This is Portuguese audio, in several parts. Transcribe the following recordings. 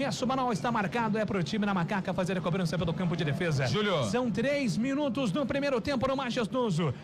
O manual está marcado, é pro time na Macaca fazer a cobrança pelo campo de defesa. Júlio. São 3 minutos no primeiro tempo no Majestoso.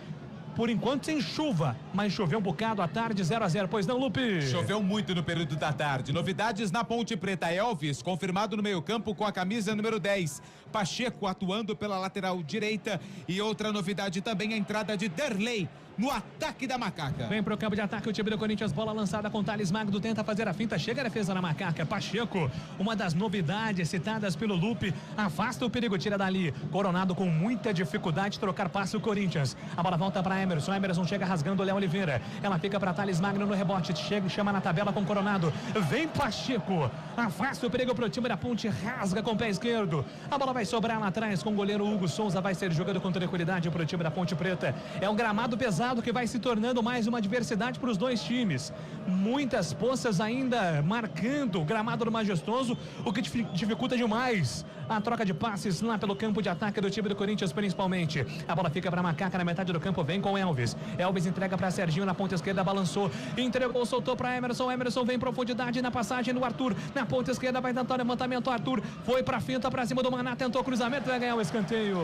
Por enquanto sem chuva, mas choveu um bocado à tarde, 0-0, pois não, Lupe? Choveu muito no período da tarde. Novidades na Ponte Preta. Elvis, confirmado no meio-campo com a camisa número 10. Pacheco atuando pela lateral direita. E outra novidade também, a entrada de Derlei no ataque da Macaca. Vem pro campo de ataque o time do Corinthians, bola lançada com Thales Magno, tenta fazer a finta, chega a defesa na Macaca. Pacheco, uma das novidades citadas pelo Lupe, afasta o perigo, tira dali. Coronado com muita dificuldade de trocar passe o Corinthians. A bola volta para Emerson chega rasgando o Léo Oliveira. Ela fica para Thales Magno no rebote, chega, chama na tabela com Coronado. Vem Pacheco, afasta o perigo pro time da Ponte, rasga com o pé esquerdo. A bola vai sobrar lá atrás com o goleiro Hugo Souza, vai ser jogado com tranquilidade pro time da Ponte Preta. É um gramado pesado que vai se tornando mais uma adversidade para os dois times. Muitas poças ainda marcando o gramado do Majestoso, o que dificulta demais a troca de passes lá pelo campo de ataque do time do Corinthians, principalmente. A bola fica para Macaca na metade do campo, vem com Elvis. Elvis entrega para Serginho na ponta esquerda, balançou, entregou, soltou para Emerson. Emerson vem em profundidade na passagem do Arthur. Na ponta esquerda vai tentar o levantamento. Arthur foi para finta, para cima do Maná, tentou cruzamento, vai ganhar o escanteio.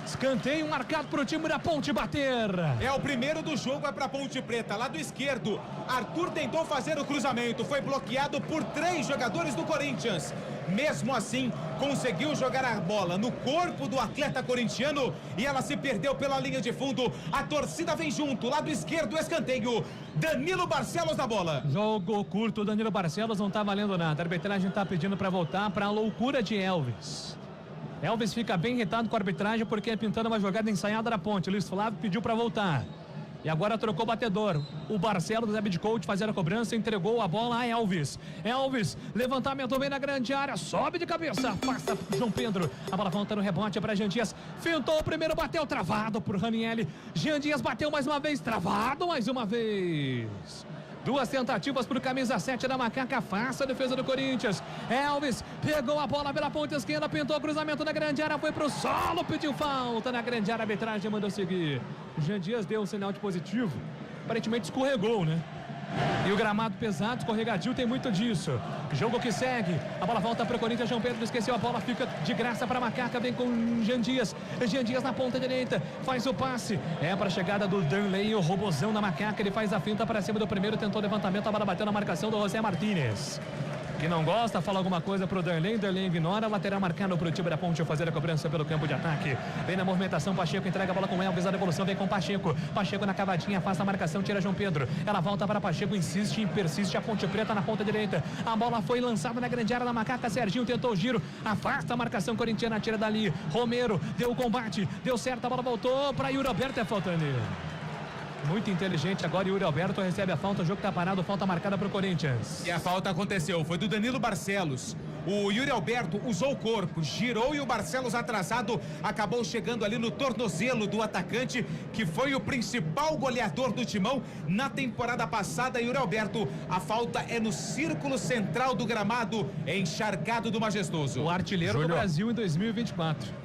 Escanteio marcado para o time da Ponte bater. É o primeiro do jogo, é para Ponte Preta, lado esquerdo. Arthur tentou fazer o cruzamento, foi bloqueado por 3 jogadores do Corinthians. Mesmo assim, conseguiu jogar a bola no corpo do atleta corintiano e ela se perdeu pela linha de fundo. A torcida vem junto, lado esquerdo, escanteio. Danilo Barcelos na bola. Jogo curto, Danilo Barcelos, não tá valendo nada. A arbitragem tá pedindo para voltar para a loucura de Elvis. Elvis fica bem irritado com a arbitragem porque é pintando uma jogada ensaiada da Ponte. Luiz Flávio pediu para voltar. E agora trocou o batedor. O Barcelos abdicou de fazer a cobrança, entregou a bola a Elvis. Elvis, levantamento, vem na grande área, sobe de cabeça, passa João Pedro. A bola volta no rebote para Jean Dias. Fintou o primeiro, bateu, travado por Ranieri. Jean Dias bateu mais uma vez, travado mais uma vez. 2 tentativas por camisa 7 da Macaca, afasta a defesa do Corinthians. Elvis pegou a bola pela ponta esquerda, pintou o cruzamento na grande área, foi pro solo, pediu falta na grande área, a arbitragem mandou seguir. Jean Dias deu um sinal de positivo, aparentemente escorregou, né? E o gramado pesado, escorregadio, tem muito disso. Jogo que segue, a bola volta para o Corinthians, João Pedro esqueceu a bola, fica de graça para Macaca, vem com Jean Dias. Jean Dias na ponta direita, faz o passe, é para a chegada do Danley, o robozão da Macaca, ele faz a finta para cima do primeiro, tentou levantamento, a bola bateu na marcação do José Martínez. Que não gosta, fala alguma coisa pro Danley ignora, lateral marcado pro time da Ponte fazer a cobrança pelo campo de ataque. Vem na movimentação, Pacheco entrega a bola com Elvis, a devolução vem com Pacheco. Pacheco na cavadinha, afasta a marcação, tira João Pedro. Ela volta para Pacheco, insiste e persiste a Ponte Preta na ponta direita. A bola foi lançada na grande área da Macaca, Serginho tentou o giro, afasta a marcação corintiana, tira dali. Romero deu o combate, deu certo, a bola voltou para Yuri Alberto, é falta nele. Muito inteligente agora, Yuri Alberto recebe a falta, o jogo tá parado, falta marcada pro Corinthians. E a falta aconteceu, foi do Danilo Barcelos. O Yuri Alberto usou o corpo, girou e o Barcelos atrasado acabou chegando ali no tornozelo do atacante, que foi o principal goleador do Timão na temporada passada. Yuri Alberto, a falta é no círculo central do gramado, encharcado do Majestoso. O artilheiro do Brasil em 2024.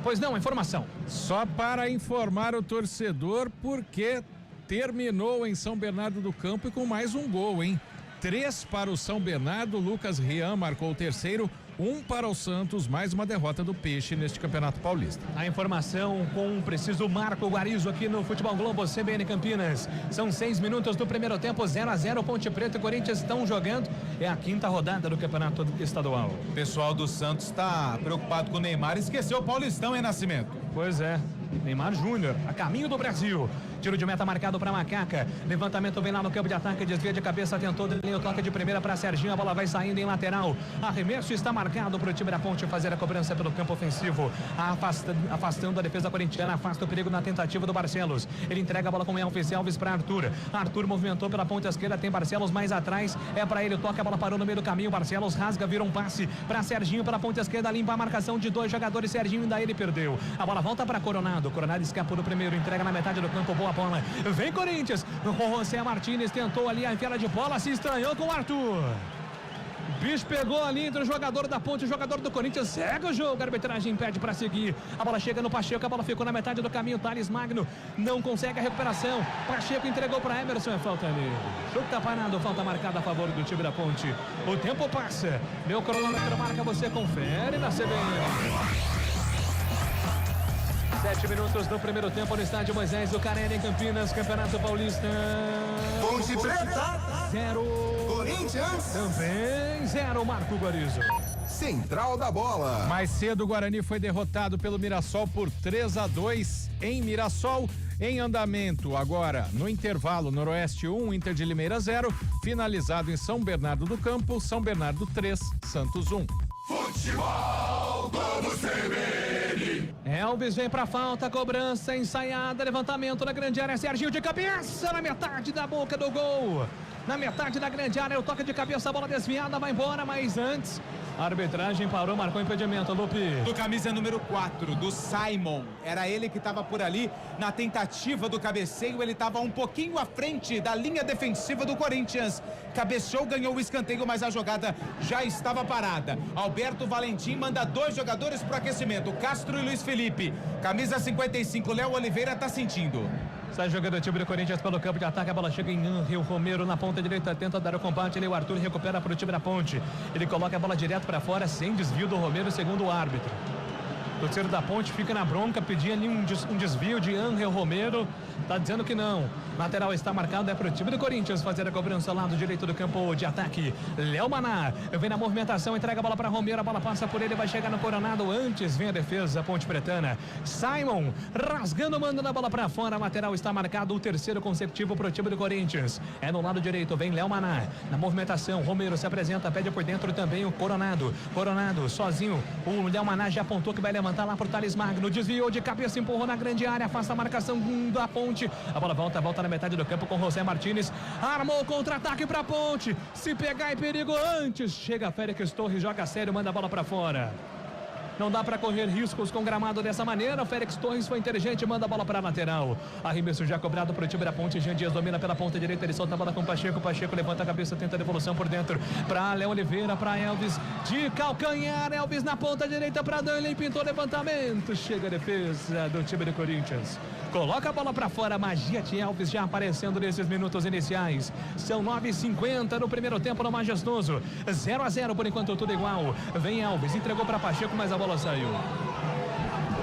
Pois não, informação. Só para informar o torcedor, porque terminou em São Bernardo do Campo e com mais um gol, hein? 3 para o São Bernardo, Lucas Rian marcou o terceiro, 1 para o Santos, mais uma derrota do Peixe neste Campeonato Paulista. A informação com o preciso Marco Guarizo aqui no Futebol Globo CBN Campinas. São 6 minutos do primeiro tempo, 0-0, Ponte Preta e Corinthians estão jogando. É a 5ª rodada do Campeonato Estadual. O pessoal do Santos está preocupado com o Neymar, esqueceu o Paulistão, hein, Nascimento? Pois é, Neymar Júnior, a caminho do Brasil. Tiro de meta marcado para Macaca. Levantamento vem lá no campo de ataque, desvia de cabeça, tentou, toca de primeira para Serginho, a bola vai saindo em lateral. Arremesso está marcado para o time da Ponte fazer a cobrança pelo campo ofensivo. Afastando a defesa corintiana, afasta o perigo na tentativa do Barcelos. Ele entrega a bola com Elvis para Arthur. Arthur movimentou pela ponta esquerda, tem Barcelos mais atrás, é para ele, toca, a bola parou no meio do caminho. Barcelos rasga, vira um passe para Serginho pela ponta esquerda, limpa a marcação de 2 jogadores. Serginho ainda ele perdeu. A bola volta para Coronado. Coronado escapou do primeiro, entrega na metade do campo, boa bola. Vem Corinthians, o José Martínez tentou ali a enfiada de bola, se estranhou com o Arthur. Bicho pegou ali entre o jogador da Ponte e o jogador do Corinthians. Segue o jogo, a arbitragem impede para seguir. A bola chega no Pacheco, a bola ficou na metade do caminho. Thales Magno não consegue a recuperação. Pacheco entregou para Emerson, é falta nele. Jogo tá parado, falta marcada a favor do time da Ponte. O tempo passa, meu cronômetro marca, você confere na CBN. 7 minutos do primeiro tempo no estádio Moisés do Carene, em Campinas, Campeonato Paulista. Ponte Preta 0. Corinthians Também 0, Marco Guarizo. Central da Bola. Mais cedo o Guarani foi derrotado pelo Mirassol por 3-2 em Mirassol. Em andamento agora no intervalo, Noroeste 1, Inter de Limeira 0, finalizado em São Bernardo do Campo, São Bernardo 3, Santos 1. Futebol como CBN. Elvis vem pra falta, cobrança ensaiada, levantamento na grande área, Serginho de cabeça na metade da boca do gol. Na metade da grande área, o toque de cabeça, a bola desviada, vai embora, mas antes a arbitragem parou, marcou impedimento, Lupe. Do camisa número 4, do Simon. Era ele que estava por ali na tentativa do cabeceio. Ele estava um pouquinho à frente da linha defensiva do Corinthians. Cabeceou, ganhou o escanteio, mas a jogada já estava parada. Alberto Valentim manda 2 jogadores para o aquecimento, Castro e Luiz Felipe. Camisa 55, Léo Oliveira está sentindo. Sai jogando o time do Corinthians pelo campo de ataque, a bola chega em Rio Romero na ponta direita, tenta dar o combate ali, o Arthur recupera para o time da Ponte. Ele coloca a bola direto para fora, sem desvio do Romero, segundo o árbitro. O torcedor da Ponte fica na bronca, pedia ali um desvio de Ángel Romero, tá dizendo que não. Lateral está marcado, é para o time do Corinthians fazer a cobrança ao lado direito do campo de ataque. Léo Maná vem na movimentação, entrega a bola para Romero, a bola passa por ele, vai chegar no Coronado, antes vem a defesa, Ponte Pretana. Simon rasgando, mandando a bola para fora, lateral está marcado, o terceiro consecutivo para o time do Corinthians. É no lado direito, vem Léo Maná na movimentação, Romero se apresenta, pede por dentro também o Coronado. Coronado sozinho, o Léo Maná já apontou que vai levantar lá pro Thales Magno, desviou de cabeça, empurrou na grande área, afasta a marcação da Ponte, a bola volta na metade do campo com José Martínez, armou o contra-ataque pra Ponte, se pegar é perigo, antes chega Félix Torres, joga sério, manda a bola pra fora. Não dá para correr riscos com gramado dessa maneira. O Félix Torres foi inteligente, manda a bola para a lateral. Arremesso já cobrado para o time da Ponte. Jean Dias domina pela ponta direita, ele solta a bola com o Pacheco. Pacheco levanta a cabeça, tenta a devolução por dentro para Léo Oliveira, para Elvis de calcanhar. Elvis na ponta direita para Danley, pintou levantamento. Chega a defesa do time do Corinthians. Coloca a bola para fora, magia de Elvis já aparecendo nesses minutos iniciais. São 9h50 no primeiro tempo no Majestoso. 0-0 por enquanto, tudo igual. Vem Elvis, entregou para Pacheco, mas a bola saiu.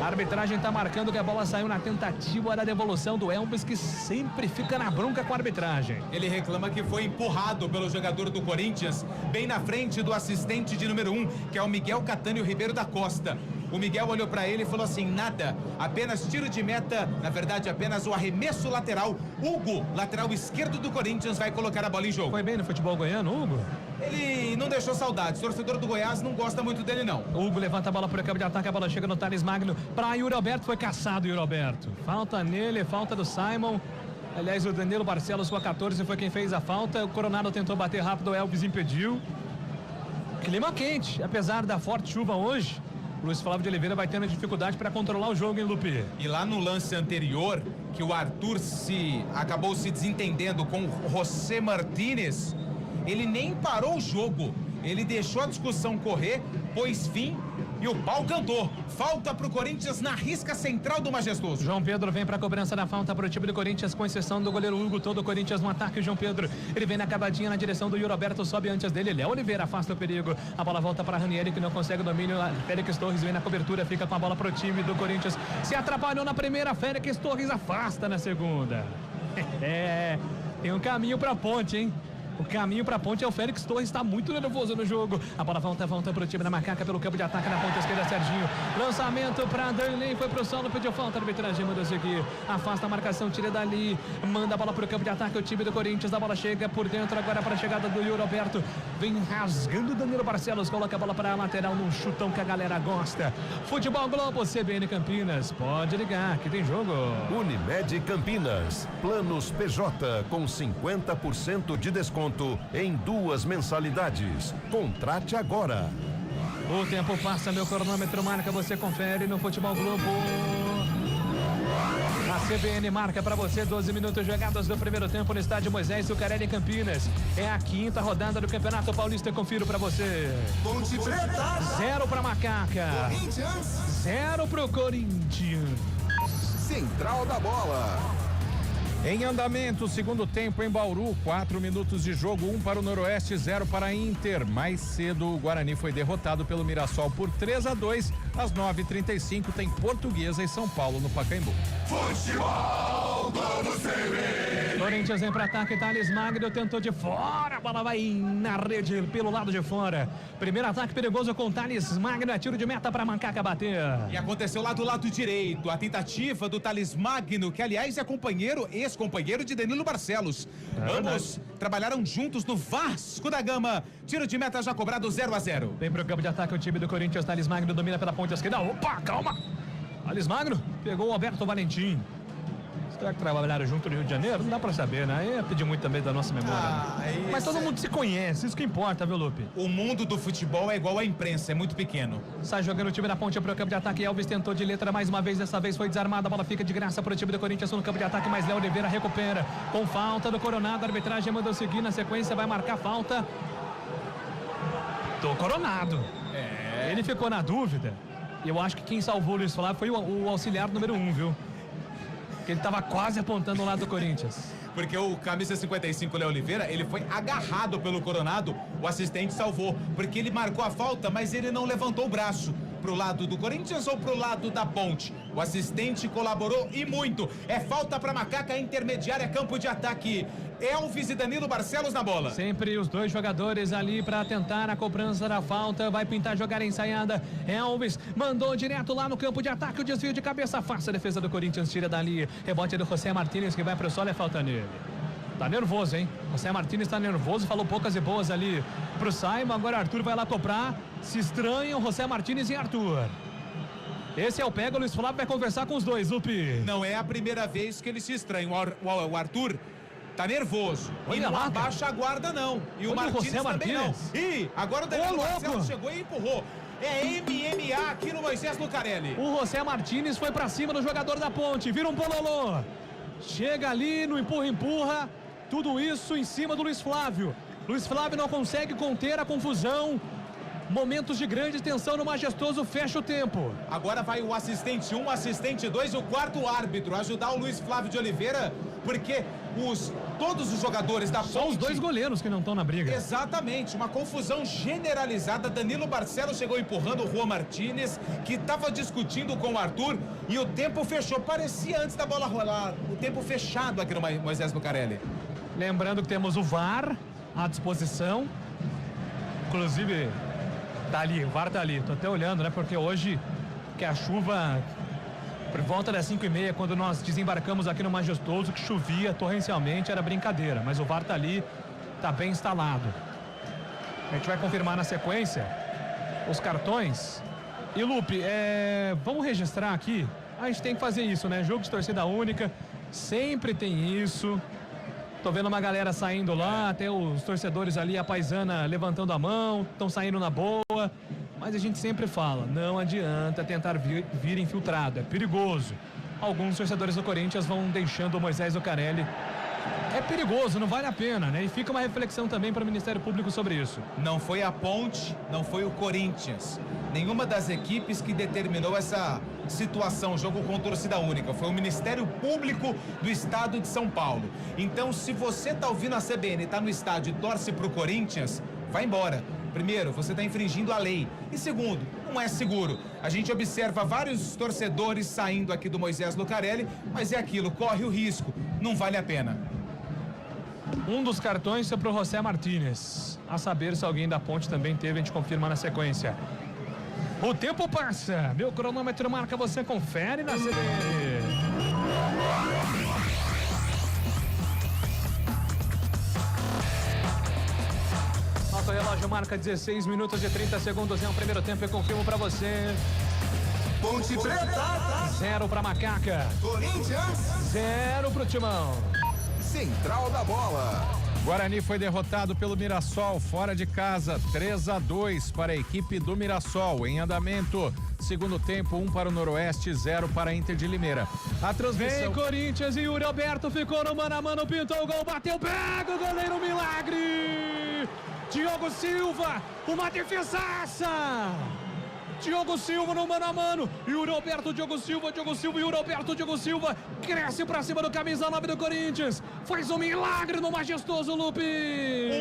A arbitragem está marcando que a bola saiu na tentativa da devolução do Elvis, que sempre fica na bronca com a arbitragem. Ele reclama que foi empurrado pelo jogador do Corinthians, bem na frente do assistente de número 1, que é o Miguel Catânio Ribeiro da Costa. O Miguel olhou para ele e falou assim: nada, apenas tiro de meta, na verdade apenas o arremesso lateral. Hugo, lateral esquerdo do Corinthians, vai colocar a bola em jogo. Foi bem no futebol goiano, Hugo? Ele não deixou saudades, o torcedor do Goiás não gosta muito dele não. Hugo levanta a bola para o campo de ataque, a bola chega no Thales Magno, para Yuri Alberto, foi caçado Yuri Alberto. Falta nele, falta do Simon. Aliás, o Danilo Barcelos com a 14 foi quem fez a falta, o Coronado tentou bater rápido, o Elvis impediu. Clima quente, apesar da forte chuva hoje. Luiz Flávio de Oliveira vai tendo dificuldade para controlar o jogo, em Lupe. E lá no lance anterior, que o Arthur acabou se desentendendo com o José Martínez, ele nem parou o jogo. Ele deixou a discussão correr, pôs fim e o pau cantou. Falta pro Corinthians na risca central do Majestoso. João Pedro vem pra cobrança da falta pro time do Corinthians, com exceção do goleiro Hugo. Todo o Corinthians no ataque, João Pedro. Ele vem na cavadinha na direção do Yuri Alberto, sobe antes dele. Léo Oliveira afasta o perigo. A bola volta para Ranieri, que não consegue o domínio. Félix Torres vem na cobertura, fica com a bola pro time do Corinthians. Se atrapalhou na primeira, Félix Torres afasta na segunda. Tem um caminho pra Ponte, hein? O caminho para a Ponte é o Félix Torres, está muito nervoso no jogo. A bola volta para o time da Macaca pelo campo de ataque na ponta esquerda, Serginho. Lançamento para Danley, foi pro solo, pediu falta, a arbitragem manda seguir. Afasta a marcação, tira dali, manda a bola para o campo de ataque, o time do Corinthians. A bola chega por dentro agora para a chegada do Yuri Alberto. Vem rasgando Danilo Barcelos, coloca a bola para a lateral num chutão que a galera gosta. Futebol Globo, CBN Campinas, pode ligar que tem jogo. Unimed Campinas, planos PJ com 50% de desconto em 2 mensalidades. Contrate agora. O tempo passa, meu cronômetro marca, você confere no Futebol Globo. A CBN marca para você 12 minutos jogados do primeiro tempo no estádio Moisés Zucarelli em Campinas. É a 5ª rodada do Campeonato Paulista, eu confiro para você. Ponte Preta. 0 para Macaca. Corinthians. 0 pro Corinthians. Central da Bola. Em andamento, segundo tempo em Bauru, 4 minutos de jogo, 1 para o Noroeste, 0 para a Inter. Mais cedo, o Guarani foi derrotado pelo Mirassol por 3-2. Às 9h35 tem Portuguesa e São Paulo no Pacaembu. Futebol, vamos ver. Corinthians vem para ataque, Thales Magno tentou de fora, a bola vai na rede pelo lado de fora. Primeiro ataque perigoso com Thales Magno, é tiro de meta para Macaca bater. E aconteceu lá do lado direito, a tentativa do Thales Magno, que aliás é ex-companheiro de Danilo Barcelos. Ambos trabalharam juntos no Vasco da Gama. Tiro de meta já cobrado, 0-0. Vem pro campo de ataque o time do Corinthians, Thales Magno domina pela ponta esquerda. Opa, calma! Thales Magno pegou o Alberto Valentim. Será que trabalharam junto no Rio de Janeiro? Não dá pra saber, né? Aí é pedir muito também da nossa memória. Mas todo mundo se conhece, isso que importa, viu, Lupe? O mundo do futebol é igual à imprensa, é muito pequeno. Sai jogando o time da ponte pro campo de ataque. Elvis tentou de letra mais uma vez, dessa vez foi desarmada. A bola fica de graça pro time do Corinthians no campo de ataque, mas Léo Oliveira recupera. Com falta do Coronado, a arbitragem mandou seguir na sequência, vai marcar falta do Coronado. Ele ficou na dúvida. E eu acho que quem salvou o Luiz Flávio foi o auxiliar número 1, viu? Porque ele estava quase apontando o lado do Corinthians. Porque o camisa 55, Léo Oliveira, ele foi agarrado pelo Coronado, o assistente salvou, porque ele marcou a falta, mas ele não levantou o braço pro lado do Corinthians ou pro lado da ponte. O assistente colaborou e muito. É falta para Macaca, intermediária, campo de ataque. Elvis e Danilo Barcelos na bola. Sempre os dois jogadores ali para tentar a cobrança da falta. Vai pintar jogada ensaiada. Elvis mandou direto lá no campo de ataque. O desvio de cabeça afasta a defesa do Corinthians. Tira dali. Rebote do José Martínez que vai pro solo. É falta nele. Tá nervoso, hein? José Martínez tá nervoso. Falou poucas e boas ali pro Simon. Agora Arthur vai lá cobrar. Se estranham José Martínez e Arthur. Esse é o pega. O Luiz Flávio vai conversar com os dois, Lupe. Não é a primeira vez que eles se estranham. O Arthur tá nervoso. Olha e não lá, abaixa a guarda, não. E o Martínez também não. E agora o Danilo Barcelos chegou e empurrou. É MMA aqui no Moisés Lucarelli. O José Martínez foi pra cima do jogador da ponte. Vira um bololô. Chega ali no empurra. Tudo isso em cima do Luiz Flávio. Luiz Flávio não consegue conter a confusão. Momentos de grande tensão no Majestoso, fecha o tempo. Agora vai o assistente 1, assistente 2 e o quarto árbitro ajudar o Luiz Flávio de Oliveira, porque todos os jogadores da ponte... Só os dois goleiros que não estão na briga. Exatamente, uma confusão generalizada. Danilo Barcelos chegou empurrando o Juan Martínez, que estava discutindo com o Arthur, e o tempo fechou. Parecia antes da bola rolar, o tempo fechado aqui no Moisés Lucarelli. Lembrando que temos o VAR à disposição. Inclusive... Tá ali, o VAR tá ali, tô até olhando, né? Porque hoje, que a chuva, por volta das 5h30, quando nós desembarcamos aqui no Majestoso, que chovia torrencialmente, era brincadeira. Mas o VAR tá ali, tá bem instalado. A gente vai confirmar na sequência os cartões. E Lupe, vamos registrar aqui, a gente tem que fazer isso, né? Jogo de torcida única, sempre tem isso. Tô vendo uma galera saindo lá, até os torcedores ali, a paisana levantando a mão, estão saindo na boa. Mas a gente sempre fala, não adianta tentar vir infiltrado, é perigoso. Alguns torcedores do Corinthians vão deixando o Moisés Lucarelli. É perigoso, não vale a pena, né? E fica uma reflexão também para o Ministério Público sobre isso. Não foi a Ponte, não foi o Corinthians. Nenhuma das equipes que determinou essa situação, jogo com torcida única. Foi o Ministério Público do Estado de São Paulo. Então, se você tá ouvindo a CBN, tá no estádio e torce pro Corinthians, vai embora. Primeiro, você está infringindo a lei. E segundo, não é seguro. A gente observa vários torcedores saindo aqui do Moisés Lucarelli, mas é aquilo, corre o risco. Não vale a pena. Um dos cartões foi pro José Martínez. A saber se alguém da Ponte também teve, a gente confirma na sequência. O tempo passa. Meu cronômetro marca, você confere na CBN. Nosso relógio marca 16 minutos e 30 segundos. É um primeiro tempo, eu confirmo pra você. Ponte Preta. 0 pra Macaca. Corinthians. 0 pro Timão. Central da Bola. Guarani foi derrotado pelo Mirassol fora de casa, 3-2 para a equipe do Mirassol. Em andamento, segundo tempo, 1 para o Noroeste, 0 para a Inter de Limeira. A transmissão... Vem Corinthians e Yuri Alberto ficou no mano a mano, pintou o gol, bateu, pega o goleiro, milagre! Diogo Silva, uma defesaça! Diogo Silva no mano a mano, Yuri Alberto, Diogo Silva, Yuri Alberto, Diogo Silva, cresce pra cima do camisa 9 do Corinthians, faz um milagre no majestoso Lupe.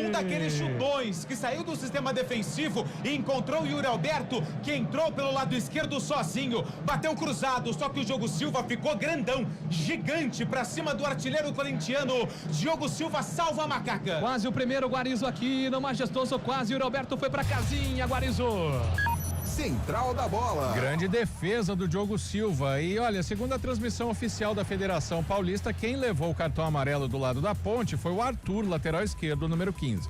Um daqueles chutões que saiu do sistema defensivo e encontrou o Yuri Alberto, que entrou pelo lado esquerdo sozinho, bateu cruzado, só que o Diogo Silva ficou grandão, gigante pra cima do artilheiro corintiano. Diogo Silva salva a macaca. Quase o primeiro Guarizo aqui no majestoso, quase Yuri Alberto foi pra casinha, Guarizo. Central da Bola. Grande defesa do Diogo Silva. E olha, segundo a transmissão oficial da Federação Paulista, quem levou o cartão amarelo do lado da ponte foi o Arthur, lateral esquerdo, número 15.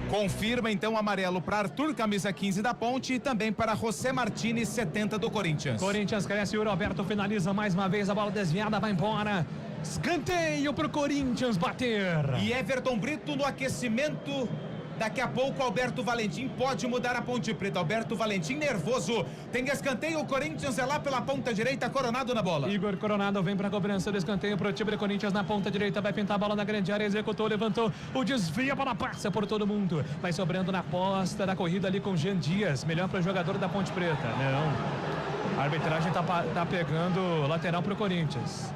Confirma então o amarelo para Arthur, camisa 15 da Ponte, e também para José Martínez, 70 do Corinthians. Corinthians cresce, Yuri Alberto finaliza mais uma vez, a bola desviada, vai embora. Escanteio pro Corinthians bater. E Everton Brito no aquecimento. Daqui a pouco Alberto Valentim pode mudar a Ponte Preta. Alberto Valentim nervoso. Tem escanteio, o Corinthians é lá pela ponta direita, Coronado na bola. Igor Coronado vem pra cobrança do escanteio pro time do Corinthians na ponta direita. Vai pintar a bola na grande área, executou, levantou, o desvio, a bola passa por todo mundo. Vai sobrando na posta da corrida ali com Jean Dias. Melhor pro jogador da Ponte Preta. Não. A arbitragem tá pegando lateral pro Corinthians.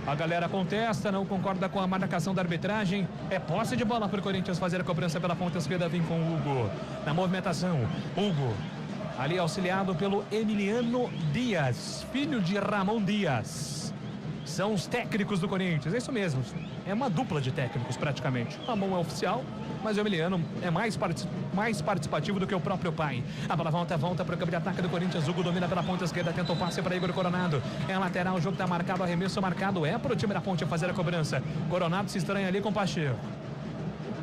A galera contesta, não concorda com a marcação da arbitragem. É posse de bola para o Corinthians fazer a cobrança pela ponta esquerda. Vem com o Hugo na movimentação. Hugo, ali auxiliado pelo Emiliano Dias, filho de Ramon Dias. São os técnicos do Corinthians, é isso mesmo. É uma dupla de técnicos praticamente. Ramon é oficial, mas o Emiliano é mais participativo do que o próprio pai. A bola volta para o campo de ataque do Corinthians. Hugo domina pela ponta esquerda, tenta o passe para Igor Coronado. É a lateral, o jogo está marcado, arremesso marcado. É para o time da Ponte fazer a cobrança. Coronado se estranha ali com o Pacheco.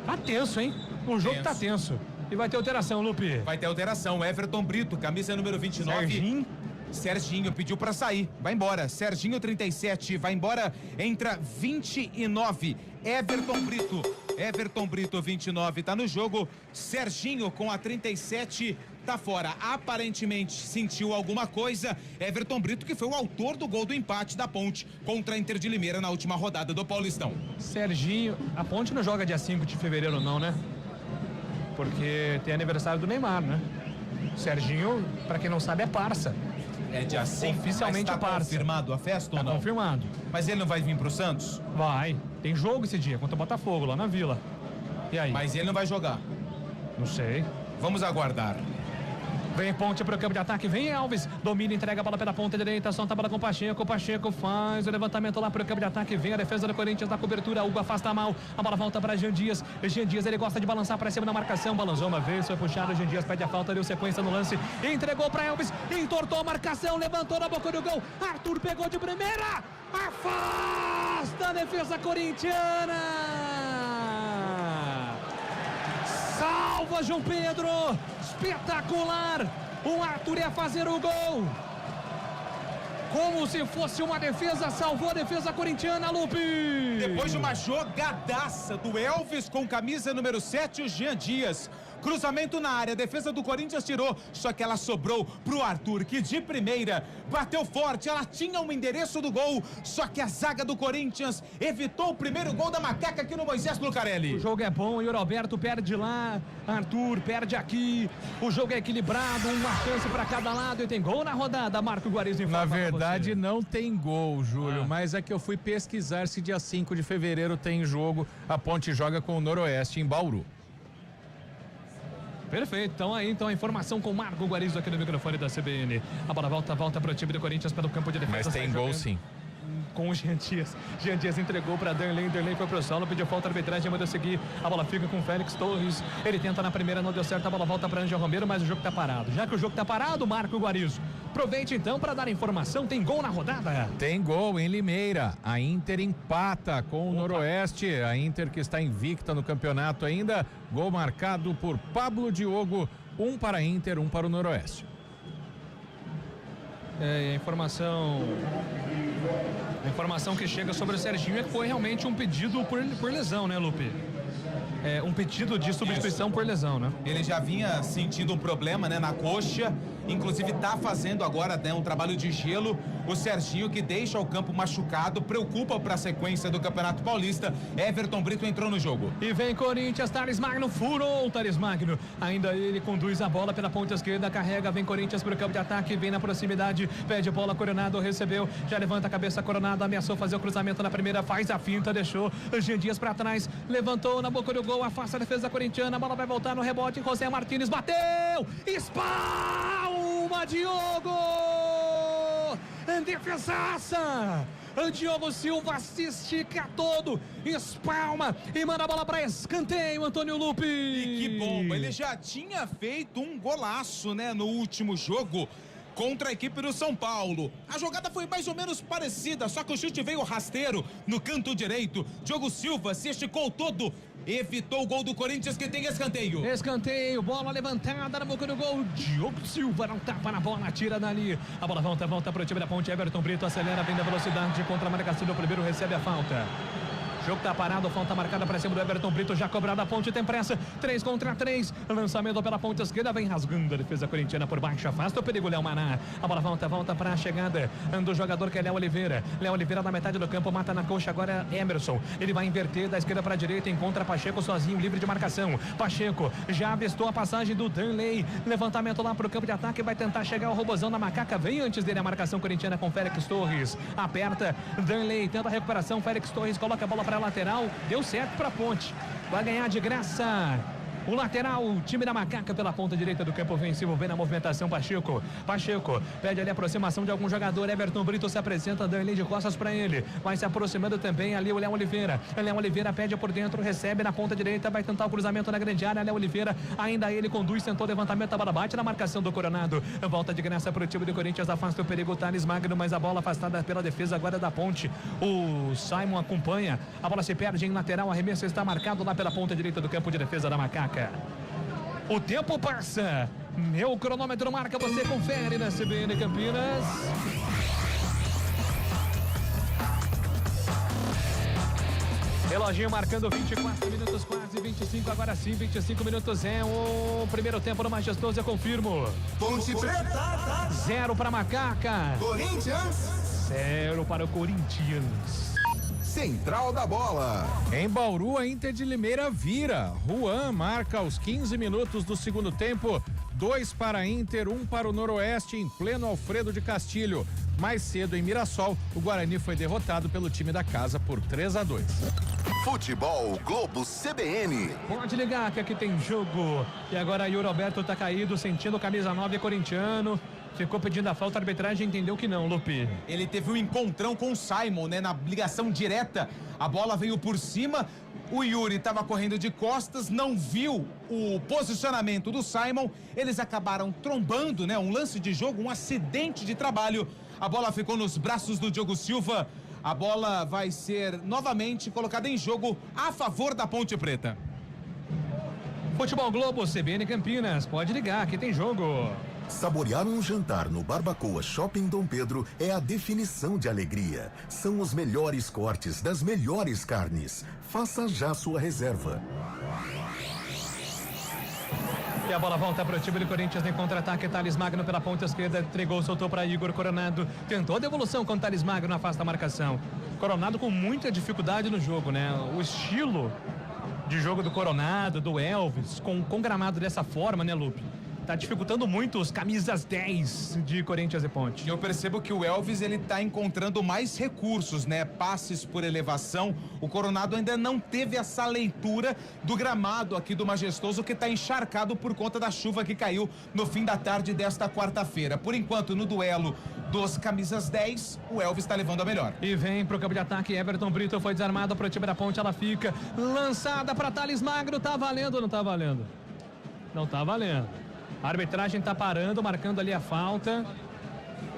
Tá tenso, hein? O jogo tá tenso. E vai ter alteração, Lupe. Vai ter alteração. Everton Brito, camisa número 29. Serginho pediu pra sair, vai embora. Serginho 37, vai embora, entra 29. Everton Brito 29 tá no jogo. Serginho com a 37 tá fora. Aparentemente sentiu alguma coisa. Everton Brito, que foi o autor do gol do empate da Ponte contra a Inter de Limeira na última rodada do Paulistão. Serginho, a Ponte não joga dia 5 de fevereiro não, né? Porque tem aniversário do Neymar, né? Serginho, pra quem não sabe, é parça. É dia 5, oficialmente tá parça. confirmado a festa ou não? Confirmado. Mas ele não vai vir pro Santos? Vai. Tem jogo esse dia contra o Botafogo lá na Vila. E aí? Mas ele não vai jogar. Não sei. Vamos aguardar. Vem Ponte pro campo de ataque, vem Alves, domina, entrega a bola pela ponta direita, solta a bola com o Pacheco faz o levantamento lá pro campo de ataque, vem a defesa do Corinthians na cobertura, Hugo afasta mal, a bola volta para Jean Dias, ele gosta de balançar para cima na marcação, balançou uma vez, foi puxado, Jean Dias pede a falta, deu sequência no lance, entregou para Elvis, entortou a marcação, levantou na boca do gol, Arthur pegou de primeira, afasta a defesa corintiana, salva João Pedro, espetacular, o Arthur ia fazer o gol, como se fosse uma defesa, salvou a defesa corintiana, Lupe. Depois de uma jogadaça do Elvis com camisa número 7, o Jean Dias. Cruzamento na área, a defesa do Corinthians tirou, só que ela sobrou pro Arthur, que de primeira bateu forte, ela tinha um endereço do gol, só que a zaga do Corinthians evitou o primeiro gol da macaca aqui no Moisés Lucarelli. O jogo é bom, o Yuri Alberto perde lá, Arthur perde aqui, o jogo é equilibrado, uma chance para cada lado e tem gol na rodada, Marco Guarizo informa. Na verdade não tem gol, Júlio, mas é que eu fui pesquisar se dia 5 de fevereiro tem jogo, a Ponte joga com o Noroeste em Bauru. Perfeito, então a informação com o Marco Guarizo aqui no microfone da CBN. A bola volta para o time do Corinthians pelo campo de defesa. Mas tem gol sim. Com o Jean Dias entregou para Darley foi pro solo, pediu falta, a arbitragem mandou seguir, a bola fica com o Félix Torres, ele tenta na primeira, não deu certo, a bola volta para Ângelo Romero, mas o jogo tá parado. Já que o jogo tá parado, Marco Guarizo, aproveite então para dar informação, tem gol na rodada? Tem gol em Limeira, a Inter empata com o Noroeste, a Inter que está invicta no campeonato ainda, gol marcado por Pablo Diogo, 1 para a Inter, 1 para o Noroeste. A informação que chega sobre o Serginho é que foi realmente um pedido por lesão, né, Lupe? Um pedido de substituição por lesão, né? Ele já vinha sentindo um problema, né, na coxa, inclusive tá fazendo agora, né, um trabalho de gelo. O Serginho, que deixa o campo machucado, preocupa para a sequência do Campeonato Paulista. Everton Brito entrou no jogo. E vem Corinthians, Thales Magno, furou o Thales Magno. Ainda ele conduz a bola pela ponta esquerda, carrega, vem Corinthians para o campo de ataque, vem na proximidade, pede bola, Coronado recebeu, já levanta a cabeça, Coronado ameaçou fazer o cruzamento na primeira, faz a finta, deixou Jean Dias para trás, levantou na boca do gol, afasta a defesa corintiana, a bola vai voltar no rebote, José Martínez bateu, espalma Diogo, defesaça, Diogo Silva se estica todo, espalma e manda a bola para escanteio, Antônio Lupe. E que bomba, ele já tinha feito um golaço, né, no último jogo contra a equipe do São Paulo. A jogada foi mais ou menos parecida, só que o chute veio rasteiro no canto direito. Diogo Silva se esticou todo, evitou o gol do Corinthians, que tem escanteio. Escanteio, bola levantada na boca do gol. Diogo Silva não tapa na bola, tira dali. A bola volta pro time da Ponte. Everton Brito acelera, vem da velocidade contra a marcação do primeiro, recebe a falta. O jogo tá parado, falta marcada para cima do Everton Brito, já cobrada a Ponte, tem pressa, 3 contra 3, lançamento pela ponta esquerda, vem rasgando a defesa corintiana por baixo, afasta o perigo, Léo Maná, a bola volta para a chegada do jogador que é Léo Oliveira na metade do campo, mata na coxa, agora Emerson, ele vai inverter da esquerda para a direita, encontra Pacheco sozinho, livre de marcação, Pacheco já avistou a passagem do Danley, levantamento lá pro campo de ataque, vai tentar chegar o Robozão na macaca, vem antes dele a marcação corintiana com Félix Torres, aperta, Danley tenta a recuperação, Félix Torres coloca a bola para lateral, deu certo para a Ponte, vai ganhar de graça o lateral, o time da macaca pela ponta direita do campo ofensivo, vem na movimentação Pacheco pede ali a aproximação de algum jogador, Everton Brito se apresenta, Danley de costas para ele, vai se aproximando também ali o Léo Oliveira pede por dentro, recebe na ponta direita, vai tentar o cruzamento na grande área, Léo Oliveira, ainda ele conduz, tentou levantamento, a bola bate na marcação do Coronado, volta de graça para o time do Corinthians, afasta o perigo, Thales Magno, mas a bola afastada pela defesa agora da Ponte, o Simon acompanha, a bola se perde em lateral, o arremesso está marcado lá pela ponta direita do campo de defesa da macaca. O tempo passa, meu cronômetro marca, você confere na CBN Campinas. Reloginho marcando 24 minutos, quase 25, agora sim, 25 minutos é o primeiro tempo no Majestoso, eu confirmo. Ponte Preta. 0 para Macaca. Corinthians. 0 para o Corinthians. Central da Bola. Em Bauru, a Inter de Limeira vira. Juan marca aos 15 minutos do segundo tempo. 2 para a Inter, 1 para o Noroeste, em pleno Alfredo de Castilho. Mais cedo, em Mirassol, o Guarani foi derrotado pelo time da casa por 3-2. Futebol Globo CBN. Pode ligar que aqui tem jogo. E agora Yuri Alberto tá caído, sentindo camisa 9 corintiano. Ficou pedindo a falta, a arbitragem entendeu que não, Lupe. Ele teve um encontrão com o Simon, né, na ligação direta. A bola veio por cima. O Yuri estava correndo de costas, não viu o posicionamento do Simon. Eles acabaram trombando, né? Um lance de jogo, um acidente de trabalho. A bola ficou nos braços do Diogo Silva. A bola vai ser novamente colocada em jogo a favor da Ponte Preta. Futebol Globo, CBN Campinas. Pode ligar, aqui tem jogo. Saborear um jantar no Barbacoa Shopping Dom Pedro é a definição de alegria. São os melhores cortes das melhores carnes. Faça já sua reserva. E a bola volta para o time do Corinthians em contra-ataque. Thales Magno pela ponta esquerda, entregou, soltou para Igor Coronado. Tentou a devolução com Thales Magno, afasta a marcação. Coronado com muita dificuldade no jogo, né? O estilo de jogo do Coronado, do Elvis, com gramado dessa forma, né, Lupe? Tá dificultando muito os camisas 10 de Corinthians e Ponte. Eu percebo que o Elvis, ele tá encontrando mais recursos, né? Passes por elevação. O Coronado ainda não teve essa leitura do gramado aqui do Majestoso, que tá encharcado por conta da chuva que caiu no fim da tarde desta quarta-feira. Por enquanto, no duelo dos camisas 10, o Elvis tá levando a melhor. E vem pro campo de ataque, Everton Brito foi desarmado pro time da Ponte, ela fica lançada para Thales Magno, tá valendo ou não tá valendo? Não tá valendo. A arbitragem tá parando, marcando ali a falta.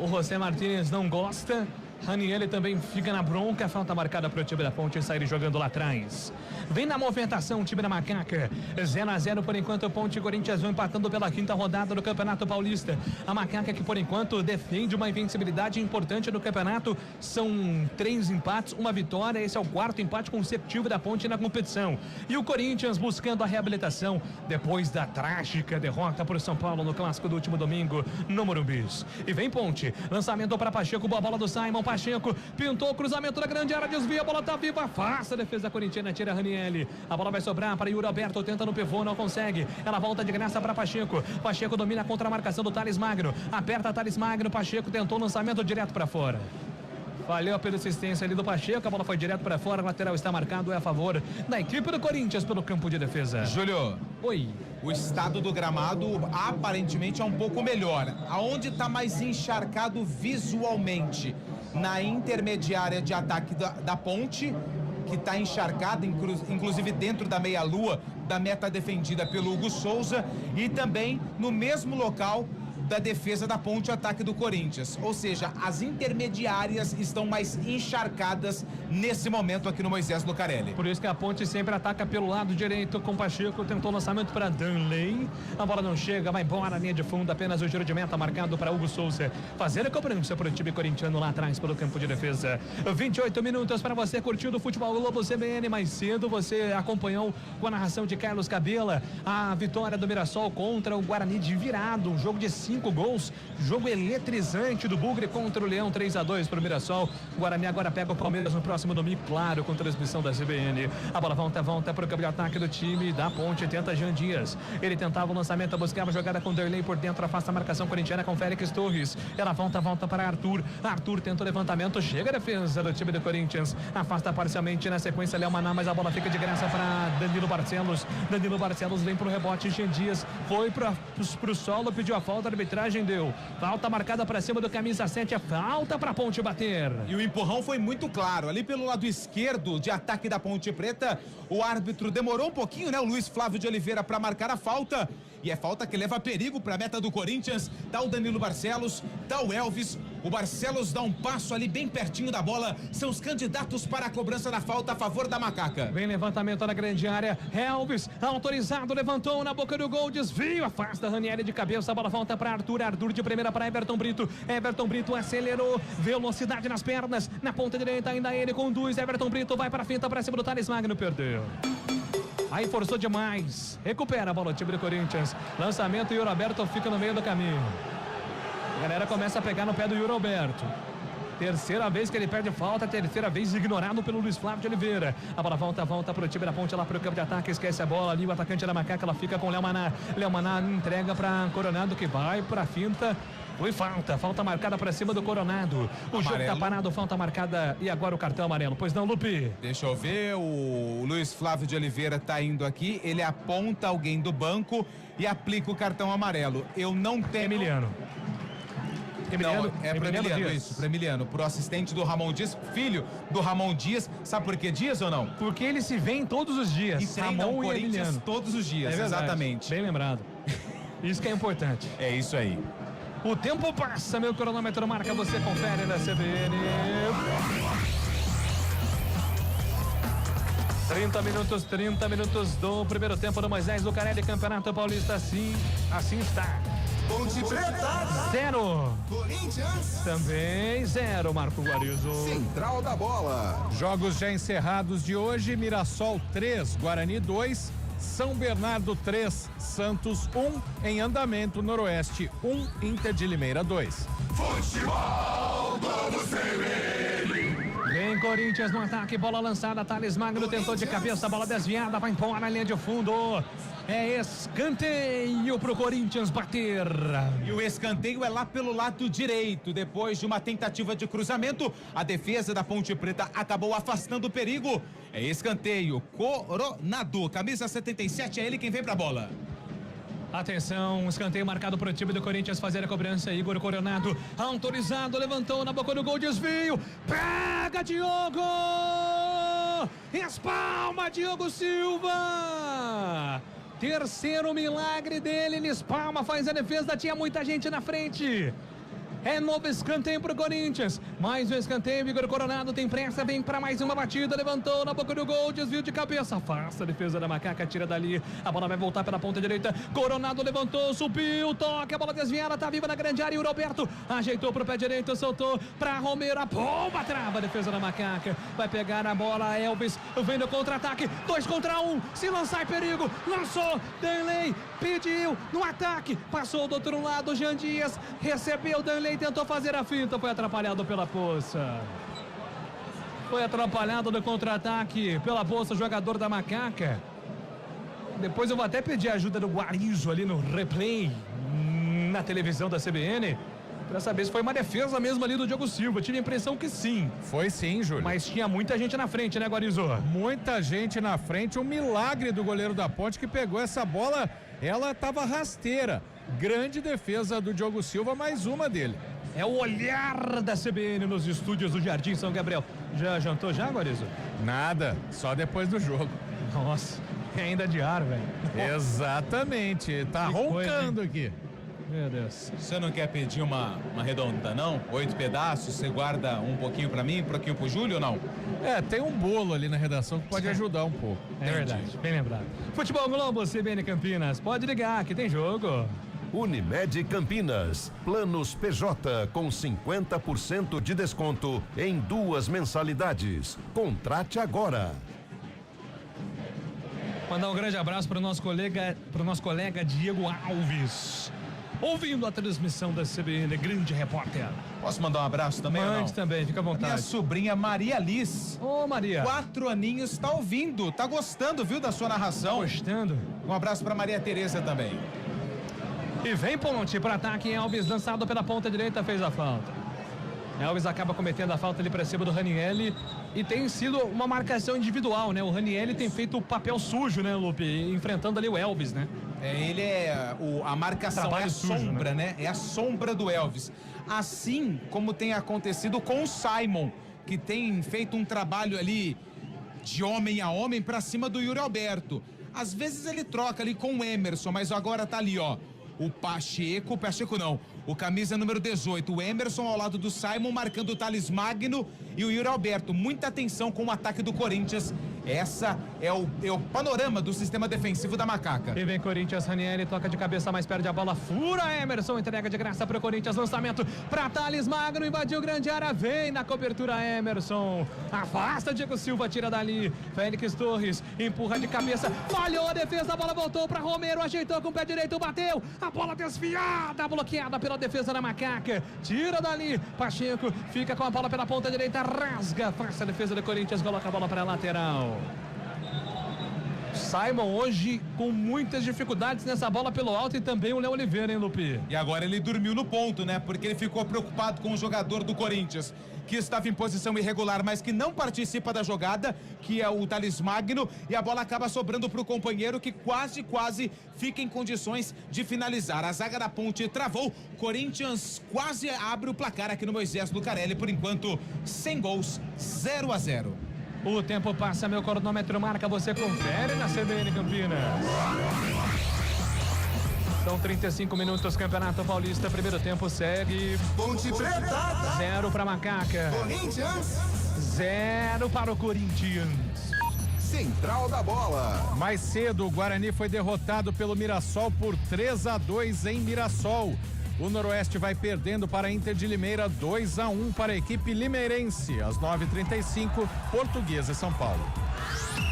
O José Martínez não gosta. Ranieri também fica na bronca, falta marcada para o time da Ponte sair jogando lá atrás. Vem na movimentação o time da Macaca. 0-0 por enquanto, Ponte e Corinthians vão empatando pela 5ª rodada do Campeonato Paulista. A Macaca que por enquanto defende uma invencibilidade importante no campeonato. São 3 empates, uma vitória. Esse é o 4º empate consecutivo da Ponte na competição. E o Corinthians buscando a reabilitação depois da trágica derrota para o São Paulo no clássico do último domingo no Morumbi. E vem Ponte, lançamento para Pacheco, boa bola do Simon. Pacheco pintou o cruzamento da grande área, desvia, a bola tá viva, afasta a defesa corintiana, tira Ranieri. A bola vai sobrar para Yuri Alberto, tenta no pivô, não consegue. Ela volta de graça para Pacheco. Pacheco domina contra a marcação do Thales Magno. Aperta Thales Magno, Pacheco tentou o lançamento direto para fora. Falhou a persistência ali do Pacheco, a bola foi direto para fora, o lateral está marcado, é a favor da equipe do Corinthians pelo campo de defesa. Júlio. Oi. O estado do gramado aparentemente é um pouco melhor. Aonde está mais encharcado visualmente? Na intermediária de ataque da Ponte, que está encharcada, inclusive dentro da meia-lua da meta defendida pelo Hugo Souza, e também no mesmo local da defesa da Ponte, ataque do Corinthians. Ou seja, as intermediárias estão mais encharcadas nesse momento aqui no Moisés Lucarelli. Por isso que a Ponte sempre ataca pelo lado direito com Pacheco, tentou o lançamento para Danley, a bola não chega, vai embora, linha de fundo, apenas o giro de meta marcado para Hugo Souza fazer a cobrança para o time corintiano lá atrás pelo campo de defesa. 28 minutos para você curtindo o Futebol Globo CBN. Mais cedo você acompanhou com a narração de Carlos Cabela a vitória do Mirassol contra o Guarani de virado, um jogo de 5 gols, jogo eletrizante do Bugre contra o Leão, 3-2 para o Mirassol. Guarani agora pega o Palmeiras no próximo domingo, claro, com transmissão da CBN. A bola volta para o campo de ataque do time da Ponte, tenta Jean Dias. Ele tentava o lançamento, buscava a jogada com Derlei por dentro, afasta a marcação corintiana com Félix Torres. Ela volta para Arthur. Arthur tenta o levantamento, chega a defesa do time do Corinthians, afasta parcialmente na sequência Léo Maná, mas a bola fica de graça para Danilo Barcelos. Danilo Barcelos vem para o rebote, Jean Dias foi para o solo, pediu a falta, a arbitragem deu. Falta marcada para cima do camisa 7, é falta para a Ponte bater. E o empurrão foi muito claro. Ali pelo lado esquerdo de ataque da Ponte Preta, o árbitro demorou um pouquinho, né? O Luiz Flávio de Oliveira para marcar a falta. E é falta que leva perigo para a meta do Corinthians. Tá o Danilo Barcelos, tá o Elvis. O Barcelos dá um passo ali bem pertinho da bola. São os candidatos para a cobrança da falta a favor da Macaca. Vem levantamento na grande área. Elvis, autorizado, levantou na boca do gol, desvio, afasta Ranieri de cabeça. A bola volta para Arthur. Arthur de primeira para Everton Brito. Everton Brito acelerou, velocidade nas pernas. Na ponta direita ainda ele conduz. Everton Brito vai para a finta para cima do Thales Magno, perdeu. Aí forçou demais. Recupera a bola o time do Corinthians. Lançamento e o Roberto fica no meio do caminho. A galera começa a pegar no pé do Yuri Alberto. Terceira vez que ele perde falta, terceira vez ignorado pelo Luiz Flávio de Oliveira. A bola volta para o time da Ponte lá para o campo de ataque, esquece a bola ali, o atacante da Macaca, ela fica com o Léo Maná. Léo Maná entrega para Coronado que vai para a finta. Foi falta marcada para cima do Coronado. O amarelo. Jogo tá parado, falta marcada e agora o cartão amarelo. Pois não, Lupe? Deixa eu ver, o Luiz Flávio de Oliveira tá indo aqui, ele aponta alguém do banco e aplica o cartão amarelo. Eu não tenho... Emiliano. Não, é para Emiliano, isso, para Emiliano, pro assistente do Ramon Dias, filho do Ramon Dias. Sabe por que Dias ou não? Porque eles se veem todos os dias. E treinam o Corinthians todos os dias, exatamente. Bem lembrado. Isso que é importante. É isso aí. O tempo passa, meu cronômetro marca, você confere na CBN. 30 minutos do primeiro tempo do Moisés Lucarelli, Campeonato Paulista, assim está. Ponte Preta 0. Corinthians também 0, Marco Guarizo. Central da Bola. Jogos já encerrados de hoje: Mirassol 3, Guarani 2, São Bernardo 3, Santos 1, em andamento Noroeste 1, Inter de Limeira 2. Futebol Globo CBN. Vem Corinthians no ataque, bola lançada, Thales Magno tentou de cabeça, bola desviada, vai embora na linha de fundo. É escanteio pro Corinthians bater. E o escanteio é lá pelo lado direito. Depois de uma tentativa de cruzamento, a defesa da Ponte Preta acabou afastando o perigo. É escanteio, Coronado, camisa 77, é ele quem vem pra bola. Atenção, escanteio marcado para o time do Corinthians fazer a cobrança. Igor Coronado, autorizado, levantou na boca do gol, desvio, pega Diogo, espalma Diogo Silva. Terceiro milagre dele, ele espalma, faz a defesa, tinha muita gente na frente. É novo escanteio pro Corinthians. Mais um escanteio. Igor Coronado tem pressa. Vem para mais uma batida. Levantou na boca do gol. Desvio de cabeça. Afasta a defesa da Macaca. Tira dali. A bola vai voltar pela ponta direita. Coronado levantou. Subiu. Toque. A bola desviada. Tá viva na grande área. E o Roberto ajeitou pro pé direito. Soltou pra Romero. A bomba trava a defesa da Macaca. Vai pegar a bola. Elvis vem no contra-ataque. 2 contra 1. Se lançar é perigo. Lançou. Danley pediu no ataque. Passou do outro lado. Jean Dias recebeu. Danley tentou fazer a finta, foi atrapalhado pela Poça. Foi atrapalhado no contra-ataque pela Poça, jogador da Macaca. Depois eu vou até pedir a ajuda do Guarizo ali no replay, na televisão da CBN, para saber se foi uma defesa mesmo ali do Diogo Silva. Eu tive a impressão que sim. Foi sim, Júlio. Mas tinha muita gente na frente, né, Guarizo? Muita gente na frente, um milagre do goleiro da Ponte que pegou essa bola, ela estava rasteira. Grande defesa do Diogo Silva, mais uma dele. É o olhar da CBN nos estúdios do Jardim São Gabriel. Já jantou já, Guarizo? Nada, só depois do jogo. Nossa, é ainda de ar, velho. Exatamente, tá Que roncando coisa, aqui. Meu Deus. Você não quer pedir uma redonda, não? 8 pedaços, você guarda um pouquinho pra mim, um pouquinho pro Júlio ou não? É, tem um bolo ali na redação que pode ajudar um pouco. É verdade, bem lembrado. Futebol Globo, CBN Campinas, pode ligar que tem jogo. Unimed Campinas, planos PJ com 50% de desconto em 2 mensalidades. Contrate agora. Mandar um grande abraço para o nosso colega Diego Alves, ouvindo a transmissão da CBN, grande repórter. Posso mandar um abraço também? Mande também, fica à vontade. Minha sobrinha Maria Liz. Ô, Maria. 4 aninhos, tá ouvindo, tá gostando, viu, da sua narração. Gostando. Um abraço pra Maria Tereza também. E vem Ponte para ataque. Elvis lançado pela ponta direita, fez a falta. Elvis acaba cometendo a falta ali para cima do Ranieri e tem sido uma marcação individual, né? O Ranieri tem feito o papel sujo, né, Lupe? Enfrentando ali o Elvis, né? Ele é a marcação, Trabalho é a sujo, sombra, né? É a sombra do Elvis. Assim como tem acontecido com o Simon, que tem feito um trabalho ali de homem a homem para cima do Yuri Alberto. Às vezes ele troca ali com o Emerson, mas agora tá ali, ó. O Pacheco não, o camisa número 18, o Emerson ao lado do Simon, marcando o Thales Magno e o Yuri Alberto. Muita atenção com o ataque do Corinthians. Essa é o panorama do sistema defensivo da Macaca. E vem Corinthians, Ranieri toca de cabeça, mas perde a bola, fura Emerson, entrega de graça para o Corinthians, lançamento para Thales Magno, invadiu grande área, vem na cobertura Emerson, afasta Diego Silva, tira dali, Félix Torres, empurra de cabeça, falhou a defesa, a bola voltou para Romero, ajeitou com o pé direito, bateu, a bola desviada, bloqueada pela defesa da Macaca, tira dali, Pacheco fica com a bola pela ponta direita, rasga, afasta a defesa do Corinthians, coloca a bola para a lateral. Simon hoje com muitas dificuldades nessa bola pelo alto e também o Léo Oliveira, hein, Lupi? E agora ele dormiu no ponto, né? Porque ele ficou preocupado com o jogador do Corinthians, que estava em posição irregular, mas que não participa da jogada, que é o Thales Magno, e a bola acaba sobrando para o companheiro, que quase fica em condições de finalizar. A zaga da Ponte travou, Corinthians quase abre o placar aqui no Moisés Lucarelli, por enquanto, sem gols, 0-0. O tempo passa, meu cronômetro marca, você confere na CBN Campinas. São 35 minutos, Campeonato Paulista, primeiro tempo segue. Ponte Preta. 0 para Macaca. Corinthians. 0 para o Corinthians. Central da bola. Mais cedo, o Guarani foi derrotado pelo Mirassol por 3-2 em Mirassol. O Noroeste vai perdendo para a Inter de Limeira, 2-1 para a equipe limeirense. Às 9h35, Portuguesa e São Paulo.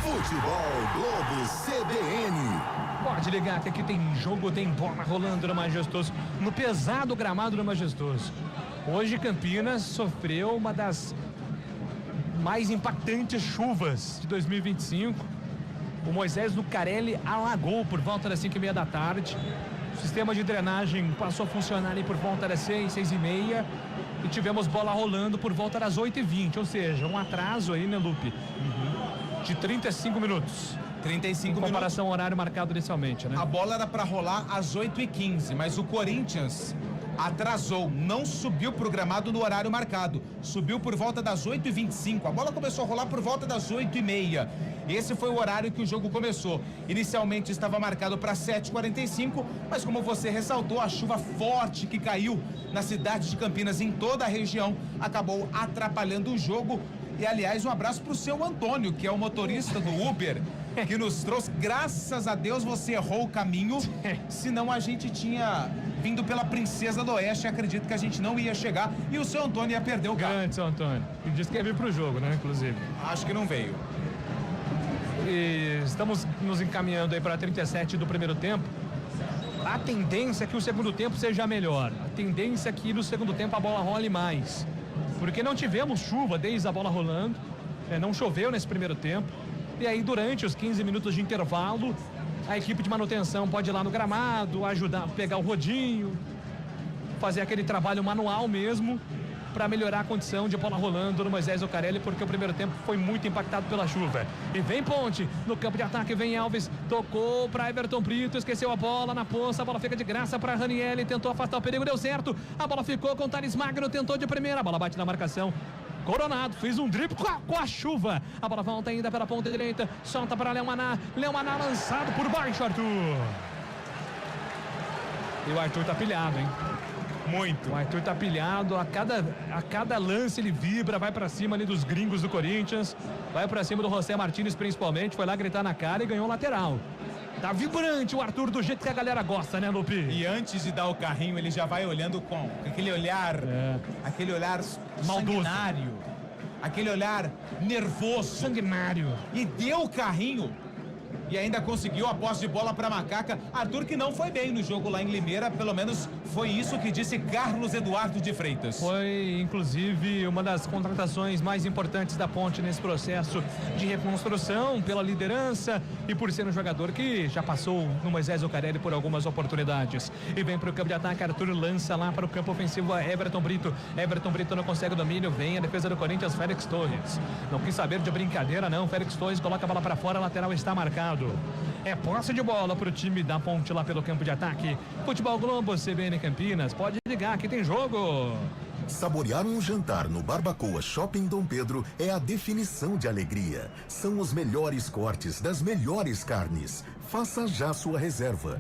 Futebol Globo CBN. Pode ligar que aqui tem jogo, tem bola rolando no Majestoso, no pesado gramado do Majestoso. Hoje Campinas sofreu uma das mais impactantes chuvas de 2025. O Moisés Lucarelli alagou por volta das 5h30 da tarde. O sistema de drenagem passou a funcionar ali por volta das 6h30 e tivemos bola rolando por volta das 8h20, ou seja, um atraso aí, né, Lupe? De 35 minutos. 35 em comparação ao horário marcado inicialmente, né? A bola era para rolar às 8h15, mas o Corinthians atrasou, não subiu pro gramado no horário marcado, subiu por volta das 8h25, a bola começou a rolar por volta das 8h30. Esse foi o horário que o jogo começou. Inicialmente estava marcado para 7h45, mas como você ressaltou, a chuva forte que caiu na cidade de Campinas, em toda a região, acabou atrapalhando o jogo. E aliás, um abraço pro seu Antônio, que é o motorista do Uber, que nos trouxe. Graças a Deus você errou o caminho, senão a gente tinha vindo pela Princesa do Oeste, acredito que a gente não ia chegar e o seu Antônio ia perder o carro. Grande, seu Antônio. E disse que ia vir pro jogo, né, inclusive. Acho que não veio. E estamos nos encaminhando aí para 37 do primeiro tempo. A tendência é que o segundo tempo seja melhor. A tendência é que no segundo tempo a bola role mais. Porque não tivemos chuva desde a bola rolando. Não choveu nesse primeiro tempo. E aí, durante os 15 minutos de intervalo, a equipe de manutenção pode ir lá no gramado, ajudar a pegar o rodinho, fazer aquele trabalho manual mesmo, para melhorar a condição de bola rolando no Moisés Zucarelli, porque o primeiro tempo foi muito impactado pela chuva. E vem Ponte, no campo de ataque vem Elvis, tocou para Everton Brito, esqueceu a bola na poça, a bola fica de graça para Ranieri, tentou afastar o perigo, deu certo, a bola ficou com o Thales Magno, tentou de primeira, a bola bate na marcação. Coronado, fez um drible com a chuva. A bola volta ainda pela ponta direita, solta para Léo Maná lançado por baixo, Arthur. E o Arthur tá pilhado, hein? Muito. O Arthur tá pilhado, a cada lance ele vibra, vai pra cima ali dos gringos do Corinthians, vai pra cima do José Martínez principalmente, foi lá gritar na cara e ganhou lateral. Tá vibrante o Arthur do jeito que a galera gosta, né, Lupi? E antes de dar o carrinho, ele já vai olhando com aquele olhar, aquele olhar sanguinário, aquele olhar nervoso. Sanguinário. E deu o carrinho. E ainda conseguiu a posse de bola para Macaca. Arthur, que não foi bem no jogo lá em Limeira, pelo menos foi isso que disse Carlos Eduardo de Freitas. Foi, inclusive, uma das contratações mais importantes da Ponte nesse processo de reconstrução, pela liderança e por ser um jogador que já passou no Moisés Zucarelli por algumas oportunidades. E vem para o campo de ataque, Arthur lança lá para o campo ofensivo a Everton Brito. Everton Brito não consegue o domínio, vem a defesa do Corinthians, Félix Torres. Não quis saber de brincadeira, não. Félix Torres coloca a bola para fora, a lateral está marcado. É posse de bola para o time da Ponte lá pelo campo de ataque. Futebol Globo, CBN Campinas. Pode ligar, que tem jogo. Saborear um jantar no Barbacoa Shopping Dom Pedro é a definição de alegria. São os melhores cortes das melhores carnes. Faça já sua reserva.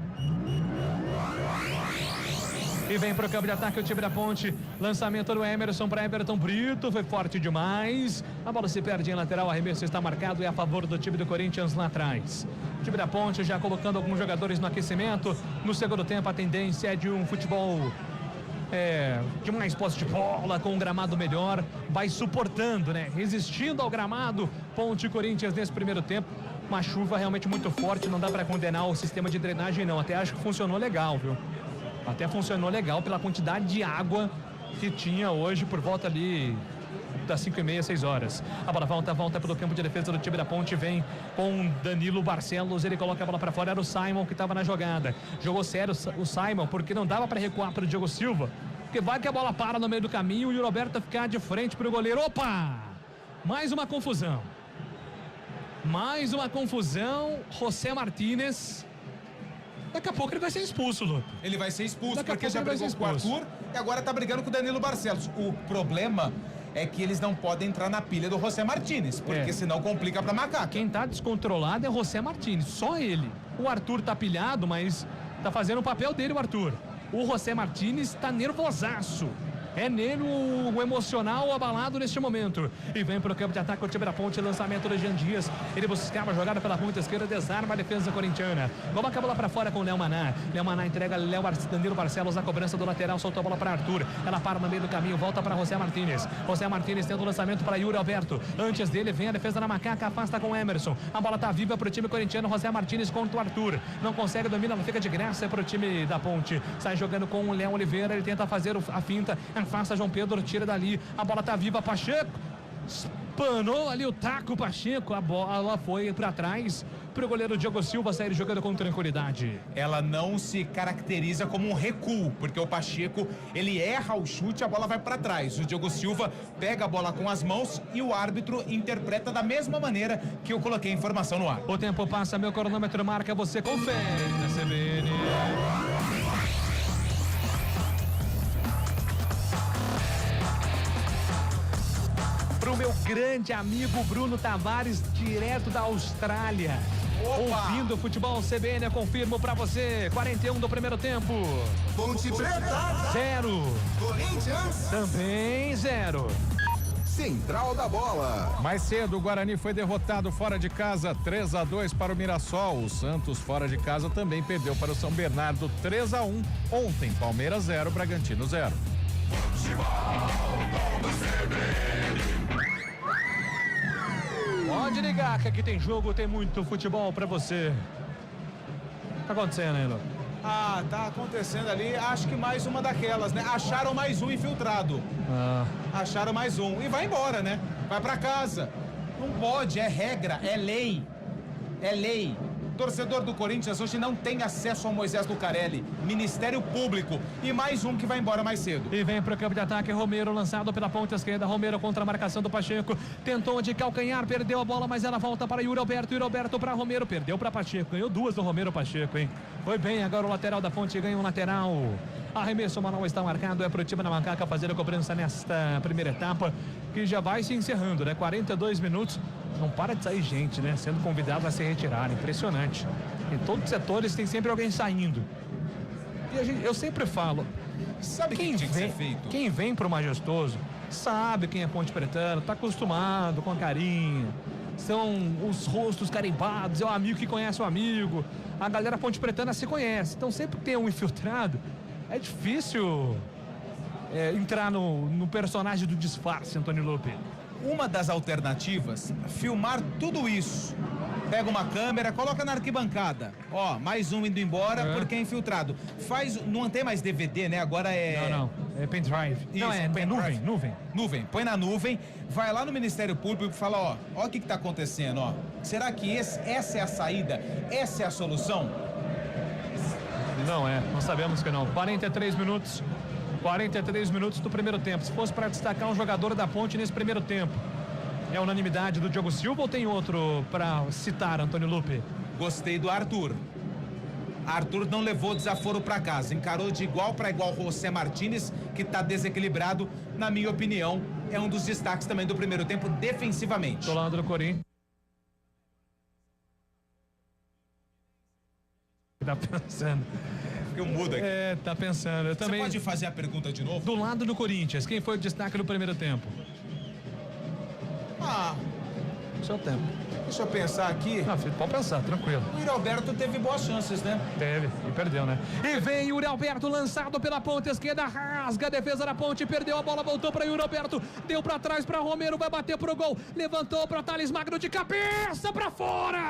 E vem pro campo de ataque o time da Ponte. Lançamento do Emerson para Everton Brito. Foi forte demais. A bola se perde em lateral. O arremesso está marcado e a favor do time do Corinthians lá atrás. O time da Ponte já colocando alguns jogadores no aquecimento. No segundo tempo a tendência é de um futebol de mais posse de bola, com um gramado melhor. Vai suportando, né? Resistindo ao gramado. Ponte e Corinthians nesse primeiro tempo. Uma chuva realmente muito forte. Não dá para condenar o sistema de drenagem, não. Até acho que funcionou legal, viu? Até funcionou legal pela quantidade de água que tinha hoje por volta ali das 5h30, 6 horas. A bola volta pelo campo de defesa do time da Ponte, vem com Danilo Barcelos, ele coloca a bola para fora, era o Simon que estava na jogada. Jogou sério o Simon, porque não dava para recuar para o Diogo Silva, porque vai que a bola para no meio do caminho e o Roberto ficar de frente para o goleiro. Opa! Mais uma confusão. José Martínez. Daqui a pouco ele vai ser expulso, Lu. Ele vai ser expulso porque já brigou com o Arthur e agora tá brigando com o Danilo Barcelos. O problema é que eles não podem entrar na pilha do José Martínez, porque senão complica pra Macaca. Quem tá descontrolado é José Martínez, só ele. O Arthur tá pilhado, mas tá fazendo o papel dele, o Arthur. O José Martínez tá nervosaço. É nele o emocional abalado neste momento. E vem para o campo de ataque o time da Ponte. Lançamento do Jean Dias. Ele buscava a jogada pela ponta esquerda. Desarma a defesa corintiana. Coloca a bola para fora com o Léo Maná. Léo Maná entrega Danilo Barcelos na cobrança do lateral. Soltou a bola para Arthur. Ela para no meio do caminho. Volta para José Martínez. José Martínez tendo o lançamento para Yuri Alberto. Antes dele vem a defesa da Macaca. Afasta com o Emerson. A bola tá viva para o time corintiano. José Martínez contra o Arthur. Não consegue dominar. Não fica de graça para o time da Ponte. Sai jogando com o Léo Oliveira. Ele tenta fazer a finta. Afasta João Pedro, tira dali, a bola tá viva, Pacheco espanou ali o taco, Pacheco, a bola foi para trás pro goleiro Diogo Silva sair jogando com tranquilidade. Ela não se caracteriza como um recuo, porque o Pacheco, ele erra o chute, a bola vai para trás. O Diogo Silva pega a bola com as mãos e o árbitro interpreta da mesma maneira que eu coloquei a informação no ar. O tempo passa, meu cronômetro marca, você confere na CBN. pro meu grande amigo Bruno Tavares, direto da Austrália. Ouvindo o Futebol CBN, eu confirmo pra você. 41 do primeiro tempo. Ponte Preta. 0. Corinthians. Também 0. Central da Bola. Mais cedo, o Guarani foi derrotado fora de casa, 3-2 para o Mirassol. O Santos, fora de casa, também perdeu para o São Bernardo, 3-1. Ontem, Palmeiras 0, Bragantino 0. Pode ligar que aqui tem jogo, tem muito futebol pra você. Tá acontecendo aí, Lu? Ah, tá acontecendo ali, acho que mais uma daquelas, né? Acharam mais um infiltrado. Acharam mais um. E vai embora, né? Vai pra casa. Não pode, é regra, é lei. É lei. Torcedor do Corinthians hoje não tem acesso ao Moisés Lucarelli, Ministério Público. E mais um que vai embora mais cedo. E vem pro campo de ataque, Romero lançado pela ponta esquerda. Romero contra a marcação do Pacheco. Tentou de calcanhar, perdeu a bola, mas ela volta para Yuri Alberto. Yuri Alberto para Romero, perdeu para Pacheco. Ganhou duas do Romero Pacheco, hein? Foi bem, agora o lateral da ponte ganha um lateral. Arremesso manual está marcado, é pro time da Macaca fazer a cobrança nesta primeira etapa, que já vai se encerrando, né? 42 minutos. Não para de sair gente, né? Sendo convidado a se retirar. Impressionante. Em todos os setores tem sempre alguém saindo. E eu sempre falo, Sabe quem tinha que ser feito? Quem vem pro Majestoso sabe quem é Ponte Pretano, tá acostumado com a carinha. São os rostos carimbados, é o amigo que conhece o amigo. A galera Ponte Pretana se conhece. Então sempre que tem um infiltrado, é difícil entrar no personagem do disfarce, Antônio Lupe. Uma das alternativas, filmar tudo isso. Pega uma câmera, coloca na arquibancada. Ó, mais um indo embora porque é infiltrado. Não tem mais DVD, né? Agora é... Não. É pendrive. Isso, não, é pendrive. nuvem. Põe na nuvem, vai lá no Ministério Público e fala, ó o que tá acontecendo, ó. Será que essa é a saída? Essa é a solução? Não sabemos que não. 43 minutos do primeiro tempo. Se fosse para destacar um jogador da Ponte nesse primeiro tempo, é unanimidade do Diogo Silva ou tem outro para citar, Antônio Lupe? Gostei do Arthur. Arthur não levou desaforo para casa, encarou de igual para igual José Martínez, que tá desequilibrado, na minha opinião, é um dos destaques também do primeiro tempo defensivamente. Do lado do Corinthians. Tá pensando. Eu mudo aqui. Tá pensando. Eu também. Você pode fazer a pergunta de novo? Do lado do Corinthians, quem foi o destaque no primeiro tempo? Seu tempo. Deixa eu pensar aqui. Pode pensar, tranquilo. O Yuri Alberto teve boas chances, né? Teve, e perdeu, né? E vem Yuri Alberto lançado pela ponta esquerda, rasga a defesa da Ponte, perdeu a bola, voltou para Yuri Alberto, deu para trás para Romero, vai bater pro gol, levantou para Thales Magno de cabeça para fora!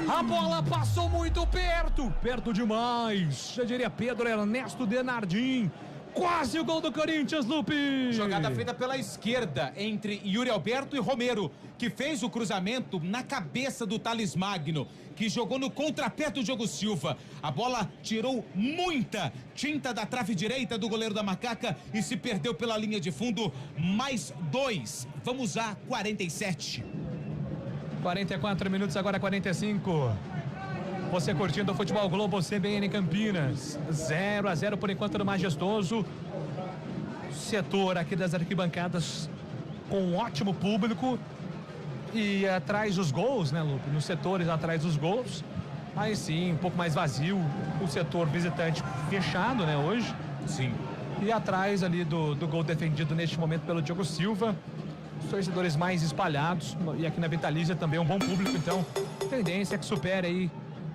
A bola passou muito perto demais. Já diria Pedro Ernesto Denardim. Quase o gol do Corinthians, Lupe. Jogada feita pela esquerda entre Yuri Alberto e Romero, que fez o cruzamento na cabeça do Thales Magno, que jogou no contrapé do Diogo Silva. A bola tirou muita tinta da trave direita do goleiro da Macaca e se perdeu pela linha de fundo. Mais 2. Vamos a 47. 44 minutos, agora 45. Você curtindo o Futebol Globo CBN Campinas. 0-0 por enquanto no Majestoso. Setor aqui das arquibancadas com um ótimo público. E atrás dos gols, né, Lupe? Nos setores atrás dos gols. Aí sim, um pouco mais vazio. O setor visitante fechado, né, hoje. Sim. E atrás ali do gol defendido neste momento pelo Diogo Silva. Os torcedores mais espalhados. E aqui na Vitalícia também um bom público. Então, tendência é que supere aí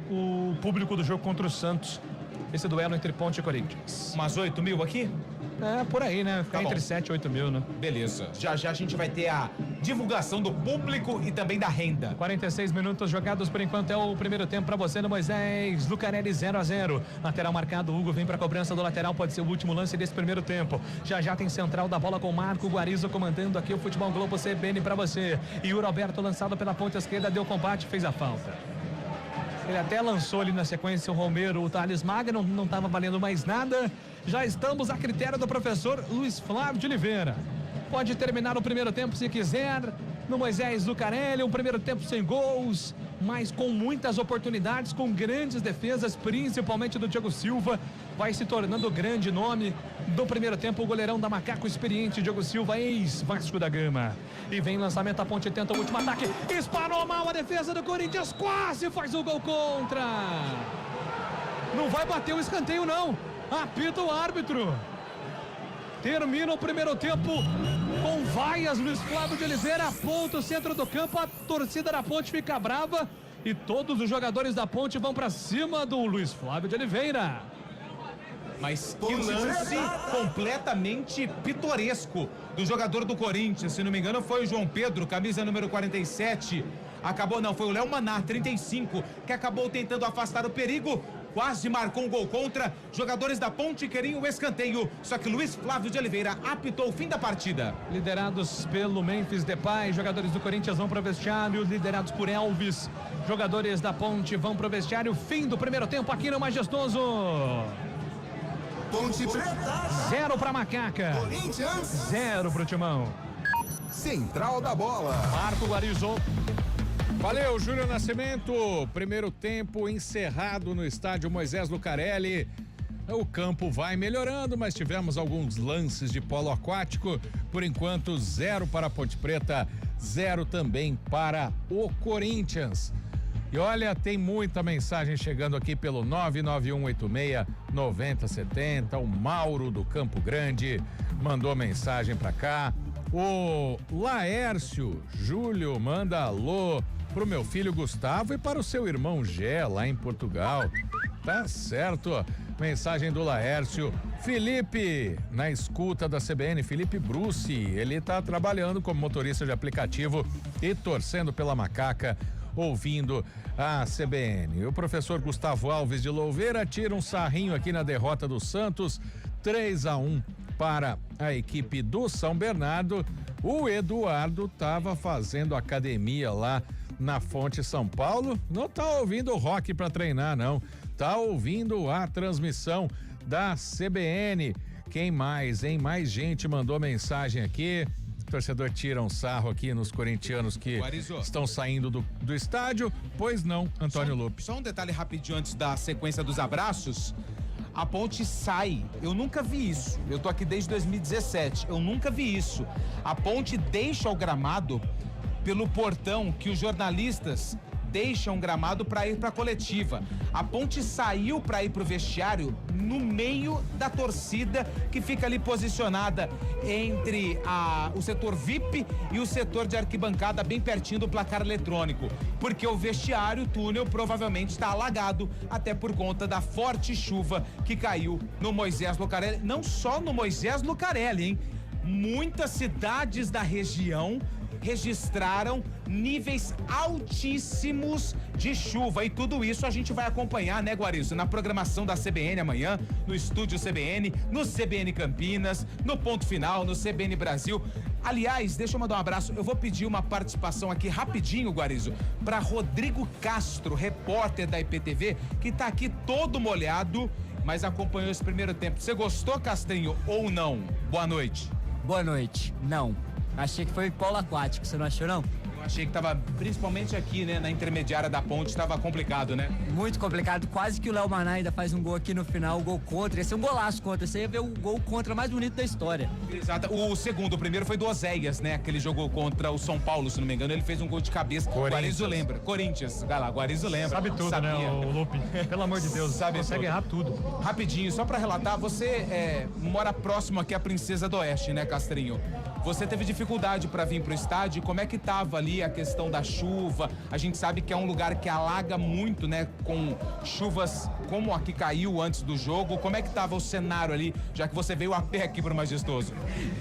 o público do jogo contra o Santos. Esse duelo entre Ponte e Corinthians. Umas 8 mil aqui? Por aí, né? Ficar entre 7 e 8 mil, né? Beleza. Já a gente vai ter a divulgação do público e também da renda. 46 minutos jogados por enquanto, é o primeiro tempo para você no Moisés Lucarelli. 0-0. Lateral marcado, Hugo vem para a cobrança do lateral, pode ser o último lance desse primeiro tempo. Já tem central da bola com Marco Guarizo comandando aqui o Futebol Globo CBN para você. E Yuri Alberto lançado pela ponta esquerda, deu combate, fez a falta. Ele até lançou ali na sequência o Romero, o Thales Magno, não estava valendo mais nada. Já estamos a critério do professor Luiz Flávio de Oliveira. Pode terminar o primeiro tempo se quiser. No Moisés Lucarelli, um primeiro tempo sem gols, mas com muitas oportunidades, com grandes defesas, principalmente do Diogo Silva. Vai se tornando o grande nome do primeiro tempo, o goleirão da Macaco experiente, Diogo Silva, ex-Vasco da Gama. E vem lançamento, a Ponte tenta o último ataque, disparou mal a defesa do Corinthians, quase faz o gol contra. Não vai bater o escanteio não, apita o árbitro. Termina o primeiro tempo com vaias. Luiz Flávio de Oliveira aponta o centro do campo, a torcida da Ponte fica brava e todos os jogadores da Ponte vão pra cima do Luiz Flávio de Oliveira. Mas que lance completamente pitoresco do jogador do Corinthians. Se não me engano, foi o João Pedro, camisa número 47. Foi o Léo Maná, 35, que acabou tentando afastar o perigo. Quase marcou um gol contra. Jogadores da Ponte queriam o escanteio, só que Luiz Flávio de Oliveira apitou o fim da partida. Liderados pelo Memphis Depay, jogadores do Corinthians vão para o vestiário, liderados por Elvis. Jogadores da Ponte vão para o vestiário. Fim do primeiro tempo aqui no Majestoso. Ponte Preta. 0 para Macaca. Corinthians. 0 para o Timão. Central da Bola. Marco Guarizzo. Valeu, Júlio Nascimento. Primeiro tempo encerrado no estádio Moisés Lucarelli. O campo vai melhorando, mas tivemos alguns lances de polo aquático. Por enquanto, 0 para a Ponte Preta, 0 também para o Corinthians. E olha, tem muita mensagem chegando aqui pelo 99186-9070. O Mauro do Campo Grande mandou mensagem para cá. O Laércio Júlio manda alô pro meu filho Gustavo e para o seu irmão Gé, lá em Portugal. Tá certo. Mensagem do Laércio. Felipe, na escuta da CBN, Felipe Bruce, ele tá trabalhando como motorista de aplicativo e torcendo pela Macaca, ouvindo a CBN. O professor Gustavo Alves de Louveira tira um sarrinho aqui na derrota do Santos, 3-1 para a equipe do São Bernardo. O Eduardo estava fazendo academia lá na Fonte São Paulo, não tá ouvindo o rock para treinar não, tá ouvindo a transmissão da CBN. Quem mais, hein? Mais gente mandou mensagem aqui. O torcedor tira um sarro aqui nos corintianos que estão saindo do estádio. Pois não, Antônio Lupe. Só um detalhe rapidinho antes da sequência dos abraços. A Ponte sai, eu nunca vi isso, eu tô aqui desde 2017, eu nunca vi isso. A Ponte deixa o gramado pelo portão que os jornalistas deixam o gramado para ir para a coletiva. A Ponte saiu para ir para o vestiário no meio da torcida que fica ali posicionada entre o setor VIP e o setor de arquibancada, bem pertinho do placar eletrônico, porque o vestiário, o túnel, provavelmente está alagado, até por conta da forte chuva que caiu no Moisés Lucarelli. Não só no Moisés Lucarelli, hein? Muitas cidades da região registraram níveis altíssimos de chuva, e tudo isso a gente vai acompanhar, né, Guarizzo, na programação da CBN amanhã, no estúdio CBN, no CBN Campinas, no Ponto Final, no CBN Brasil. Aliás, deixa eu mandar um abraço, eu vou pedir uma participação aqui rapidinho, Guarizzo, para Rodrigo Castro, repórter da IPTV, que tá aqui todo molhado, mas acompanhou esse primeiro tempo. Você gostou, Castrinho, ou não? Boa noite. Boa noite. Não. Achei que foi polo aquático, você não achou não? Eu achei que tava, principalmente aqui, né, na intermediária da Ponte, tava complicado, né? Muito complicado, quase que o Léo Maná ainda faz um gol aqui no final, o gol contra, esse é um golaço contra, você ia ver o gol contra mais bonito da história. Exato, o primeiro foi do Oséias, né, que ele jogou contra o São Paulo, se não me engano, ele fez um gol de cabeça. Guarizzo lembra, Corinthians, vai lá, Guarizzo lembra. Sabe tudo, sabia. né, o Lupe? Pelo amor de Deus, sabe, consegue errar tudo. Rapidinho, só pra relatar, você mora próximo aqui à Princesa do Oeste, né, Castrinho? Você teve dificuldade para vir pro estádio, como é que tava ali a questão da chuva? A gente sabe que é um lugar que alaga muito, né, com chuvas como a que caiu antes do jogo. Como é que tava o cenário ali, já que você veio a pé aqui pro Majestoso?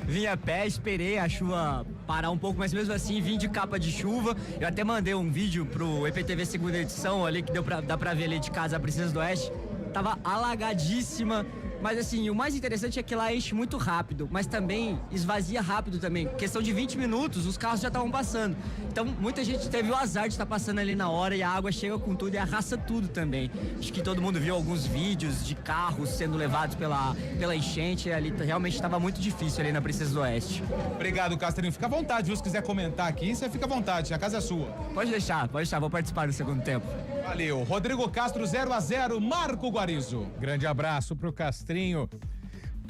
Vim a pé, esperei a chuva parar um pouco, mas mesmo assim vim de capa de chuva. Eu até mandei um vídeo pro EPTV segunda edição ali, que dá pra ver ali de casa a Princesa do Oeste. Tava alagadíssima. Mas assim, o mais interessante é que lá enche muito rápido, mas também esvazia rápido também. Questão de 20 minutos, os carros já estavam passando. Então, muita gente teve o azar de estar passando ali na hora e a água chega com tudo e arrasta tudo também. Acho que todo mundo viu alguns vídeos de carros sendo levados pela enchente. Ali realmente estava muito difícil ali na Princesa do Oeste. Obrigado, Castrinho. Fica à vontade, viu? Se quiser comentar aqui, você fica à vontade. A casa é sua. Pode deixar. Vou participar no segundo tempo. Valeu. Rodrigo Castro, 0-0. Marco Guarizzo. Grande abraço pro Castrinho.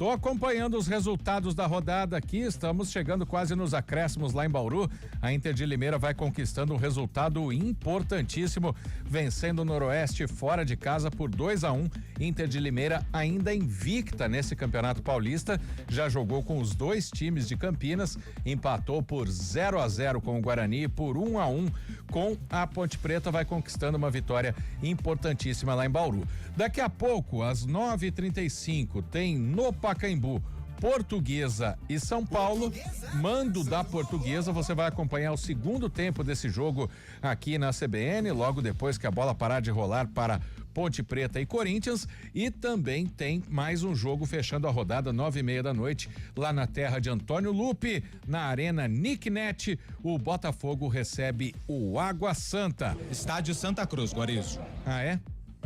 Tô acompanhando os resultados da rodada aqui, estamos chegando quase nos acréscimos lá em Bauru. A Inter de Limeira vai conquistando um resultado importantíssimo, vencendo o Noroeste fora de casa por 2-1. Inter de Limeira ainda invicta nesse Campeonato Paulista, já jogou com os dois times de Campinas, empatou por 0-0 com o Guarani, por 1-1 com a Ponte Preta, vai conquistando uma vitória importantíssima lá em Bauru. Daqui a pouco, às 9h35, tem no Pacaembu Portuguesa e São Paulo. Mando da Portuguesa, você vai acompanhar o segundo tempo desse jogo aqui na CBN, logo depois que a bola parar de rolar para Ponte Preta e Corinthians. E também tem mais um jogo fechando a rodada, 9h30 da noite, lá na terra de Antônio Lupe, na Arena Nicknet. O Botafogo recebe o Água Santa. Estádio Santa Cruz, Guarizo. Ah, é?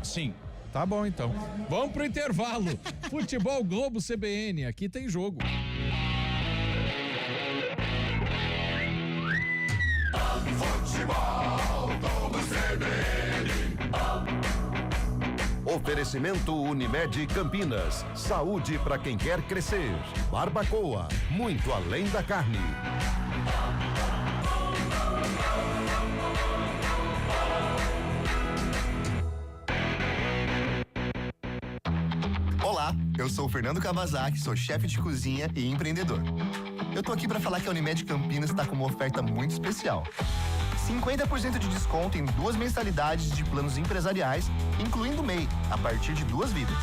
Sim. Tá bom, então. Vamos pro intervalo. Futebol Globo CBN, aqui tem jogo. Futebol Globo CBN. Oferecimento Unimed Campinas. Saúde para quem quer crescer. Barbacoa, muito além da carne. Olá, eu sou o Fernando Kawasaki, sou chefe de cozinha e empreendedor. Eu tô aqui para falar que a Unimed Campinas está com uma oferta muito especial. 50% de desconto em 2 mensalidades de planos empresariais, incluindo MEI, a partir de 2 vidas.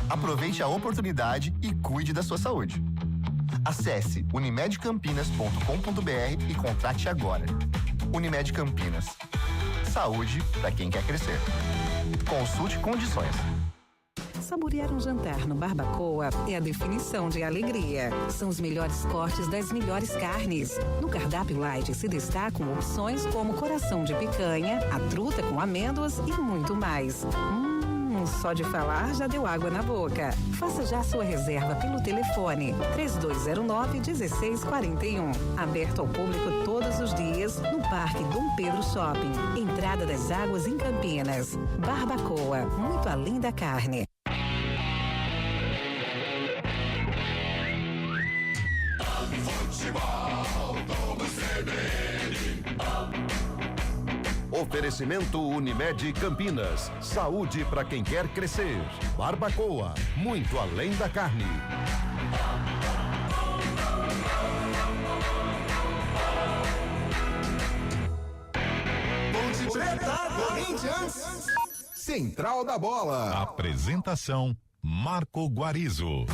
Aproveite a oportunidade e cuide da sua saúde. Acesse unimedcampinas.com.br e contrate agora. Unimed Campinas. Saúde para quem quer crescer. Consulte condições. Saborear um jantar no Barbacoa é a definição de alegria. São os melhores cortes das melhores carnes. No cardápio light se destacam opções como coração de picanha, a truta com amêndoas e muito mais. Só de falar já deu água na boca. Faça já sua reserva pelo telefone 3209-1641. Aberto ao público todos os dias no Parque Dom Pedro Shopping. Entrada das Águas em Campinas. Barbacoa, muito além da carne. Oferecimento Unimed Campinas. Saúde para quem quer crescer. Barbacoa, muito além da carne. Ponte Preta, Corinthians. Central da Bola. Apresentação Marco Guarizo.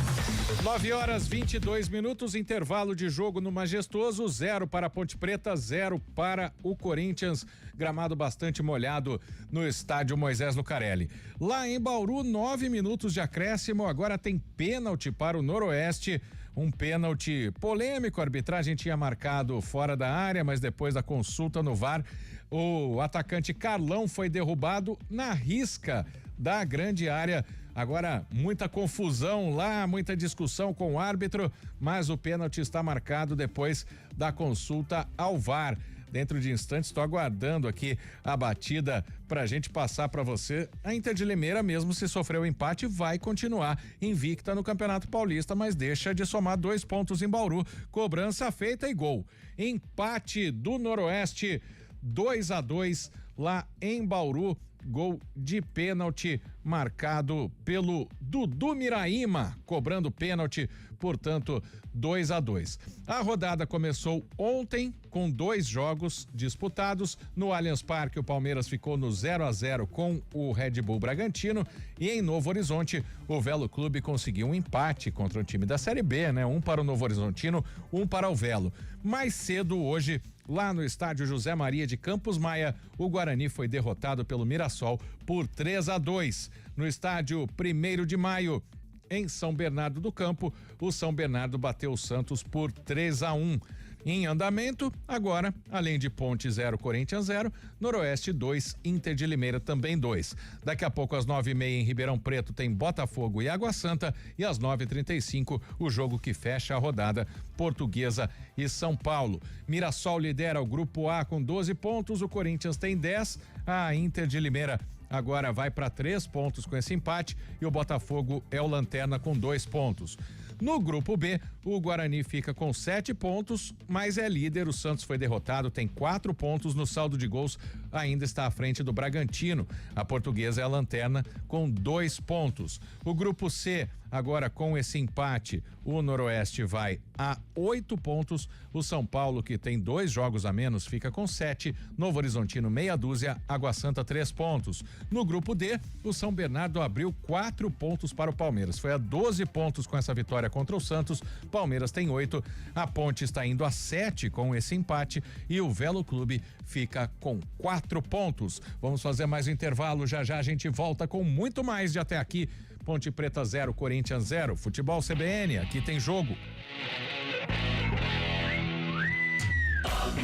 9h22, intervalo de jogo no Majestoso, 0 para a Ponte Preta, 0 para o Corinthians, gramado bastante molhado no estádio Moisés Lucarelli. Lá em Bauru, 9 minutos de acréscimo, agora tem pênalti para o Noroeste, um pênalti polêmico, a arbitragem tinha marcado fora da área, mas depois da consulta no VAR, o atacante Carlão foi derrubado na risca da grande área. Agora, muita confusão lá, muita discussão com o árbitro, mas o pênalti está marcado depois da consulta ao VAR. Dentro de instantes, estou aguardando aqui a batida para a gente passar para você. A Inter de Limeira, mesmo se sofreu o empate, vai continuar invicta no Campeonato Paulista, mas deixa de somar 2 pontos em Bauru. Cobrança feita e gol. Empate do Noroeste, 2-2 lá em Bauru. Gol de pênalti marcado pelo Dudu Miraíma, cobrando pênalti, portanto 2-2. A rodada começou ontem com 2 jogos disputados. No Allianz Parque, o Palmeiras ficou no 0-0 com o Red Bull Bragantino, e em Novo Horizonte o Velo Clube conseguiu um empate contra o time da Série B, né? 1 para o Novo Horizontino, 1 para o Velo. Mais cedo hoje, lá no estádio José Maria de Campos Maia, o Guarani foi derrotado pelo Mirassol por 3-2. No estádio 1º de Maio, em São Bernardo do Campo, o São Bernardo bateu o Santos por 3-1. Em andamento, agora, além de Ponte 0, Corinthians 0, Noroeste 2, Inter de Limeira também 2. Daqui a pouco, às 9h30, em Ribeirão Preto, tem Botafogo e Água Santa, e às 9h35, o jogo que fecha a rodada, Portuguesa e São Paulo. Mirassol lidera o grupo A com 12 pontos, o Corinthians tem 10, a Inter de Limeira agora vai para 3 pontos com esse empate e o Botafogo é o lanterna com 2 pontos. No grupo B, o Guarani fica com 7 pontos, mas é líder. O Santos foi derrotado, tem 4 pontos no saldo de gols, ainda está à frente do Bragantino. A Portuguesa é a lanterna com 2 pontos. O grupo C, agora com esse empate, o Noroeste vai a 8 pontos. O São Paulo, que tem 2 jogos a menos, fica com 7. Novo Horizontino, meia dúzia. Água Santa, 3 pontos. No grupo D, o São Bernardo abriu 4 pontos para o Palmeiras. Foi a 12 pontos com essa vitória contra o Santos. Palmeiras tem 8. A Ponte está indo a 7 com esse empate e o Velo Clube fica com 4 pontos. Vamos fazer mais um intervalo. Já já a gente volta com muito mais de Até Aqui. Ponte Preta 0, Corinthians 0. Futebol CBN, aqui tem jogo.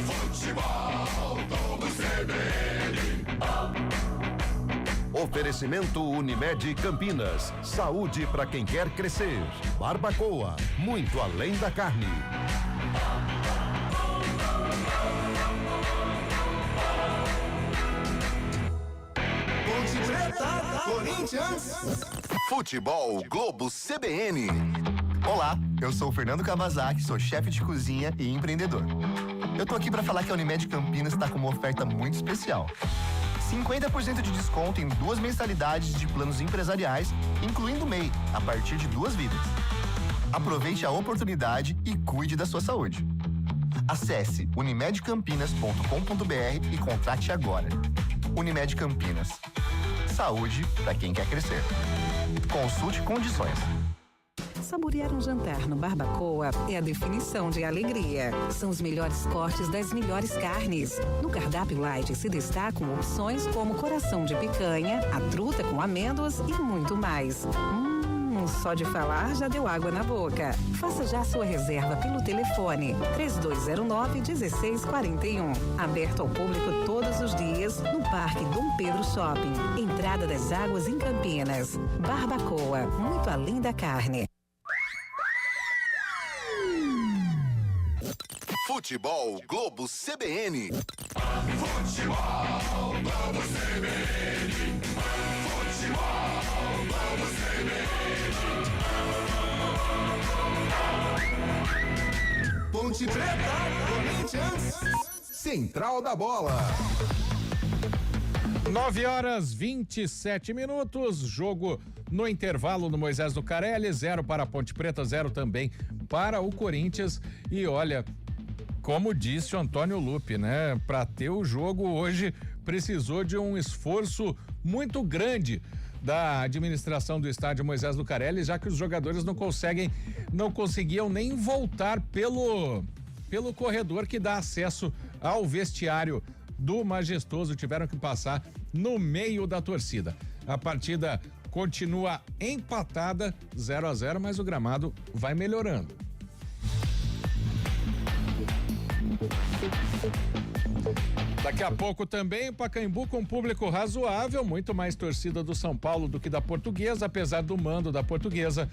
Futebol do CBN. Oferecimento Unimed Campinas. Saúde para quem quer crescer. Barbacoa, muito além da carne. Ponte Preta, Corinthians. Futebol Globo CBN. Olá, eu sou o Fernando Kawasaki, sou chefe de cozinha e empreendedor. Eu tô aqui para falar que a Unimed Campinas está com uma oferta muito especial. 50% de desconto em 2 mensalidades de planos empresariais, incluindo MEI, a partir de 2 vidas. Aproveite a oportunidade e cuide da sua saúde. Acesse unimedcampinas.com.br e contrate agora. Unimed Campinas. Saúde para quem quer crescer. Consulte condições. Saborear um jantar no Barbacoa é a definição de alegria. São os melhores cortes das melhores carnes. No cardápio light se destacam opções como coração de picanha, a truta com amêndoas e muito mais. Só de falar já deu água na boca. Faça já sua reserva pelo telefone 3209-1641. Aberto ao público todos os dias no Parque Dom Pedro Shopping. Entrada das Águas em Campinas. Barbacoa, muito além da carne. Futebol Globo CBN. Futebol Globo CBN. Futebol Globo CBN. Ponte Preta, Corinthians. Central da Bola. 9h27. Jogo no intervalo no Moisés Lucarelli, 0 para a Ponte Preta, 0 também para o Corinthians. E olha, como disse o Antônio Lupe, né? Para ter o jogo hoje precisou de um esforço muito grande da administração do estádio Moisés Lucarelli, já que os jogadores não conseguiam nem voltar pelo corredor que dá acesso ao vestiário do Majestoso, tiveram que passar no meio da torcida. A partida continua empatada, 0-0, mas o gramado vai melhorando. Daqui a pouco também Pacaembu com público razoável, muito mais torcida do São Paulo do que da Portuguesa, apesar do mando da Portuguesa.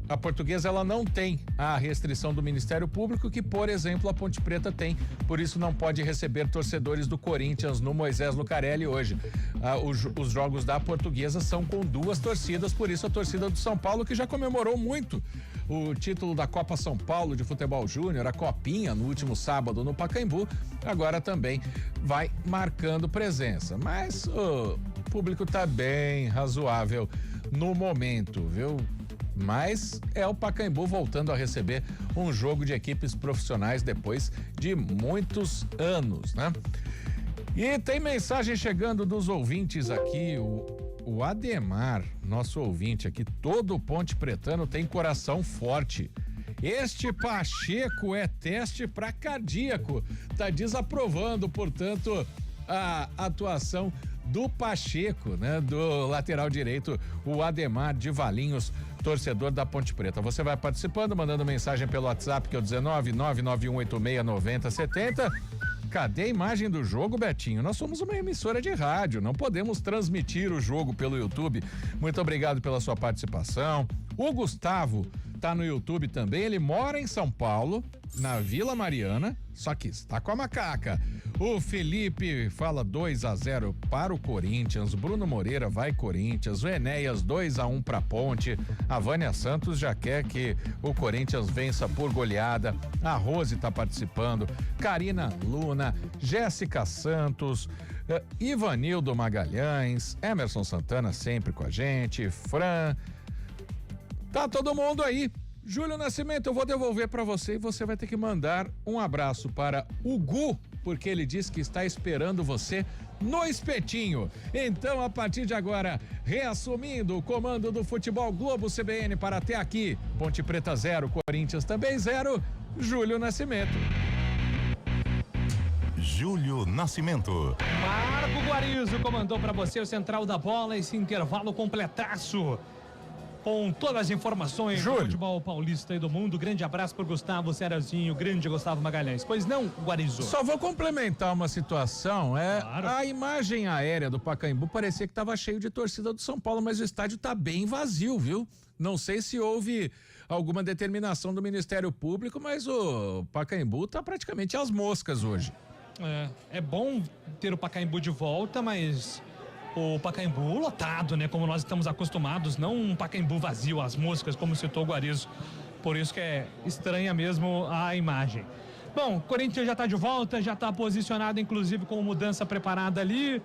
A Portuguesa ela não tem a restrição do Ministério Público que, por exemplo, a Ponte Preta tem, por isso não pode receber torcedores do Corinthians no Moisés Lucarelli hoje. Os jogos da Portuguesa são com 2 torcidas, por isso a torcida do São Paulo, que já comemorou muito o título da Copa São Paulo de Futebol Júnior, a Copinha, no último sábado no Pacaembu, agora também vai marcando presença, mas o público tá bem razoável no momento, viu? Mas é o Pacaembu voltando a receber um jogo de equipes profissionais depois de muitos anos, né? E tem mensagem chegando dos ouvintes aqui, o Ademar, nosso ouvinte aqui, todo ponte pretano tem coração forte. Este Pacheco é teste para cardíaco, tá desaprovando, portanto, a atuação do Pacheco, né? Do lateral direito, o Ademar de Valinhos, torcedor da Ponte Preta. Você vai participando, mandando mensagem pelo WhatsApp, que é o 19991869070. Cadê a imagem do jogo, Betinho? Nós somos uma emissora de rádio, não podemos transmitir o jogo pelo YouTube. Muito obrigado pela sua participação. O Gustavo tá no YouTube também. Ele mora em São Paulo, na Vila Mariana, só que está com a macaca. O Felipe fala 2-0 para o Corinthians. Bruno Moreira vai Corinthians. O Enéas 2-1 para Ponte. A Vânia Santos já quer que o Corinthians vença por goleada. A Rose tá participando. Karina Luna, Jéssica Santos, Ivanildo Magalhães, Emerson Santana sempre com a gente, Fran. Tá todo mundo aí. Júlio Nascimento, eu vou devolver para você e você vai ter que mandar um abraço para o Gu, porque ele disse que está esperando você no espetinho. Então, a partir de agora, reassumindo o comando do Futebol Globo CBN para até aqui, Ponte Preta 0, Corinthians também 0, Júlio Nascimento. Júlio Nascimento. Marco Guarizo comandou para você o Central da Bola, esse intervalo completaço. Com todas as informações do futebol paulista e do mundo. Grande abraço por Gustavo Cerazinho, grande Gustavo Magalhães. Pois não, Guarizo? Só vou complementar uma situação. Claro. A imagem aérea do Pacaembu parecia que estava cheio de torcida do São Paulo, mas o estádio está bem vazio, viu? Não sei se houve alguma determinação do Ministério Público, mas o Pacaembu está praticamente às moscas hoje. É bom ter o Pacaembu de volta, mas o Pacaembu lotado, né? Como nós estamos acostumados, não um Pacaembu vazio, as moscas, como citou o Guarizo. Por isso que é estranha mesmo a imagem. Bom, o Corinthians já está de volta, já está posicionado, inclusive com mudança preparada ali.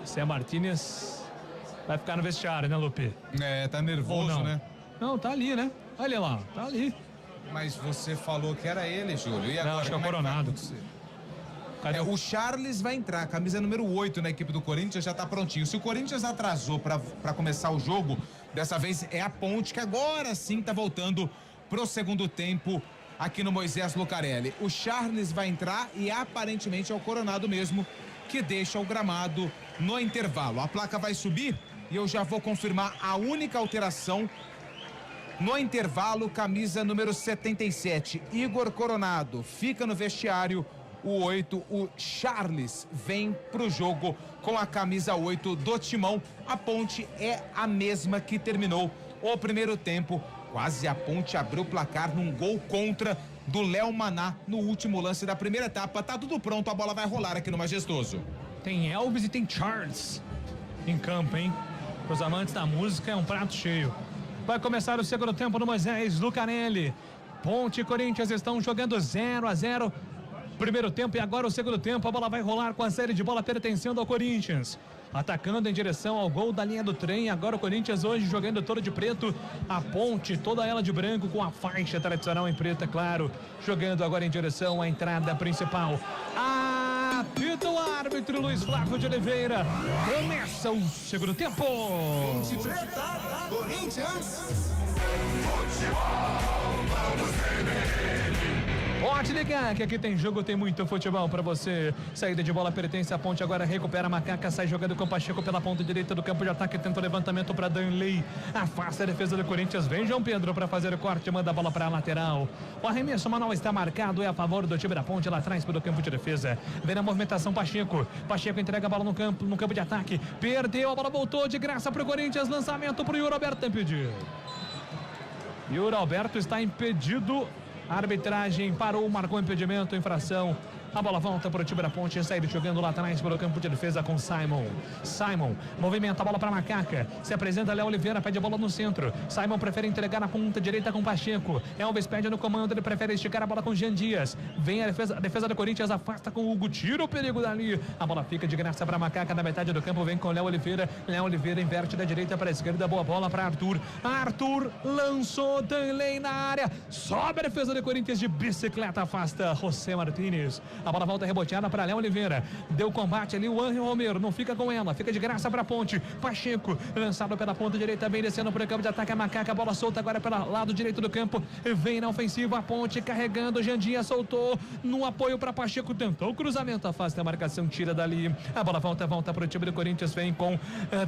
Zé Martínez vai ficar no vestiário, né, Lupe? Tá nervoso, né? Não, tá ali, né? Olha lá, tá ali. Mas você falou que era ele, Júlio. E agora, não, acho que é o Coronado. O Charles vai entrar, camisa número 8 na equipe do Corinthians, já tá prontinho. Se o Corinthians atrasou pra começar o jogo, dessa vez é a Ponte, que agora sim tá voltando pro segundo tempo aqui no Moisés Lucarelli. O Charles vai entrar e aparentemente é o Coronado mesmo que deixa o gramado no intervalo. A placa vai subir e eu já vou confirmar a única alteração no intervalo. Camisa número 77, Igor Coronado, fica no vestiário. O 8, o Charles, vem pro jogo com a camisa 8 do Timão. A Ponte é a mesma que terminou o primeiro tempo. Quase a Ponte abriu o placar num gol contra do Léo Maná no último lance da primeira etapa. Tá tudo pronto, a bola vai rolar aqui no Majestoso. Tem Elvis e tem Charles em campo, hein? Para os amantes da música é um prato cheio. Vai começar o segundo tempo no Moisés Lucarelli. Ponte e Corinthians estão jogando 0-0. Primeiro tempo e agora o segundo tempo, a bola vai rolar com a série de bola pertencendo ao Corinthians, atacando em direção ao gol da linha do trem. Agora o Corinthians hoje jogando todo de preto, a Ponte toda ela de branco com a faixa tradicional em preto, é claro, jogando agora em direção à entrada principal. Apita o árbitro Luiz Flávio de Oliveira, começa o segundo tempo. Corinthians. Pode ligar que aqui tem jogo, tem muito futebol pra você. Saída de bola pertence à Ponte, agora recupera a Macaca, sai jogando com o Pacheco pela ponta direita do campo de ataque, tenta o levantamento pra Danley, afasta a defesa do Corinthians, vem João Pedro pra fazer o corte, manda a bola pra lateral. O arremesso manual está marcado, é a favor do time da Ponte, lá atrás pelo campo de defesa. Vem na movimentação Pacheco entrega a bola no campo de ataque, perdeu, a bola voltou de graça pro Corinthians, lançamento pro Yuri Alberto impedido. Yuri Alberto está impedido. A arbitragem parou, marcou impedimento, infração. A bola volta para o time da Ponte, saída jogando lá atrás pelo campo de defesa com Simon. Simon movimenta a bola para Macaca. Se apresenta Léo Oliveira, pede a bola no centro. Simon prefere entregar na ponta direita com Pacheco. Elvis pede no comando, ele prefere esticar a bola com Jean Dias. Vem a defesa do Corinthians, afasta com o Hugo, tira o perigo dali. A bola fica de graça para Macaca na metade do campo, vem com Léo Oliveira. Léo Oliveira inverte da direita para a esquerda, boa bola para Arthur. Arthur lançou, Danley na área. Sobe a defesa do Corinthians de bicicleta, afasta José Martínez. A bola volta reboteada para Léo Oliveira. Deu combate ali o Ángel Romero. Não fica com ela. Fica de graça para a Ponte. Pacheco lançado pela ponta direita. Vem descendo para o campo de ataque. A Macaca. Bola solta agora pelo lado direito do campo. Vem na ofensiva. A Ponte carregando. Jandinha soltou. No apoio para Pacheco. Tentou o cruzamento. Afasta a marcação. Tira dali. A bola volta para o time do Corinthians. Vem com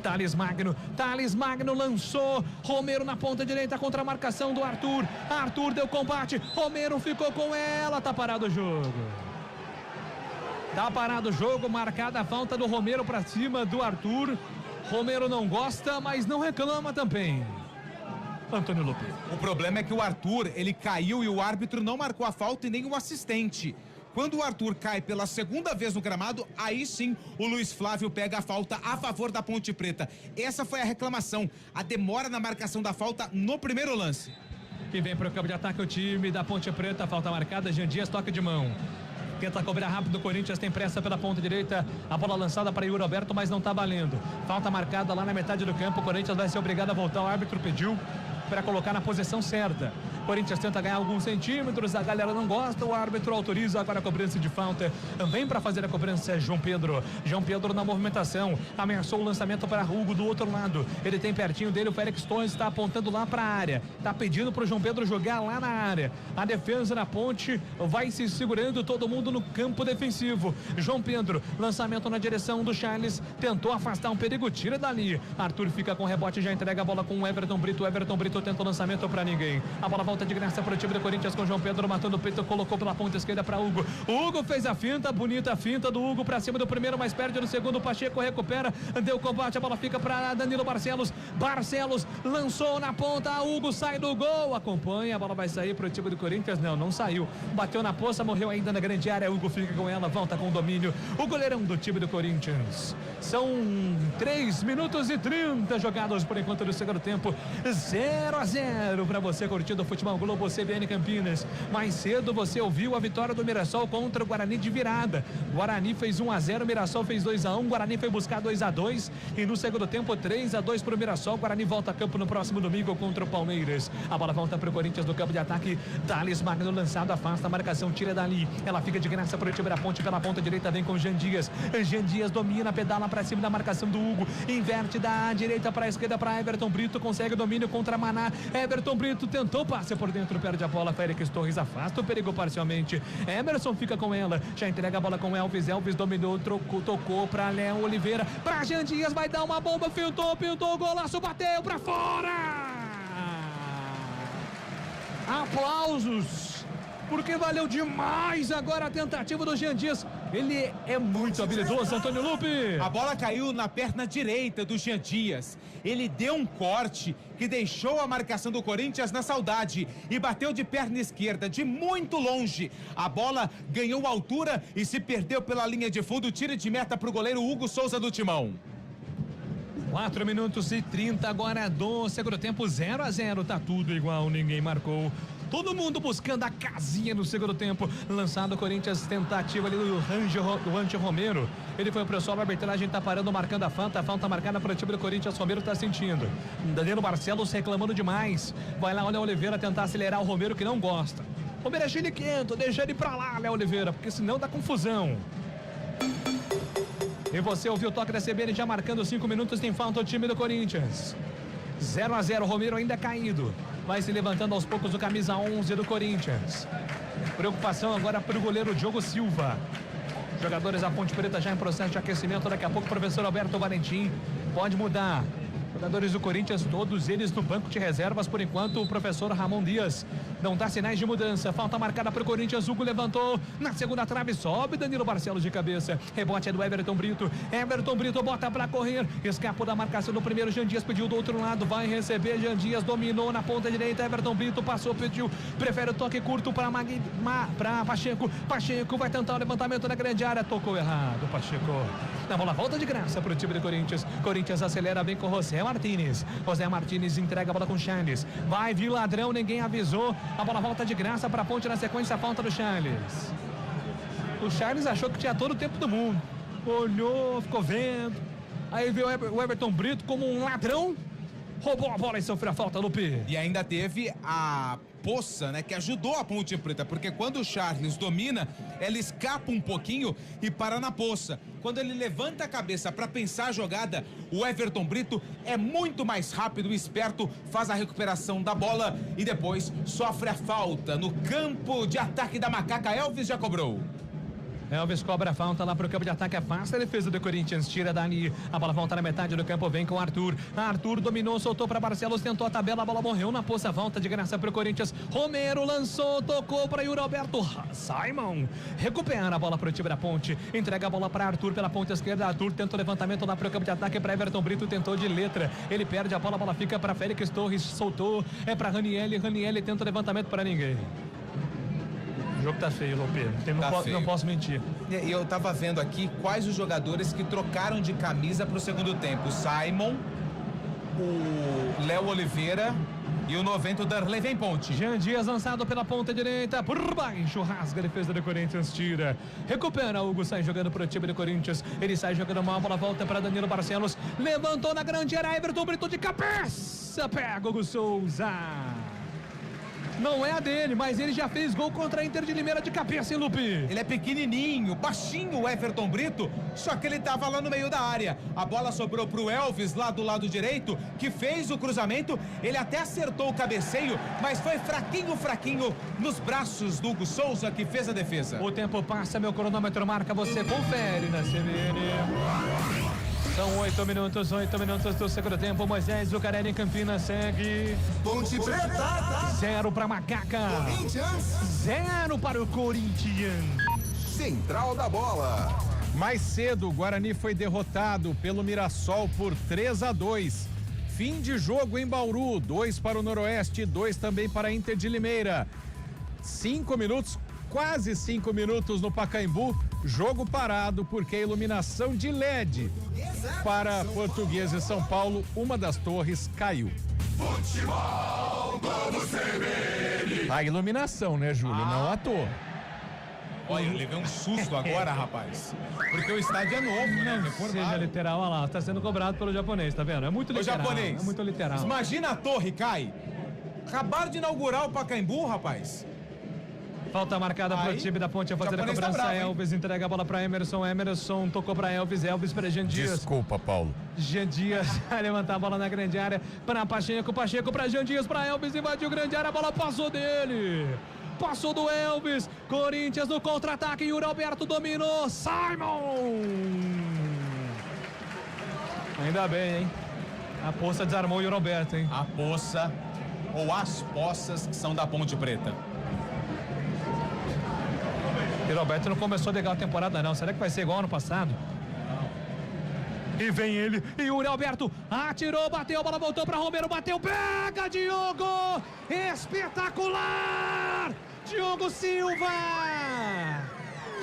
Thales Magno. Thales Magno lançou. Romero na ponta direita contra a marcação do Arthur. Arthur deu combate. Romero ficou com ela. Tá parado o jogo. Tá parado o jogo, marcada a falta do Romero para cima do Arthur. Romero não gosta, mas não reclama também. Antônio Lupe. O problema é que o Arthur, ele caiu e o árbitro não marcou a falta e nem o assistente. Quando o Arthur cai pela segunda vez no gramado, aí sim o Luiz Flávio pega a falta a favor da Ponte Preta. Essa foi a reclamação, a demora na marcação da falta no primeiro lance. Que vem para o campo de ataque o time da Ponte Preta, falta marcada, Jean Dias, toque de mão. Tenta cobrar rápido, o Corinthians tem pressa pela ponta direita, a bola lançada para Yuri Alberto, mas não está valendo. Falta marcada lá na metade do campo, o Corinthians vai ser obrigado a voltar, o árbitro pediu para colocar na posição certa. Corinthians tenta ganhar alguns centímetros, a galera não gosta, o árbitro autoriza agora a cobrança de falta. Também para fazer a cobrança é João Pedro. João Pedro na movimentação, ameaçou o lançamento para Hugo do outro lado. Ele tem pertinho dele, o Félix Torres está apontando lá para a área. Está pedindo para o João Pedro jogar lá na área. A defesa na ponte vai se segurando, todo mundo no campo defensivo. João Pedro, lançamento na direção do Charles, tentou afastar um perigo, tira dali. Arthur fica com rebote, já entrega a bola com o Everton Brito. Everton Brito tenta o lançamento para ninguém. A bola volta de graça para o time do Corinthians com João Pedro matando o peito, colocou pela ponta esquerda para Hugo. Hugo fez a finta, bonita finta do Hugo para cima do primeiro, mas perde no segundo. Pacheco recupera, deu combate, a bola fica para Danilo Barcelos. Barcelos lançou na ponta, Hugo sai do gol, acompanha, a bola vai sair para o time do Corinthians. Não saiu, bateu na poça, morreu ainda na grande área. Hugo fica com ela, volta com o domínio. O goleirão do time do Corinthians. São 3 minutos e 30 jogados por enquanto do segundo tempo. 0-0 para você curtindo o Futebol Globo CBN Campinas. Mais cedo você ouviu a vitória do Mirassol contra o Guarani de virada. Guarani fez 1-0, Mirassol fez 2-1. Guarani foi buscar 2-2 e no segundo tempo 3-2 para o Mirassol. Guarani volta a campo no próximo domingo contra o Palmeiras. A bola volta para o Corinthians no campo de ataque. Thales Magno lançado, afasta a marcação, tira dali. Ela fica de graça para o time da Ponte pela ponta direita, vem com Jean Dias. Jean Dias domina, pedala para cima da marcação do Hugo, inverte da direita para a esquerda para Everton Brito, consegue domínio contra Maná. Everton Brito tentou passe por dentro, perde a bola. Félix Torres afasta o perigo parcialmente. Emerson fica com ela, já entrega a bola com Elvis. Elvis dominou, tocou para Léo Oliveira, para Jean Dias, vai dar uma bomba, pintou, golaço, bateu para fora. Aplausos, porque valeu demais agora a tentativa do Jean Dias. Ele é muito habilidoso, Antônio Lupe. A bola caiu na perna direita do Jean Dias. Ele deu um corte que deixou a marcação do Corinthians na saudade e bateu de perna esquerda, de muito longe. A bola ganhou altura e se perdeu pela linha de fundo. Tiro de meta para o goleiro Hugo Souza do Timão. 4 minutos e 30 agora do segundo tempo, 0-0, tá tudo igual, ninguém marcou. Todo mundo buscando a casinha no segundo tempo. Lançado o Corinthians, tentativa ali do Ante Romero. Ele foi pro solo, a arbitragem tá parando, marcando a falta marcada para o time do Corinthians. Romero tá sentindo. Danilo Barcelos reclamando demais. Vai lá, olha Oliveira tentar acelerar o Romero, que não gosta. Romero é chiliquento, deixa ele pra lá, Léo Oliveira, porque senão dá confusão. E você ouviu o toque da CBN já marcando 5 minutos, tem falta o time do Corinthians. 0-0, Romero ainda caído. Vai se levantando aos poucos o camisa 11 do Corinthians. Preocupação agora para o goleiro Diogo Silva. Jogadores da Ponte Preta já em processo de aquecimento. Daqui a pouco o professor Alberto Valentim pode mudar. Jogadores do Corinthians, todos eles no banco de reservas por enquanto. O professor Ramon Dias não dá sinais de mudança. Falta marcada para o Corinthians. Hugo levantou na segunda trave, sobe Danilo Barcelos de cabeça. Rebote é do Everton Brito. Everton Brito bota para correr. Escapou da marcação do primeiro. Jean Dias pediu do outro lado. Vai receber. Jean Dias dominou na ponta direita. Everton Brito passou, pediu. Prefere o toque curto para Pacheco. Pacheco vai tentar o levantamento na grande área. Tocou errado, Pacheco. Na bola volta de graça para o time do Corinthians. Corinthians acelera bem com José Martínez. José Martínez entrega a bola com Charles. Vai vir ladrão, ninguém avisou. A bola volta de graça para a Ponte na sequência, a falta do Charles. O Charles achou que tinha todo o tempo do mundo. Olhou, ficou vendo. Aí viu o Everton Brito como um ladrão. Roubou a bola e sofreu a falta, Lupe. E ainda teve a Poça, né, que ajudou a Ponte Preta, porque quando o Charles domina, ela escapa um pouquinho e para na Poça. Quando ele levanta a cabeça para pensar a jogada, o Everton Brito é muito mais rápido e esperto, faz a recuperação da bola e depois sofre a falta no campo de ataque da Macaca. Elvis já cobrou. Elvis cobra a falta lá pro campo de ataque, afasta a defesa do Corinthians, tira Dani, a bola volta na metade do campo, vem com Arthur. Arthur dominou, soltou para Barcelos, tentou a tabela, a bola morreu na poça, volta de graça pro Corinthians. Romero lançou, tocou para Yuri Alberto. Simon recupera a bola pro time da Ponte, entrega a bola para Arthur pela ponta esquerda. Arthur tenta o levantamento lá pro campo de ataque para Everton Brito, tentou de letra, ele perde a bola fica para Félix Torres, soltou, é para Ranielli tenta o levantamento para ninguém. O jogo tá feio, Lopê. Não posso mentir. E eu tava vendo aqui quais os jogadores que trocaram de camisa pro segundo tempo. O Simon, o Léo Oliveira e o 90 Darley. Vem, Ponte. Jean Dias lançado pela ponta direita, por baixo, rasga a defesa do Corinthians, tira. Recupera, Hugo sai jogando pro time do Corinthians. Ele sai jogando mal, a bola volta para Danilo Barcelos. Levantou na grande área, Everton Brito de cabeça. Pega Hugo Souza. Não é a dele, mas ele já fez gol contra a Inter de Limeira de cabeça, hein, Lupe? Ele é pequenininho, baixinho, o Everton Brito, só que ele tava lá no meio da área. A bola sobrou pro Elvis, lá do lado direito, que fez o cruzamento. Ele até acertou o cabeceio, mas foi fraquinho nos braços do Hugo Souza, que fez a defesa. O tempo passa, meu cronômetro marca, você confere na CBN. São 8 minutos do segundo tempo. Moisés Zucarelli em Campinas segue. Ponte Preta. 0 para Macaca. Corinthians. 0 para o Corinthians. Central da Bola. Mais cedo, o Guarani foi derrotado pelo Mirassol por 3-2. Fim de jogo em Bauru, 2 para o Noroeste, 2 também para a Inter de Limeira. 5 minutos, quase 5 minutos no Pacaembu, jogo parado porque a iluminação de LED para Portuguesa e São Paulo, uma das torres caiu. Futebol, vamos CBN. A iluminação, né, Júlio? Não à toa. Olha, eu levei um susto agora, rapaz. Porque o estádio é novo, né? Seja literal, olha lá, tá sendo cobrado pelo japonês, tá vendo? É muito literal. O japonês. É muito literal. Imagina a torre cai. Acabaram de inaugurar o Pacaembu, rapaz. Falta marcada para o time da Ponte a fazer a cobrança. Tá bravo, Elvis entrega a bola para Emerson. Emerson tocou para Elvis para Jean Dias. Desculpa, Paulo. Jean Dias vai levantar a bola na grande área para Pacheco para Jean Dias, para Elvis, invadiu grande área, a bola passou dele. Passou do Elvis. Corinthians no contra-ataque. Yuri Alberto dominou. Simon. Ainda bem, hein? A Poça desarmou o Yuri Alberto, hein? A Poça ou as Poças são da Ponte Preta. E Roberto não começou legal a temporada, não. Será que vai ser igual ano passado? E vem ele, e Yuri Alberto atirou, bateu, a bola voltou para Romero, bateu, pega Diogo! Espetacular! Diogo Silva!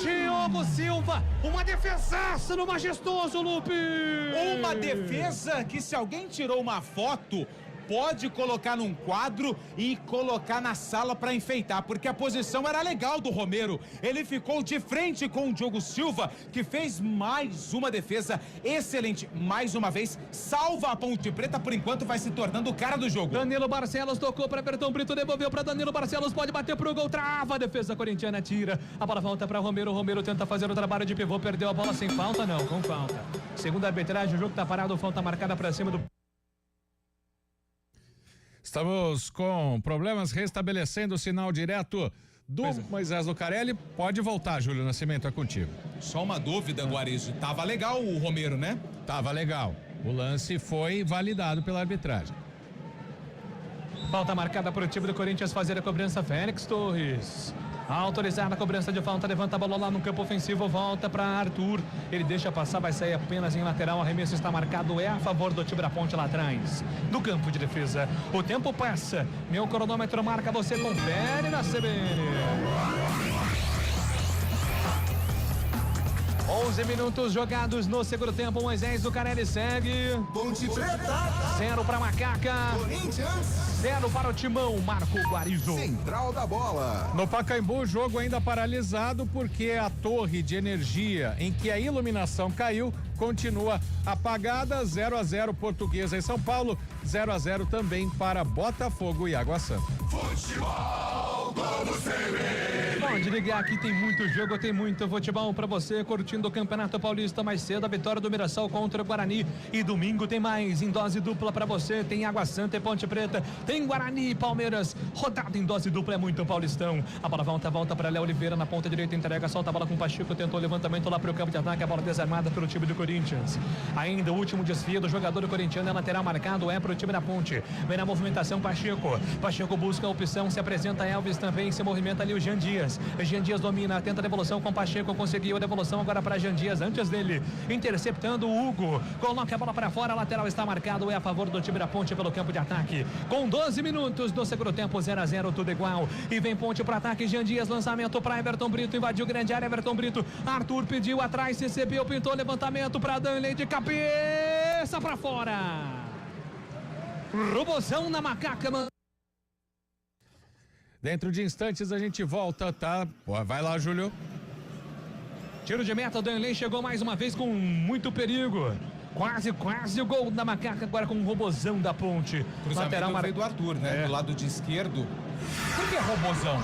Diogo Silva, uma defesaça no majestoso, Lupe! Uma defesa que, se alguém tirou uma foto, pode colocar num quadro e colocar na sala para enfeitar, porque a posição era legal do Romero. Ele ficou de frente com o Diogo Silva, que fez mais uma defesa excelente. Mais uma vez, salva a Ponte Preta, por enquanto vai se tornando o cara do jogo. Danilo Barcelos tocou para Everton Brito, devolveu para Danilo Barcelos, pode bater pro gol, trava, a defesa corintiana tira, a bola volta para Romero, Romero tenta fazer o trabalho de pivô, perdeu a bola sem falta, não, com falta. Segundo a arbitragem, o jogo tá parado, falta marcada para cima do... Estamos com problemas restabelecendo o sinal direto do Moisés Zucarelli. Pode voltar, Júlio Nascimento, é contigo. Só uma dúvida, Guarizo. Tava legal o Romero, né? Tava legal. O lance foi validado pela arbitragem. Falta marcada para o time do Corinthians fazer a cobrança. Félix Torres. Autorizada a cobrança de falta, levanta a bola lá no campo ofensivo, volta para Arthur, ele deixa passar, vai sair apenas em lateral, o arremesso está marcado, é a favor do time da Ponte lá atrás, no campo de defesa. O tempo passa, meu cronômetro marca, você confere na CBN. 11 minutos jogados no segundo tempo, Moisés Zucarelli segue. Ponte Preta. 0 para Macaca. Corinthians. 0 para o Timão, Marco Guarizo. Central da Bola. No Pacaembu, o jogo ainda paralisado porque a torre de energia em que a iluminação caiu continua apagada. 0-0 Portuguesa em São Paulo, 0-0 também para Botafogo e Água Santa. Futebol, vamos CBN. Pode ligar aqui, tem muito jogo, tem muito futebol pra você, curtindo o Campeonato Paulista mais cedo, a vitória do Mirassol contra o Guarani. E domingo tem mais, em dose dupla pra você, tem Água Santa e Ponte Preta, tem Guarani e Palmeiras, rodada em dose dupla, é muito Paulistão. A bola volta pra Léo Oliveira na ponta direita, entrega, solta a bola com o Pacheco, tentou o levantamento lá pro campo de ataque, a bola desarmada pelo time do Corinthians. Ainda o último desvio do jogador corintiano, é lateral marcado, é pro time da Ponte. Vem na movimentação Pacheco busca a opção, se apresenta Elvis também, se movimenta ali o Jean Dias. Jean Dias domina, tenta a devolução com Pacheco, conseguiu a devolução agora para Jean Dias, antes dele, interceptando o Hugo, coloca a bola para fora, a lateral está marcado, é a favor do time da Ponte pelo campo de ataque, com 12 minutos do segundo tempo, 0-0, tudo igual, e vem Ponte para ataque, Jean Dias, lançamento para Everton Brito, invadiu grande área, Everton Brito, Arthur pediu atrás, recebeu, pintou levantamento para Danley de cabeça para fora, robozão na macaca, mano. Dentro de instantes a gente volta, tá? Pô, vai lá, Júlio. Tiro de meta, Danley chegou mais uma vez com muito perigo. Quase o gol da macaca, agora com um robozão da Ponte. Cruzamento veio do Arthur, né? Do lado de esquerdo. Por que robozão?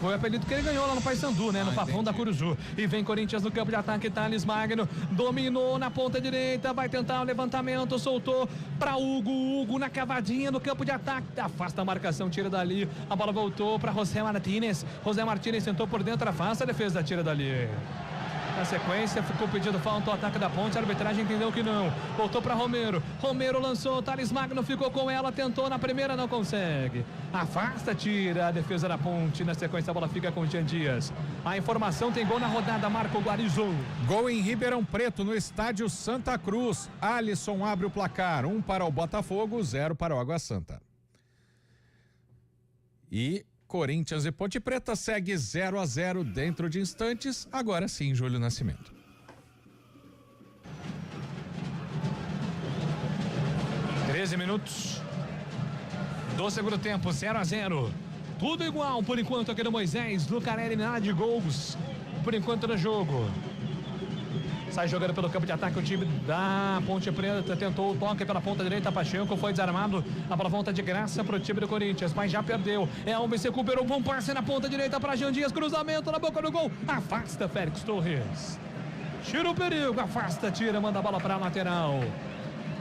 Foi o apelido que ele ganhou lá no Paysandu, né? No Papão da Curuzu. E vem Corinthians no campo de ataque, Thales Magno. Dominou na ponta direita, vai tentar o levantamento, soltou para Hugo na cavadinha no campo de ataque. Afasta a marcação, tira dali. A bola voltou para José Martínez. José Martínez tentou por dentro, afasta a defesa, tira dali. Na sequência, ficou pedindo falta o ataque da Ponte, a arbitragem entendeu que não. Voltou para Romero lançou, Thales Magno ficou com ela, tentou na primeira, não consegue. Afasta, tira a defesa da Ponte, na sequência a bola fica com o Jean Dias. A informação, tem gol na rodada, Marco Guarizou. Gol em Ribeirão Preto, no estádio Santa Cruz. Alisson abre o placar, 1 para o Botafogo, 0 para o Água Santa. E Corinthians e Ponte Preta segue 0-0 dentro de instantes. Agora sim, Júlio Nascimento. Minutos do segundo tempo, 0-0. Tudo igual por enquanto aqui no Moisés. Lucarelli, nada de gols por enquanto no jogo. Sai jogando pelo campo de ataque o time da Ponte Preta, tentou o toque pela ponta direita, Pacheco foi desarmado, a bola volta de graça pro time do Corinthians, mas já perdeu. Elvis recuperou, bom passe na ponta direita para Jean Dias, cruzamento na boca do gol, afasta Félix Torres. Tira o perigo, afasta, tira, manda a bola para a lateral.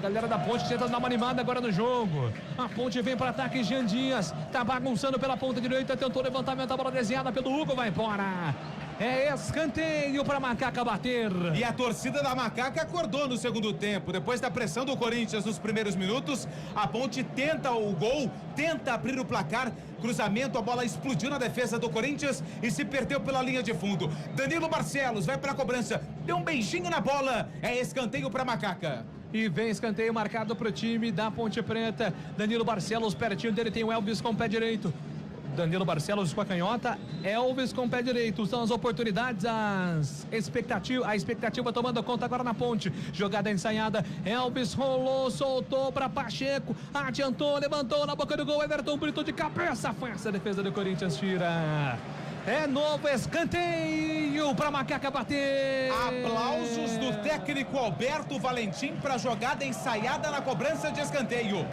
Galera da Ponte tenta dar uma animada agora no jogo. A Ponte vem para ataque, Jean Dias tá bagunçando pela ponta direita, tentou levantamento, a bola desviada pelo Hugo, vai embora. É escanteio para a Macaca bater. E a torcida da Macaca acordou no segundo tempo. Depois da pressão do Corinthians nos primeiros minutos, a Ponte tenta o gol, tenta abrir o placar. Cruzamento, a bola explodiu na defesa do Corinthians e se perdeu pela linha de fundo. Danilo Barcelos vai para a cobrança, deu um beijinho na bola. É escanteio para a Macaca. E vem escanteio marcado para o time da Ponte Preta. Danilo Barcelos, pertinho dele tem o Elvis com o pé direito. Danilo Barcelos com a canhota, Elvis com o pé direito. São as oportunidades, a expectativa tomando conta agora na Ponte. Jogada ensaiada, Elvis rolou, soltou para Pacheco, adiantou, levantou na boca do gol, Everton Brito de cabeça, afasta a defesa do Corinthians, tira. É novo escanteio para Macaca bater. Aplausos do técnico Alberto Valentim para a jogada ensaiada na cobrança de escanteio.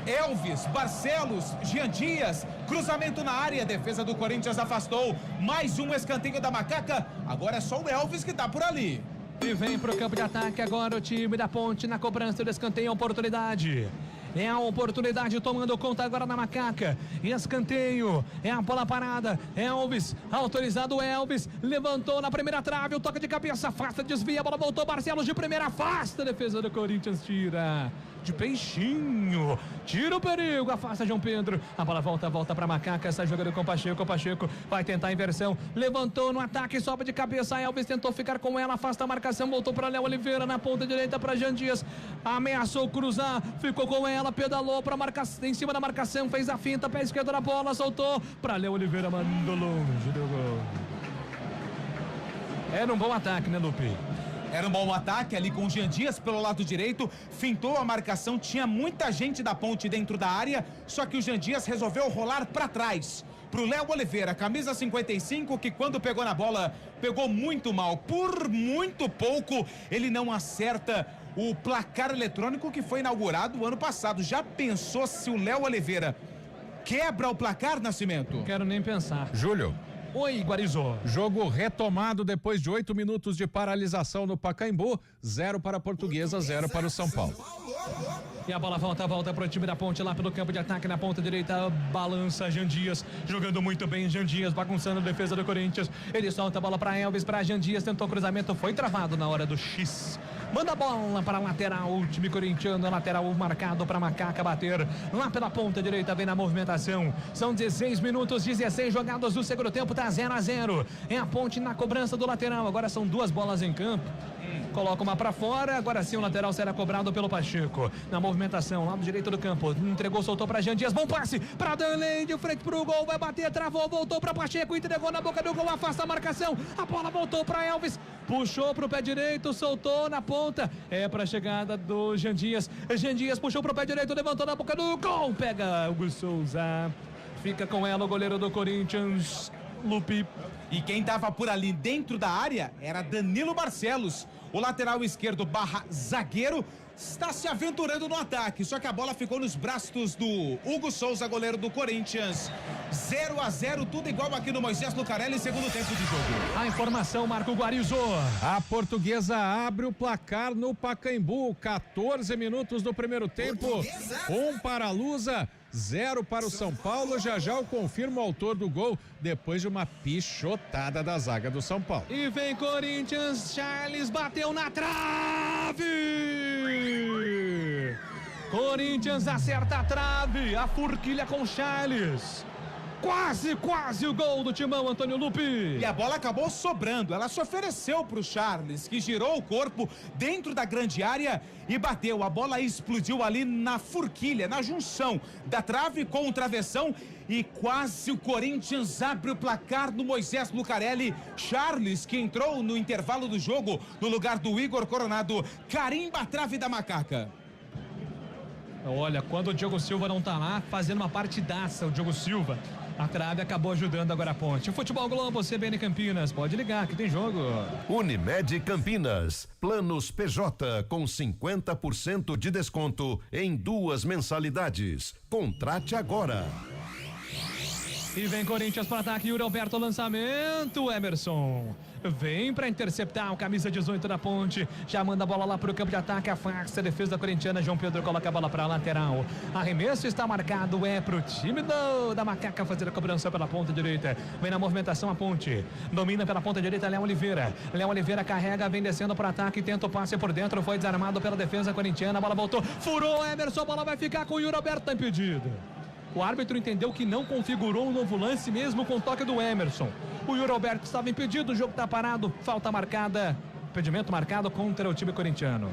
Elvis, Barcelos, Jean Dias, cruzamento na área, defesa do Corinthians afastou, mais um escanteio da Macaca, agora é só o Elvis que tá por ali. E vem pro campo de ataque agora o time da Ponte na cobrança do escanteio, oportunidade. É a oportunidade tomando conta agora na Macaca. Escanteio, é a bola parada. Elvis, autorizado Elvis, levantou na primeira trave, o toque de cabeça, afasta, desvia, a bola voltou, Barcelos de primeira, afasta, a defesa do Corinthians, tira. De peixinho, tira o perigo, afasta João Pedro, a bola volta pra Macaca, está jogando com o Pacheco vai tentar a inversão, levantou no ataque, sobe de cabeça, Elvis tentou ficar com ela, afasta a marcação, voltou para Léo Oliveira na ponta direita para Jean Dias, ameaçou cruzar, ficou com ela, pedalou para marcação, em cima da marcação, fez a finta, pé esquerdo na bola, soltou para Léo Oliveira, mandou longe do gol. Era um bom ataque, né, Lupe? Era um bom ataque ali com o Jean Dias pelo lado direito, fintou a marcação, tinha muita gente da Ponte dentro da área, só que o Jean Dias resolveu rolar para trás. Pro Léo Oliveira, camisa 55, que quando pegou na bola, pegou muito mal. Por muito pouco, ele não acerta o placar eletrônico que foi inaugurado o ano passado. Já pensou se o Léo Oliveira quebra o placar, Nascimento? Quero nem pensar. Júlio, Oi, Guarizô. Jogo retomado depois de 8 minutos de paralisação no Pacaembu. 0 para a Portuguesa, 0 para o São Paulo. E a bola volta para o time da Ponte lá pelo campo de ataque na ponta direita. Balança Jean Dias, jogando muito bem. Jean Dias bagunçando a defesa do Corinthians. Ele solta a bola para Elvis, para Jean Dias, tentou cruzamento, foi travado na hora do X. Manda a bola para a lateral, o time corintiano, lateral marcado para Macaca bater. Lá pela ponta direita, vem na movimentação. São 16 minutos, 16 jogados do segundo tempo, tá 0-0. É a Ponte na cobrança do lateral, agora são 2 bolas em campo. Coloca uma para fora, agora sim o lateral será cobrado pelo Pacheco. Na movimentação, lado direito do campo, entregou, soltou para Jean Dias, bom passe para Danley, de frente pro gol, vai bater, travou, voltou para Pacheco, entregou na boca do gol, afasta a marcação, a bola voltou para Elvis, puxou pro pé direito, soltou na ponta, é para a chegada do Jean Dias puxou pro pé direito, levantou na boca do gol, pega Hugo Souza, fica com ela o goleiro do Corinthians, Lupe. E quem tava por ali dentro da área era Danilo Barcelos. O lateral esquerdo barra zagueiro está se aventurando no ataque, só que a bola ficou nos braços do Hugo Souza, goleiro do Corinthians. 0-0, tudo igual aqui no Moisés Lucarelli, segundo tempo de jogo. A informação, Marco Guarizô. A Portuguesa abre o placar no Pacaembu, 14 minutos do primeiro tempo. 1 para a Lusa, 0 para o São Paulo. Já eu confirmo o autor do gol depois de uma pichotada da zaga do São Paulo. E vem Corinthians, Charles bateu na trave. Corinthians acerta a trave, a forquilha com Charles. Quase o gol do Timão, Antônio Lupe. E a bola acabou sobrando, ela se ofereceu pro Charles, que girou o corpo dentro da grande área e bateu. A bola explodiu ali na forquilha, na junção da trave com o travessão e quase o Corinthians abre o placar no Moisés Lucarelli. Charles, que entrou no intervalo do jogo no lugar do Igor Coronado, carimba a trave da Macaca. Olha, quando o Diogo Silva não tá lá, fazendo uma partidaça, o Diogo Silva, a trave acabou ajudando agora a Ponte. Futebol Globo, CBN Campinas, pode ligar que tem jogo. Unimed Campinas, planos PJ com 50% de desconto em 2 mensalidades. Contrate agora. E vem Corinthians para ataque, Yuri Alberto, lançamento, Emerson. Vem para interceptar o camisa 18 da Ponte, já manda a bola lá pro campo de ataque, afasta a defesa da corintiana, João Pedro coloca a bola para a lateral, arremesso está marcado, é pro time da Macaca fazer a cobrança pela ponta direita, vem na movimentação a Ponte, domina pela ponta direita Léo Oliveira carrega, vem descendo para ataque, tenta o passe por dentro, foi desarmado pela defesa corintiana, a bola voltou, furou Emerson, a bola vai ficar com o Yuri Alberto, tá impedido. O árbitro entendeu que não configurou um novo lance mesmo com o toque do Emerson. O Yuri Alberto estava impedido, o jogo está parado, falta marcada, impedimento marcado contra o time corintiano.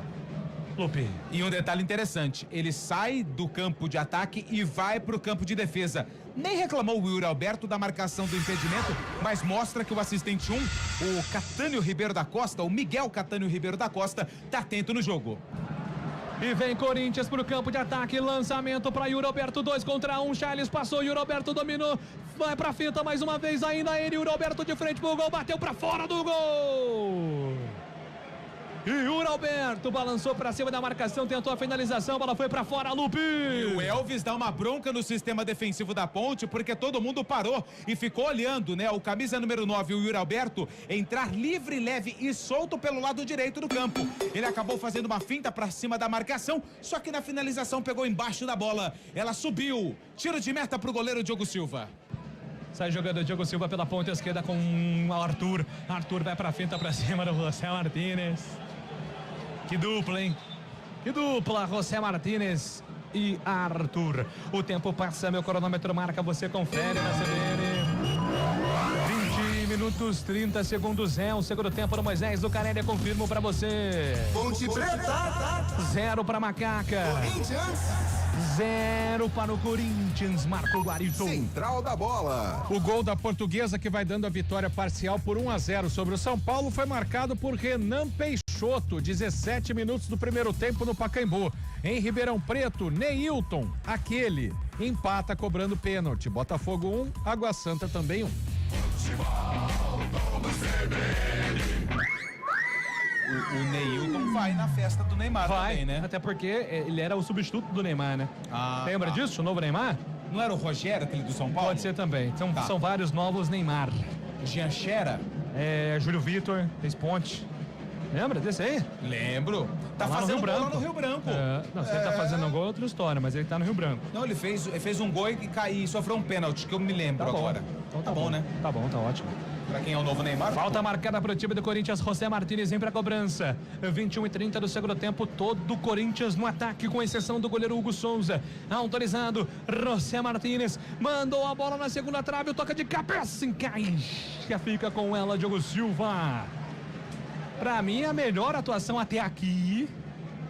Lupe. E um detalhe interessante, ele sai do campo de ataque e vai para o campo de defesa. Nem reclamou o Yuri Alberto da marcação do impedimento, mas mostra que o assistente 1, o Catânio Ribeiro da Costa, o Miguel Catânio Ribeiro da Costa, está atento no jogo. E vem Corinthians pro campo de ataque, lançamento para Yuri Alberto, 2 contra 1, Charles passou, Yuri Alberto dominou, vai pra fita mais uma vez ainda ele, Yuri Alberto de frente pro gol, bateu pra fora do gol. E Yuri Alberto balançou pra cima da marcação, tentou a finalização, a bola foi pra fora, Lupe. E o Elvis dá uma bronca no sistema defensivo da Ponte, porque todo mundo parou e ficou olhando, né? O camisa número 9, o Yuri Alberto, entrar livre, leve e solto pelo lado direito do campo. Ele acabou fazendo uma finta pra cima da marcação, só que na finalização pegou embaixo da bola. Ela subiu. Tiro de meta pro goleiro Diogo Silva. Sai jogando o Diogo Silva pela ponta esquerda com o Arthur. Arthur vai pra finta pra cima do José Martínez. Que dupla, hein? Que dupla, José Martínez e Arthur. O tempo passa, meu cronômetro marca, você confere na CBN. 20 minutos, 30 segundos, o segundo tempo no Moisés do Lucarelli, confirmo pra você. Ponte Preta. 0 pra Macaca. Corinthians. 0 para o Corinthians, Marco Guarizão. Central da bola. O gol da Portuguesa, que vai dando a vitória parcial por 1-0 sobre o São Paulo, foi marcado por Renan Peixoto, 17 minutos do primeiro tempo no Pacaembu. Em Ribeirão Preto, Neilton, aquele, empata cobrando pênalti. Botafogo 1, Água Santa também 1. O Neilton vai na festa do Neymar também, né? Até porque ele era o substituto do Neymar, né? Lembra disso, o novo Neymar? Não era o Rogério, aquele do São Paulo? Pode ser também. São vários novos Neymar. Jean Xera? Júlio Vitor, fez ponte. Lembra desse aí? Lembro. Tá lá fazendo no Rio gol lá Branco. no Rio Branco. Não, se ele tá fazendo gol é outra história, mas ele tá no Rio Branco. Não, ele fez um gol e caiu e sofreu um pênalti, que eu me lembro agora. Então tá bom, né? Tá bom, tá ótimo. Pra quem é o novo Neymar. Falta marcada para o time do Corinthians. José Martínez vem para a cobrança. 21:30 do segundo tempo. Todo o Corinthians no ataque, com exceção do goleiro Hugo Souza. Autorizado. José Martínez mandou a bola na segunda trave. O toca de cabeça, encaixa. Fica com ela, Diogo Silva. Pra mim, a melhor atuação até aqui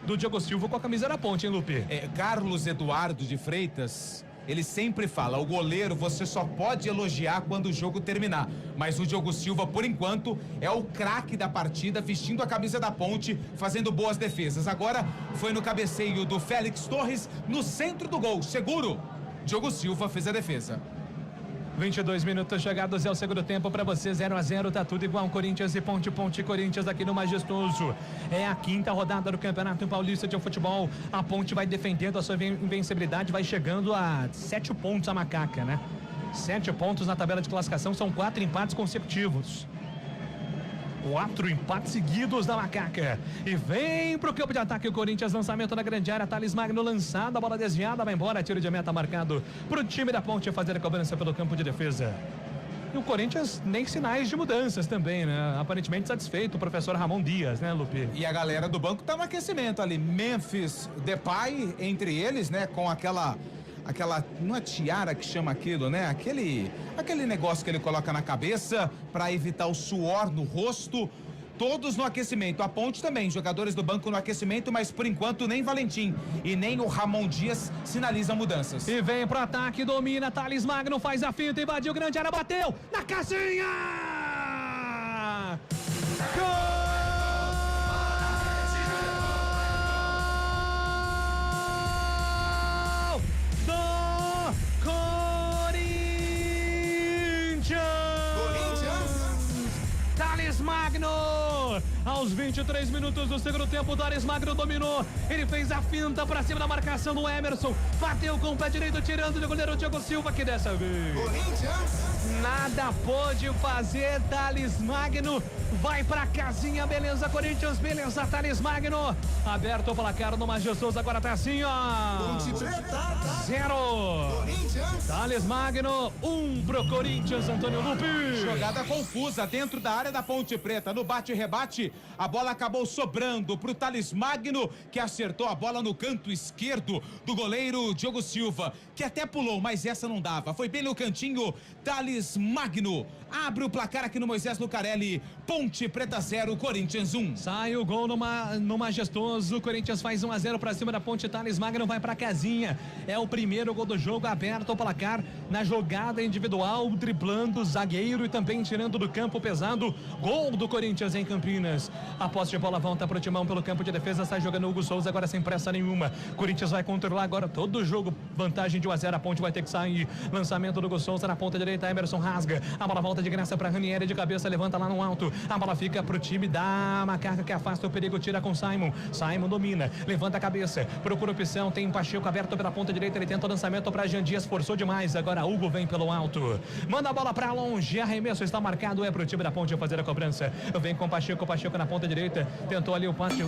do Diogo Silva com a camisa da Ponte, hein, Lupe? Carlos Eduardo de Freitas, ele sempre fala, o goleiro você só pode elogiar quando o jogo terminar. Mas o Diogo Silva, por enquanto, é o craque da partida, vestindo a camisa da Ponte, fazendo boas defesas. Agora foi no cabeceio do Félix Torres, no centro do gol, seguro. Diogo Silva fez a defesa. 22 minutos chegados ao segundo tempo para você, 0-0, tá tudo igual. Corinthians e Ponte, Ponte e Corinthians aqui no Majestoso. É a quinta rodada do Campeonato Paulista de Futebol. A Ponte vai defendendo a sua invencibilidade, vai chegando a 7 pontos a Macaca, né? 7 pontos na tabela de classificação, são 4 empates consecutivos. 4 empates seguidos da Macaca. E vem pro campo de ataque o Corinthians, lançamento na grande área, Thales Magno lançado, a bola desviada, vai embora, tiro de meta marcado pro time da Ponte fazer a cobrança pelo campo de defesa. E o Corinthians nem sinais de mudanças também, né? Aparentemente satisfeito o professor Ramon Dias, né, Lupe? E a galera do banco tá no aquecimento ali, Memphis Depay entre eles, né, com aquela, não é tiara que chama aquilo, né? Aquele negócio que ele coloca na cabeça para evitar o suor no rosto. Todos no aquecimento. A Ponte também, jogadores do banco no aquecimento, mas por enquanto nem Valentim e nem o Ramon Dias sinalizam mudanças. E vem pro ataque, domina, Thales Magno faz a finta, invadiu grande área, bateu na casinha! Gol! Magno, aos 23 minutos do segundo tempo, o Thales Magno dominou, ele fez a finta pra cima da marcação do Emerson, bateu com o pé direito, tirando do goleiro Diogo Silva, que dessa vez nada pôde fazer. Thales Magno vai pra casinha, beleza Corinthians, beleza Thales Magno, aberto o placar no Majestoso, agora tá assim, ó, 0 Thales Magno, 1 pro Corinthians, Antônio Lupe. Jogada confusa dentro da área da Ponte Preta, no bate e rebate, a bola acabou sobrando pro Thales Magno, que acertou a bola no canto esquerdo do goleiro Diogo Silva, que até pulou, mas essa não dava, foi bem no cantinho. Thales Magno abre o placar aqui no Moisés Lucarelli. Ponte Preta 0, Corinthians 1. Sai o gol no Majestoso, o Corinthians faz 1-0 pra cima da Ponte. Thales Magno vai pra casinha, é o primeiro gol do jogo, aberto o placar na jogada individual, driblando o zagueiro e também tirando do campo pesado. Gol do Corinthians em Campinas. A posse de bola volta pro timão pelo campo de defesa, sai jogando o Hugo Souza agora sem pressa nenhuma. Corinthians vai controlar agora todo o jogo, vantagem de 1-0, a Ponte vai ter que sair. Lançamento do Hugo Souza na ponta direita, Emerson rasga, a bola volta de graça pra Ranieri, de cabeça levanta lá no alto, a bola fica pro time da Macaca, que afasta o perigo, tira com Simon. Simon domina, levanta a cabeça, procura opção, tem Pacheco aberto pela ponta direita, ele tenta o lançamento pra Jean Dias, forçou demais, agora Hugo vem pelo alto, manda a bola pra longe, arremesso está marcado, é pro time da Ponte fazer a cobrança. Vem com Pacheco na ponta direita, tentou ali o passe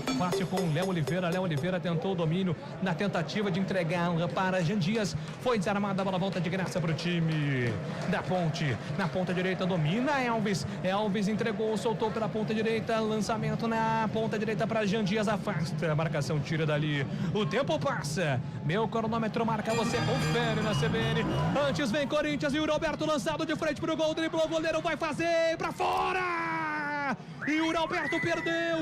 com o Léo Oliveira tentou o domínio na tentativa de entregar para Jean Dias, foi desarmada, a bola volta de graça pro time da Ponte, na ponta direita domina Elvis entregou, soltou pela ponta direita, lançamento na ponta direita para Jean Dias, afasta, a marcação tira dali, o tempo passa, meu cronômetro marca, você confere na CBN, antes vem Corinthians e o Roberto lançado de frente pro gol, driblou, o goleiro vai fazer pra fora, e o Roberto perdeu,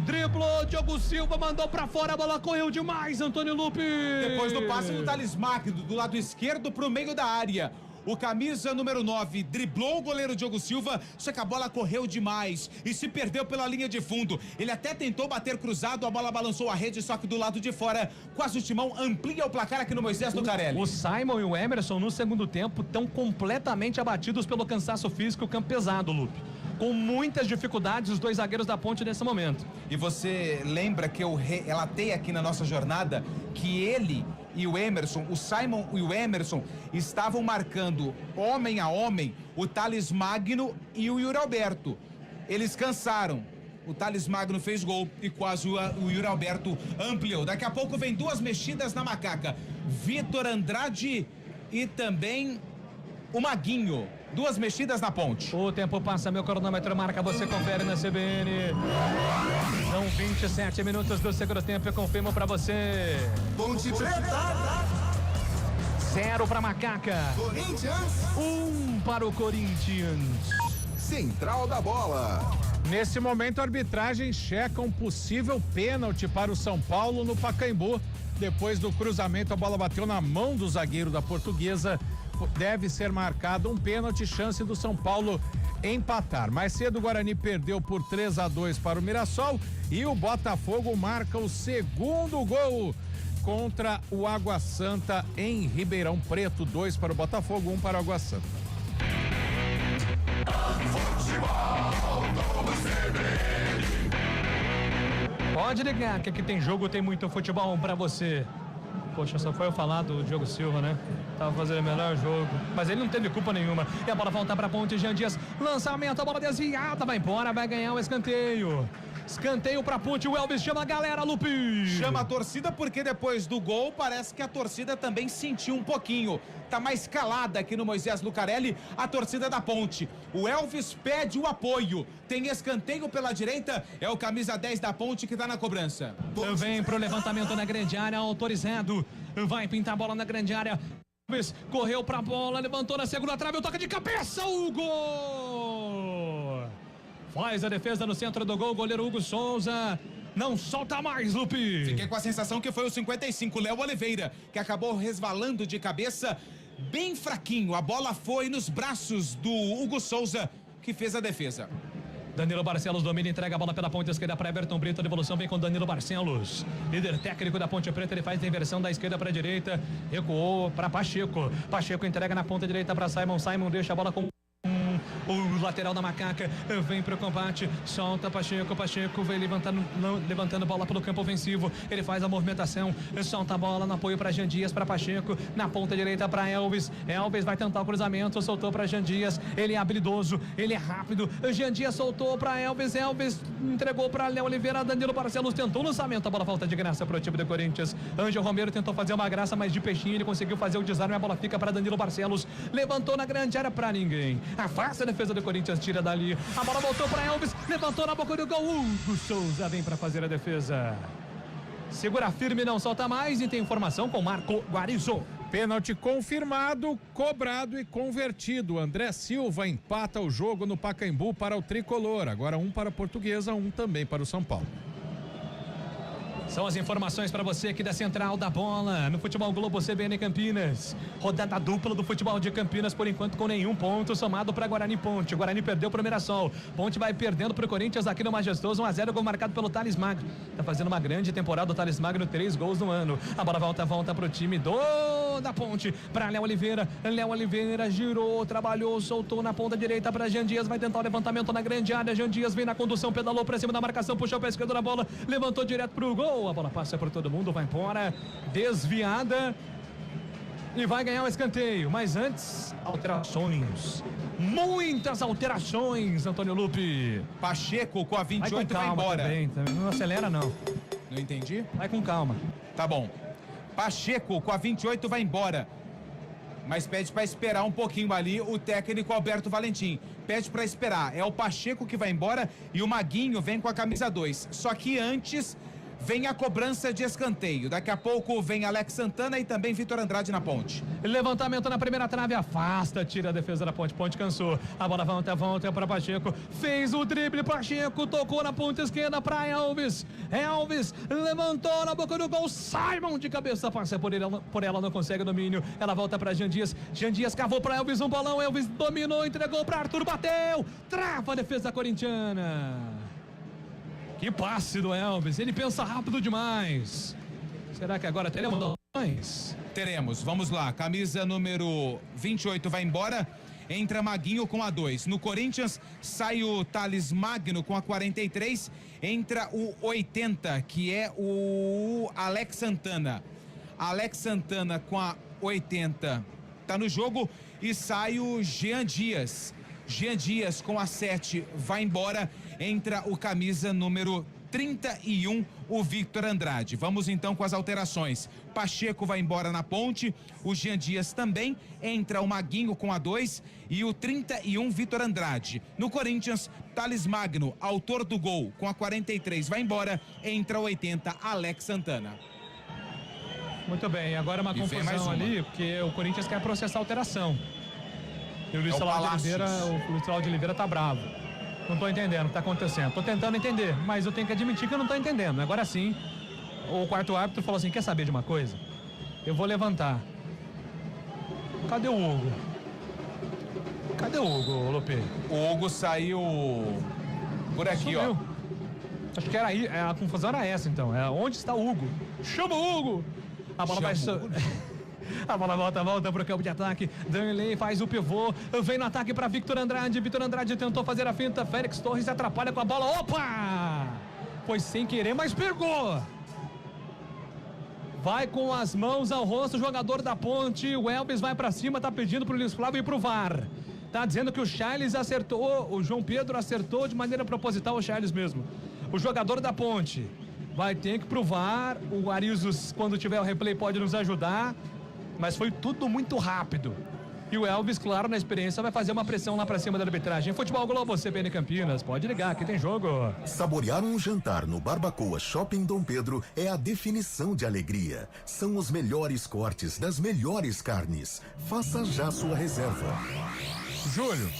driblou, Diogo Silva mandou pra fora, a bola correu demais, Antônio Lupe. Depois do passe do Thales Magno, do lado esquerdo pro meio da área, o camisa número 9 driblou o goleiro Diogo Silva, só que a bola correu demais e se perdeu pela linha de fundo. Ele até tentou bater cruzado, a bola balançou a rede, só que do lado de fora, quase o timão amplia o placar aqui no Moisés Lucarelli. O Simon e o Emerson no segundo tempo estão completamente abatidos pelo cansaço físico, campo pesado, Lupe. Com muitas dificuldades os dois zagueiros da Ponte nesse momento. E você lembra que eu relatei aqui na nossa jornada que ele e o Emerson, o Simon e o Emerson estavam marcando homem a homem o Thales Magno e o Yuri Alberto. Eles cansaram. O Thales Magno fez gol e quase o Yuri Alberto ampliou. Daqui a pouco vem duas mexidas na macaca. Vitor Andrade e também o Maguinho. Duas mexidas na ponte. O tempo passa, meu cronômetro marca, você confere na CBN. São 27 minutos do segundo tempo, eu confirmo pra você. Ponte Preta. 0 pra Macaca. Corinthians. 1 para o Corinthians. Central da Bola. Nesse momento, a arbitragem checa um possível pênalti para o São Paulo no Pacaembu. Depois do cruzamento, a bola bateu na mão do zagueiro da Portuguesa. Deve ser marcado um pênalti, chance do São Paulo empatar. Mais cedo, o Guarani perdeu por 3-2 para o Mirassol e o Botafogo marca o segundo gol contra o Água Santa em Ribeirão Preto. 2 para o Botafogo, 1 para o Água Santa. Pode ligar que aqui tem jogo, tem muito futebol pra você. Poxa, só foi eu falar do Diogo Silva, né? Tava fazendo o melhor jogo, mas ele não teve culpa nenhuma. E a bola volta pra ponte, Jean Dias, lançamento, a bola desviada, vai embora, vai ganhar o escanteio. Escanteio pra ponte, o Elvis chama a galera, Lupi. Chama a torcida porque depois do gol parece que a torcida também sentiu um pouquinho. Tá mais calada aqui no Moisés Lucarelli, a torcida da ponte. O Elvis pede o apoio. Tem escanteio pela direita, é o camisa 10 da ponte que tá na cobrança. Vem pro levantamento na grande área, autorizado. Vai pintar a bola na grande área. Elvis correu pra bola, levantou na segunda trave, o toque de cabeça, o gol! Faz a defesa no centro do gol, goleiro Hugo Souza. Não solta mais, Lupi. Fiquei com a sensação que foi o 55, Léo Oliveira, que acabou resvalando de cabeça bem fraquinho. A bola foi nos braços do Hugo Souza, que fez a defesa. Danilo Barcelos domina, entrega a bola pela ponta esquerda para Everton Brito. A devolução vem com Danilo Barcelos, líder técnico da Ponte Preta. Ele faz a inversão da esquerda para a direita, recuou para Pacheco. Pacheco entrega na ponta direita para Simon. Simon deixa a bola com o lateral da Macaca, vem pro combate, solta Pacheco, Pacheco vem levantando bola pelo campo ofensivo, ele faz a movimentação, solta a bola no apoio para Jean Dias, para Pacheco, na ponta direita para Elvis. Elvis vai tentar o cruzamento, soltou para Jean Dias, ele é habilidoso, ele é rápido, Jean Dias soltou para Elvis, Elvis entregou para Léo Oliveira, Danilo Barcelos tentou o lançamento, a bola falta de graça pro time do Corinthians. Ângelo Romero tentou fazer uma graça, mas de peixinho ele conseguiu fazer o desarme, a bola fica para Danilo Barcelos, levantou na grande área para ninguém, afasta a defesa do Corinthians, tira dali, a bola voltou para Elvis, levantou na boca do gol, Hugo Souza vem para fazer a defesa, segura firme, não solta mais, e tem informação com Marco Guarizo. Pênalti confirmado, cobrado e convertido. André Silva empata o jogo no Pacaembu para o Tricolor, agora 1 para a Portuguesa, 1 também para o São Paulo. São as informações para você aqui da Central da Bola, no Futebol Globo CBN Campinas. Rodada dupla do futebol de Campinas, por enquanto com nenhum ponto somado para Guarani Ponte. Guarani perdeu para o Mirassol. Ponte vai perdendo para o Corinthians aqui no Majestoso, 1-0, gol marcado pelo Thales Magno. Tá fazendo uma grande temporada o Thales Magno, 3 gols no ano. A bola volta para o time da Ponte, para Léo Oliveira. Léo Oliveira girou, trabalhou, soltou na ponta direita para Jean Dias, vai tentar o levantamento na grande área. Jean Dias vem na condução, pedalou para cima da marcação, puxou para a esquerda da bola, levantou direto para o gol. A bola passa por todo mundo, vai embora, desviada e vai ganhar o escanteio. Mas antes, alterações, muitas alterações, Antônio Lupi. Pacheco com a 28 vai embora. Também. Não acelera não. Não entendi? Vai com calma. Tá bom. Pacheco com a 28 vai embora, mas pede para esperar um pouquinho ali o técnico Alberto Valentim. Pede para esperar. É o Pacheco que vai embora e o Maguinho vem com a camisa 2. Só que antes vem a cobrança de escanteio. Daqui a pouco vem Alex Santana e também Vitor Andrade na ponte. Levantamento na primeira trave, afasta, tira a defesa da ponte. Ponte cansou. A bola volta para Pacheco. Fez o drible, Pacheco tocou na ponta esquerda para Elvis. Elvis levantou na boca do gol. Simon de cabeça passa por ela, não consegue domínio. Ela volta para Jean Dias. Jean Dias cavou para Elvis um bolão. Elvis dominou, entregou para Arthur, bateu. Trava a defesa corintiana. Que passe do Elvis, ele pensa rápido demais. Será que agora teremos opções? Teremos, vamos lá. Camisa número 28 vai embora, entra Maguinho com a 2. No Corinthians sai o Thales Magno com a 43, entra o 80, que é o Alex Santana. Alex Santana com a 80 tá no jogo e sai o Jean Dias. Jean Dias com a 7 vai embora, entra o camisa número 31, o Victor Andrade. Vamos então com as alterações. Pacheco vai embora na ponte, o Jean Dias também, entra o Maguinho com a 2 e o 31, Victor Andrade. No Corinthians, Thales Magno, autor do gol, com a 43 vai embora, entra o 80, Alex Santana. Muito bem, agora uma confusão ali, porque o Corinthians quer processar a alteração. E o Luiz Cláudio de Oliveira tá bravo. Não tô entendendo o que tá acontecendo. Tô tentando entender, mas eu tenho que admitir que eu não tô entendendo. Agora sim, o quarto árbitro falou assim, quer saber de uma coisa? Eu vou levantar. Cadê o Hugo? Cadê o Hugo, Lopê? O Hugo saiu por aqui, Sumiu. ó. Acho que era aí, a confusão era essa então. Onde está o Hugo? Chama o Hugo! A bola vai... A bola volta pro campo de ataque. Danley faz o pivô. Vem no ataque para Victor Andrade. Victor Andrade tentou fazer a finta. Félix Torres atrapalha com a bola. Opa! Foi sem querer, mas pegou. Vai com as mãos ao rosto o jogador da Ponte. O Elvis vai para cima, tá pedindo pro Luiz Flávio ir pro VAR. Tá dizendo que o Charles acertou. O João Pedro acertou de maneira proposital, o Charles mesmo. O jogador da Ponte vai ter que provar. O Arizos, quando tiver o replay, pode nos ajudar. Mas foi tudo muito rápido. E o Elvis, claro, na experiência, vai fazer uma pressão lá pra cima da arbitragem. Futebol Globo, CBN Campinas, pode ligar, aqui tem jogo. Saborear um jantar no Barbacoa Shopping Dom Pedro é a definição de alegria. São os melhores cortes das melhores carnes. Faça já sua reserva. Júlio.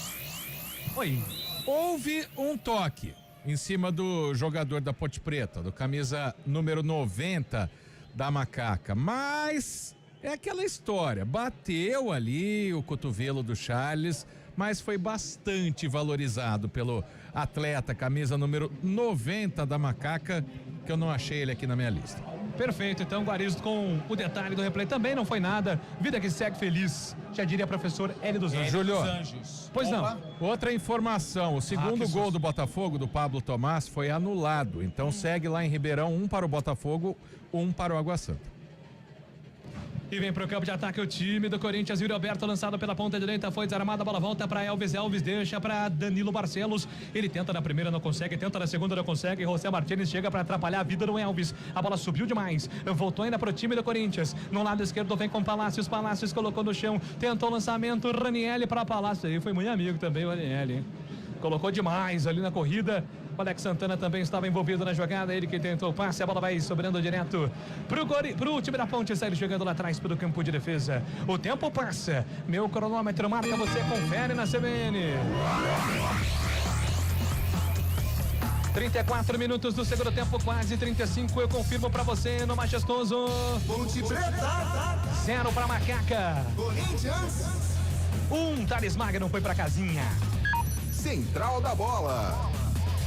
Oi. Houve um toque em cima do jogador da Ponte Preta, do camisa número 90 da Macaca, mas é aquela história, bateu ali o cotovelo do Charles, mas foi bastante valorizado pelo atleta, camisa número 90 da Macaca, que eu não achei ele aqui na minha lista. Perfeito, então Guarizo com o detalhe do replay também não foi nada, vida que segue feliz, já diria professor Hélio dos Anjos. Júlio, pois opa. Não. Outra informação, o segundo gol do Botafogo, do Pablo Tomás, foi anulado, então segue lá em Ribeirão, 1 para o Botafogo, 1 para o Água Santa. E vem pro campo de ataque o time do Corinthians. Yuri Alberto lançado pela ponta direita, foi desarmado, a bola volta para Elvis. Elvis deixa para Danilo Barcelos. Ele tenta na primeira, não consegue, tenta na segunda, não consegue. José Martínez chega para atrapalhar a vida do Elvis. A bola subiu demais, voltou ainda pro time do Corinthians. No lado esquerdo vem com Palácios. Palácios colocou no chão, tentou o lançamento. Ranielli para Palácio. Aí foi muito amigo também o Ranielli, hein? Colocou demais ali na corrida. O Alex Santana também estava envolvido na jogada, ele que tentou o passe, a bola vai sobrando direto pro time da Ponte, sai jogando lá atrás pelo campo de defesa. O tempo passa, meu cronômetro marca, você confere na CBN. 34 minutos do segundo tempo, quase 35, eu confirmo pra você no majestoso. Ponte Preta 0 pra Macaca. Corinthians 1, Thales Magno foi pra casinha. Central da Bola.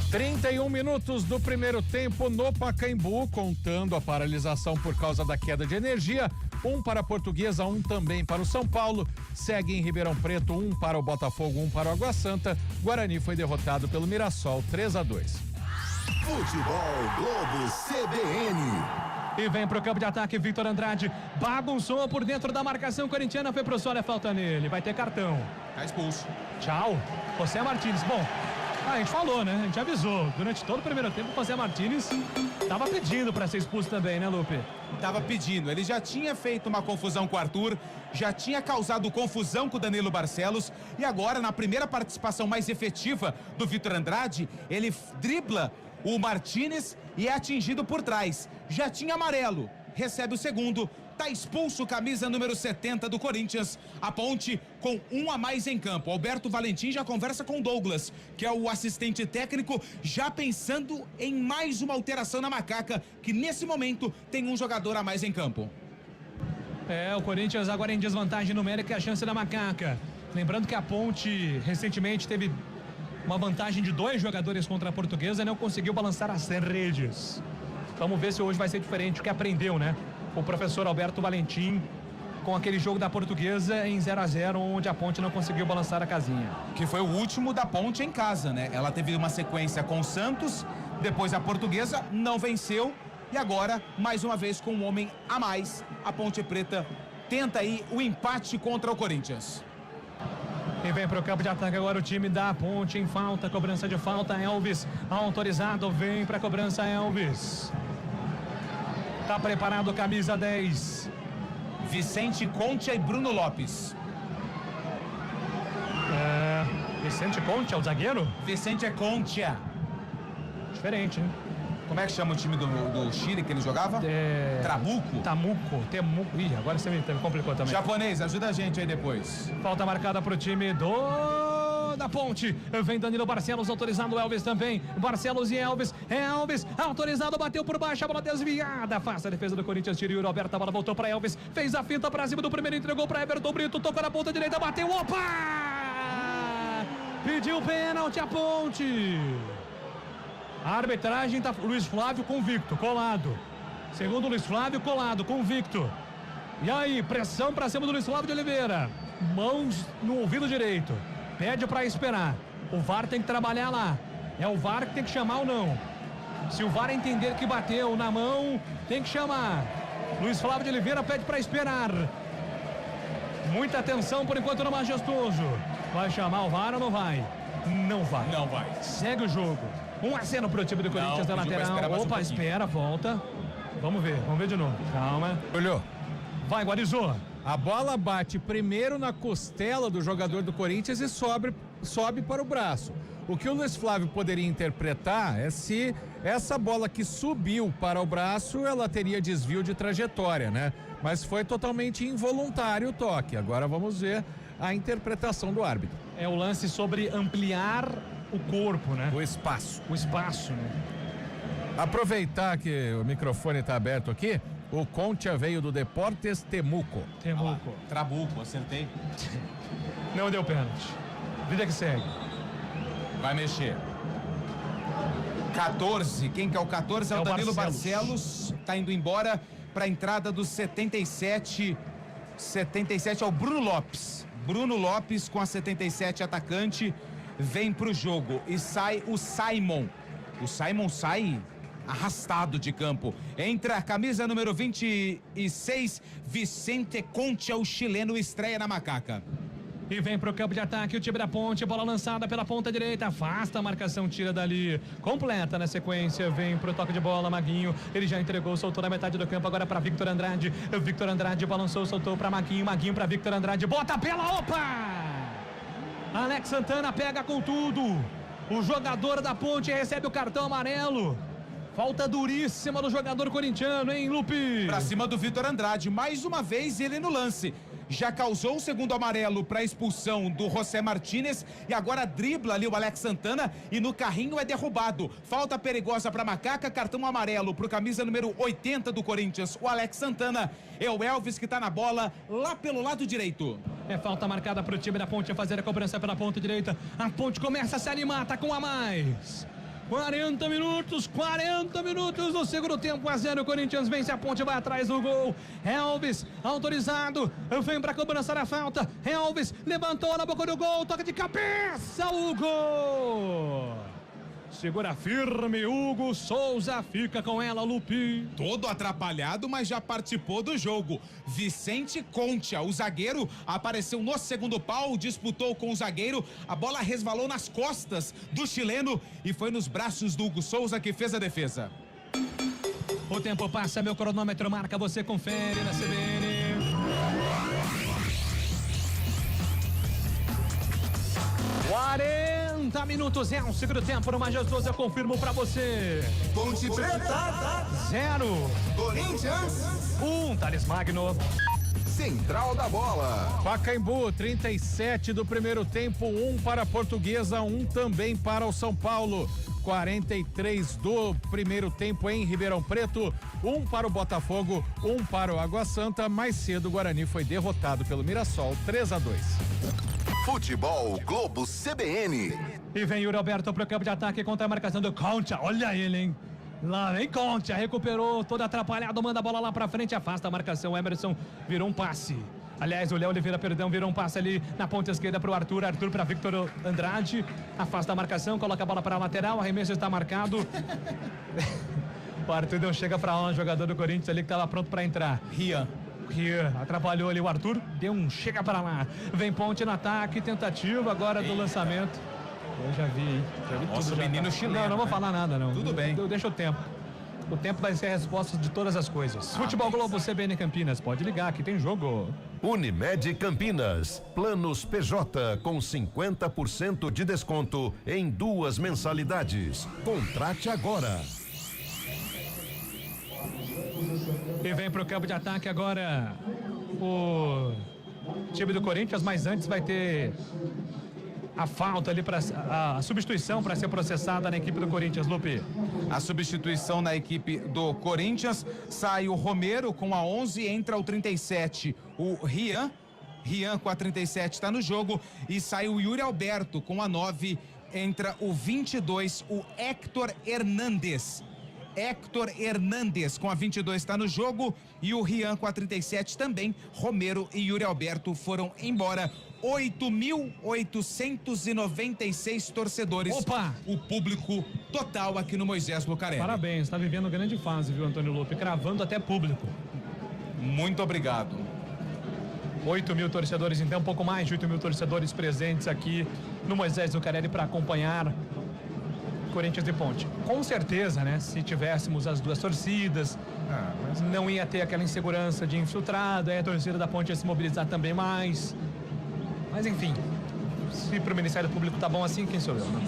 31 minutos do primeiro tempo no Pacaembu, contando a paralisação por causa da queda de energia. 1 para a Portuguesa, 1 também para o São Paulo. Segue em Ribeirão Preto, 1 para o Botafogo, 1 para o Água Santa. Guarani foi derrotado pelo Mirassol, 3-2. Futebol Globo CBN. E vem pro campo de ataque Victor Andrade, bagunçou por dentro da marcação corintiana, foi pro solo, é falta nele, vai ter cartão. Tá expulso. Tchau, José Martínez. Bom, a gente falou, né? A gente avisou. Durante todo o primeiro tempo, o José Martínez tava pedindo para ser expulso também, né, Lupe? Tava pedindo. Ele já tinha feito uma confusão com o Arthur, já tinha causado confusão com o Danilo Barcelos e agora, na primeira participação mais efetiva do Victor Andrade, ele dribla o Martínez e é atingido por trás. Já tinha amarelo, recebe o segundo. Tá expulso, camisa número 70 do Corinthians. A Ponte com 1 a mais em campo. Alberto Valentim já conversa com o Douglas, que é o assistente técnico, já pensando em mais uma alteração na Macaca, que nesse momento tem um jogador a mais em campo. O Corinthians agora em desvantagem numérica, é a chance da Macaca. Lembrando que a Ponte recentemente teve uma vantagem de 2 jogadores contra a Portuguesa e não conseguiu balançar as redes. Vamos ver se hoje vai ser diferente, o que aprendeu, né? O professor Alberto Valentim com aquele jogo da Portuguesa em 0-0, onde a Ponte não conseguiu balançar a casinha. Que foi o último da Ponte em casa, né? Ela teve uma sequência com o Santos, depois a Portuguesa não venceu E agora, mais uma vez, com um homem a mais, a Ponte Preta tenta aí o empate contra o Corinthians. E vem para o campo de ataque agora o time da Ponte em falta, cobrança de falta, Elvis autorizado, vem para a cobrança Elvis. Tá preparado, camisa 10. Vicente Concha e Bruno Lopes. Vicente Concha, o zagueiro? Vicente é Concha. Diferente, hein? Como é que chama o time do Chile que ele jogava? Trabuco? Temuco. Ih, agora você me complicou também. Japonês, ajuda a gente aí depois. Falta marcada pro time da Ponte. Vem Danilo Barcelos, autorizado, Elvis também. Barcelos e Elvis. Elvis, autorizado, bateu por baixo, a bola desviada. Afasta a defesa do Corinthians, tira o Roberto, a bola voltou pra Elvis. Fez a finta pra cima do primeiro, entregou pra Everton Brito, tocou na ponta direita, bateu, opa! Pediu pênalti a Ponte. A arbitragem tá Luiz Flávio convicto, colado. Segundo Luiz Flávio, colado, convicto. E aí, pressão pra cima do Luiz Flávio de Oliveira. Mãos no ouvido direito. Pede pra esperar. O VAR tem que trabalhar lá. É o VAR que tem que chamar ou não. Se o VAR entender que bateu na mão, tem que chamar. Luiz Flávio de Oliveira pede pra esperar. Muita atenção por enquanto no Majestoso. Vai chamar o VAR ou não vai? Não vai. Não vai. Segue o jogo. 1-0 pro time do Corinthians da lateral. Opa, espera, volta. Vamos ver de novo. Calma. Olhou. Vai, Guarizô. A bola bate primeiro na costela do jogador do Corinthians e sobe para o braço. O que o Luiz Flávio poderia interpretar é se essa bola que subiu para o braço, ela teria desvio de trajetória, né? Mas foi totalmente involuntário o toque. Agora vamos ver a interpretação do árbitro. É o lance sobre ampliar o corpo, né? O espaço. O espaço, né? Aproveitar que o microfone está aberto aqui, o Concha veio do Deportes Temuco. Trabuco, acertei. Não deu pênalti. Vida que segue. Vai mexer. 14, quem que é o 14? É o Danilo Barcelos. Tá indo embora pra entrada dos 77. 77 é o Bruno Lopes. Bruno Lopes com a 77, atacante, vem pro jogo e sai o Simon. O Simon sai arrastado de campo. Entra a camisa número 26, Vicente Concha, o chileno, estreia na macaca. E vem pro campo de ataque o time da Ponte, bola lançada pela ponta direita, afasta a marcação, tira dali, completa na sequência, vem pro toque de bola, Maguinho, ele já entregou, soltou na metade do campo, agora pra Victor Andrade, Victor Andrade balançou, soltou pra Maguinho pra Victor Andrade, bota pela, opa! Alex Santana pega com tudo, o jogador da Ponte recebe o cartão amarelo. Falta duríssima do jogador corintiano, hein, Lupe? Pra cima do Victor Andrade, mais uma vez ele no lance. Já causou o segundo amarelo para expulsão do José Martínez e agora dribla ali o Alex Santana e no carrinho é derrubado. Falta perigosa para Macaca, cartão amarelo pro camisa número 80 do Corinthians, o Alex Santana. É o Elvis que tá na bola lá pelo lado direito. É falta marcada pro time da Ponte a fazer a cobrança pela ponta direita. A Ponte começa a se animar, tá com a mais. 40 minutos do segundo tempo, 1-0, o Corinthians vence, a Ponte vai atrás do gol. Elvis, autorizado, vem pra cobrança da falta. Elvis levantou na boca do gol, toca de cabeça, Hugo. Segura firme, Hugo Souza fica com ela, Lupi. Todo atrapalhado, mas já participou do jogo. Vicente Concha, o zagueiro, apareceu no segundo pau, disputou com o zagueiro, a bola resvalou nas costas do chileno e foi nos braços do Hugo Souza que fez a defesa. O tempo passa, meu cronômetro marca, você confere na CBN. Minutos, é um segundo tempo no Majestoso, eu confirmo pra você. Ponte Preta 0, Corinthians 1, Thales Magno. Central da Bola. Pacaembu, 37 do primeiro tempo, 1 para a Portuguesa, 1 também para o São Paulo. 43 do primeiro tempo em Ribeirão Preto, 1 para o Botafogo, 1 para o Água Santa. Mais cedo o Guarani foi derrotado pelo Mirassol, 3-2. Futebol Globo CBN. E vem Yuri Alberto pro campo de ataque contra a marcação do Concha. Olha ele, hein? Lá vem Concha, recuperou, todo atrapalhado, manda a bola lá pra frente, afasta a marcação. Emerson virou um passe. Aliás, o Léo Oliveira, virou um passe ali na ponta esquerda pro Arthur pra Victor Andrade. Afasta a marcação, coloca a bola para a lateral, arremesso está marcado. O Arthur não chega pra um jogador do Corinthians ali que tava pronto pra entrar. Rian Atrapalhou ali o Arthur, deu um chega pra lá. Vem Ponte no ataque, tentativa agora do lançamento. Eu já vi, hein? Nossa, o menino chileno. Não vou falar nada, não. Tudo bem. Deixa o tempo. O tempo vai ser a resposta de todas as coisas. Futebol Globo CBN Campinas, pode ligar, aqui tem jogo. Unimed Campinas, planos PJ com 50% de desconto em 2 mensalidades. Contrate agora. E vem pro campo de ataque agora o time do Corinthians, mas antes vai ter a falta ali para a substituição para ser processada na equipe do Corinthians, Lupe. A substituição na equipe do Corinthians, sai o Romero com a 11, entra o 37, o Rian com a 37 está no jogo e sai o Yuri Alberto com a 9, entra o 22, o Héctor Hernandes com a 22 está no jogo e o Rian com a 37 também. Romero e Yuri Alberto foram embora. 8.896 torcedores. Opa! O público total aqui no Moisés Lucarelli. Parabéns, está vivendo grande fase, viu, Antônio Lupe? Cravando até público. Muito obrigado. 8.000 torcedores, então, um pouco mais de 8.000 torcedores presentes aqui no Moisés Lucarelli para acompanhar Corinthians e Ponte. Com certeza, né? Se tivéssemos as duas torcidas, não ia ter aquela insegurança de infiltrado, aí a torcida da Ponte ia se mobilizar também mais. Mas enfim, se pro Ministério Público tá bom assim, quem sou eu, né?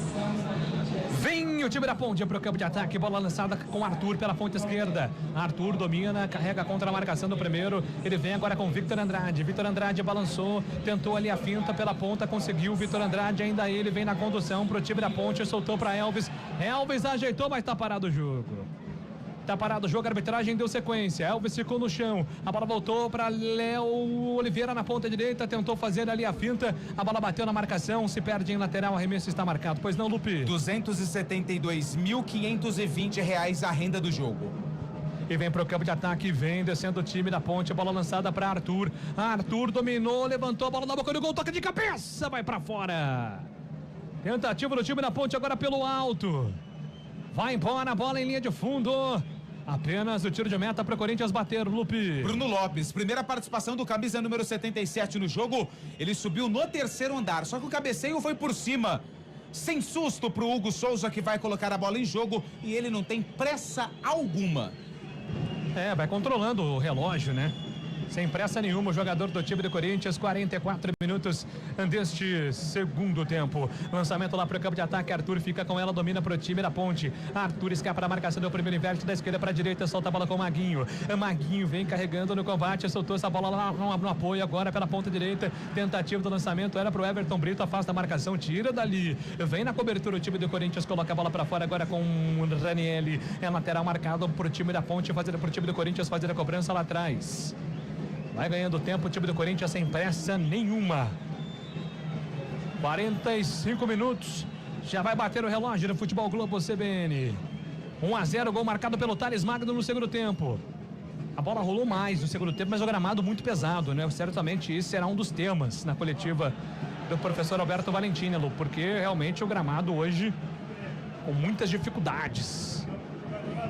Vem o time da Ponte pro campo de ataque, bola lançada com Arthur pela ponta esquerda. Arthur domina, carrega contra a marcação do primeiro. Ele vem agora com Victor Andrade. Victor Andrade balançou, tentou ali a finta pela ponta, conseguiu. Victor Andrade, ainda ele vem na condução pro time da Ponte, soltou para Elvis. Elvis ajeitou, mas tá parado o jogo. Tá parado o jogo, a arbitragem deu sequência. Elvis ficou no chão. A bola voltou para Léo Oliveira na ponta direita. Tentou fazer ali a finta. A bola bateu na marcação. Se perde em lateral. O arremesso está marcado. Pois não, Lupe? R$ 272.520 a renda do jogo. E vem pro campo de ataque. Vem descendo o time da Ponte. A bola lançada para Arthur. Arthur dominou, levantou a bola na boca do gol. Toque de cabeça. Vai para fora. Tentativa do time da Ponte agora pelo alto. Vai embora a bola em linha de fundo. Apenas o tiro de meta para o Corinthians bater, Lupe. Bruno Lopes, primeira participação do camisa número 77 no jogo. Ele subiu no terceiro andar, só que o cabeceio foi por cima. Sem susto para o Hugo Souza, que vai colocar a bola em jogo. E ele não tem pressa alguma. Vai controlando o relógio, né? Sem pressa nenhuma, o jogador do time do Corinthians, 44 minutos deste segundo tempo. Lançamento lá pro campo de ataque, Arthur fica com ela, domina pro time da Ponte. Arthur escapa da marcação, deu o primeiro inverte da esquerda pra direita, solta a bola com o Maguinho. Maguinho vem carregando no combate, soltou essa bola lá no apoio agora pela ponta direita. Tentativa do lançamento era pro Everton Brito, afasta a marcação, tira dali. Vem na cobertura o time do Corinthians, coloca a bola pra fora agora com o Ranieri. É lateral marcado pro time da Ponte, pro time do Corinthians fazer a cobrança lá atrás. Vai ganhando tempo o time do Corinthians sem pressa nenhuma. 45 minutos. Já vai bater o relógio do Futebol Globo CBN. 1-0, gol marcado pelo Thales Magno no segundo tempo. A bola rolou mais no segundo tempo, mas o gramado muito pesado, né? Certamente isso será um dos temas na coletiva do professor Alberto Valentim, Lu, porque realmente o gramado hoje com muitas dificuldades.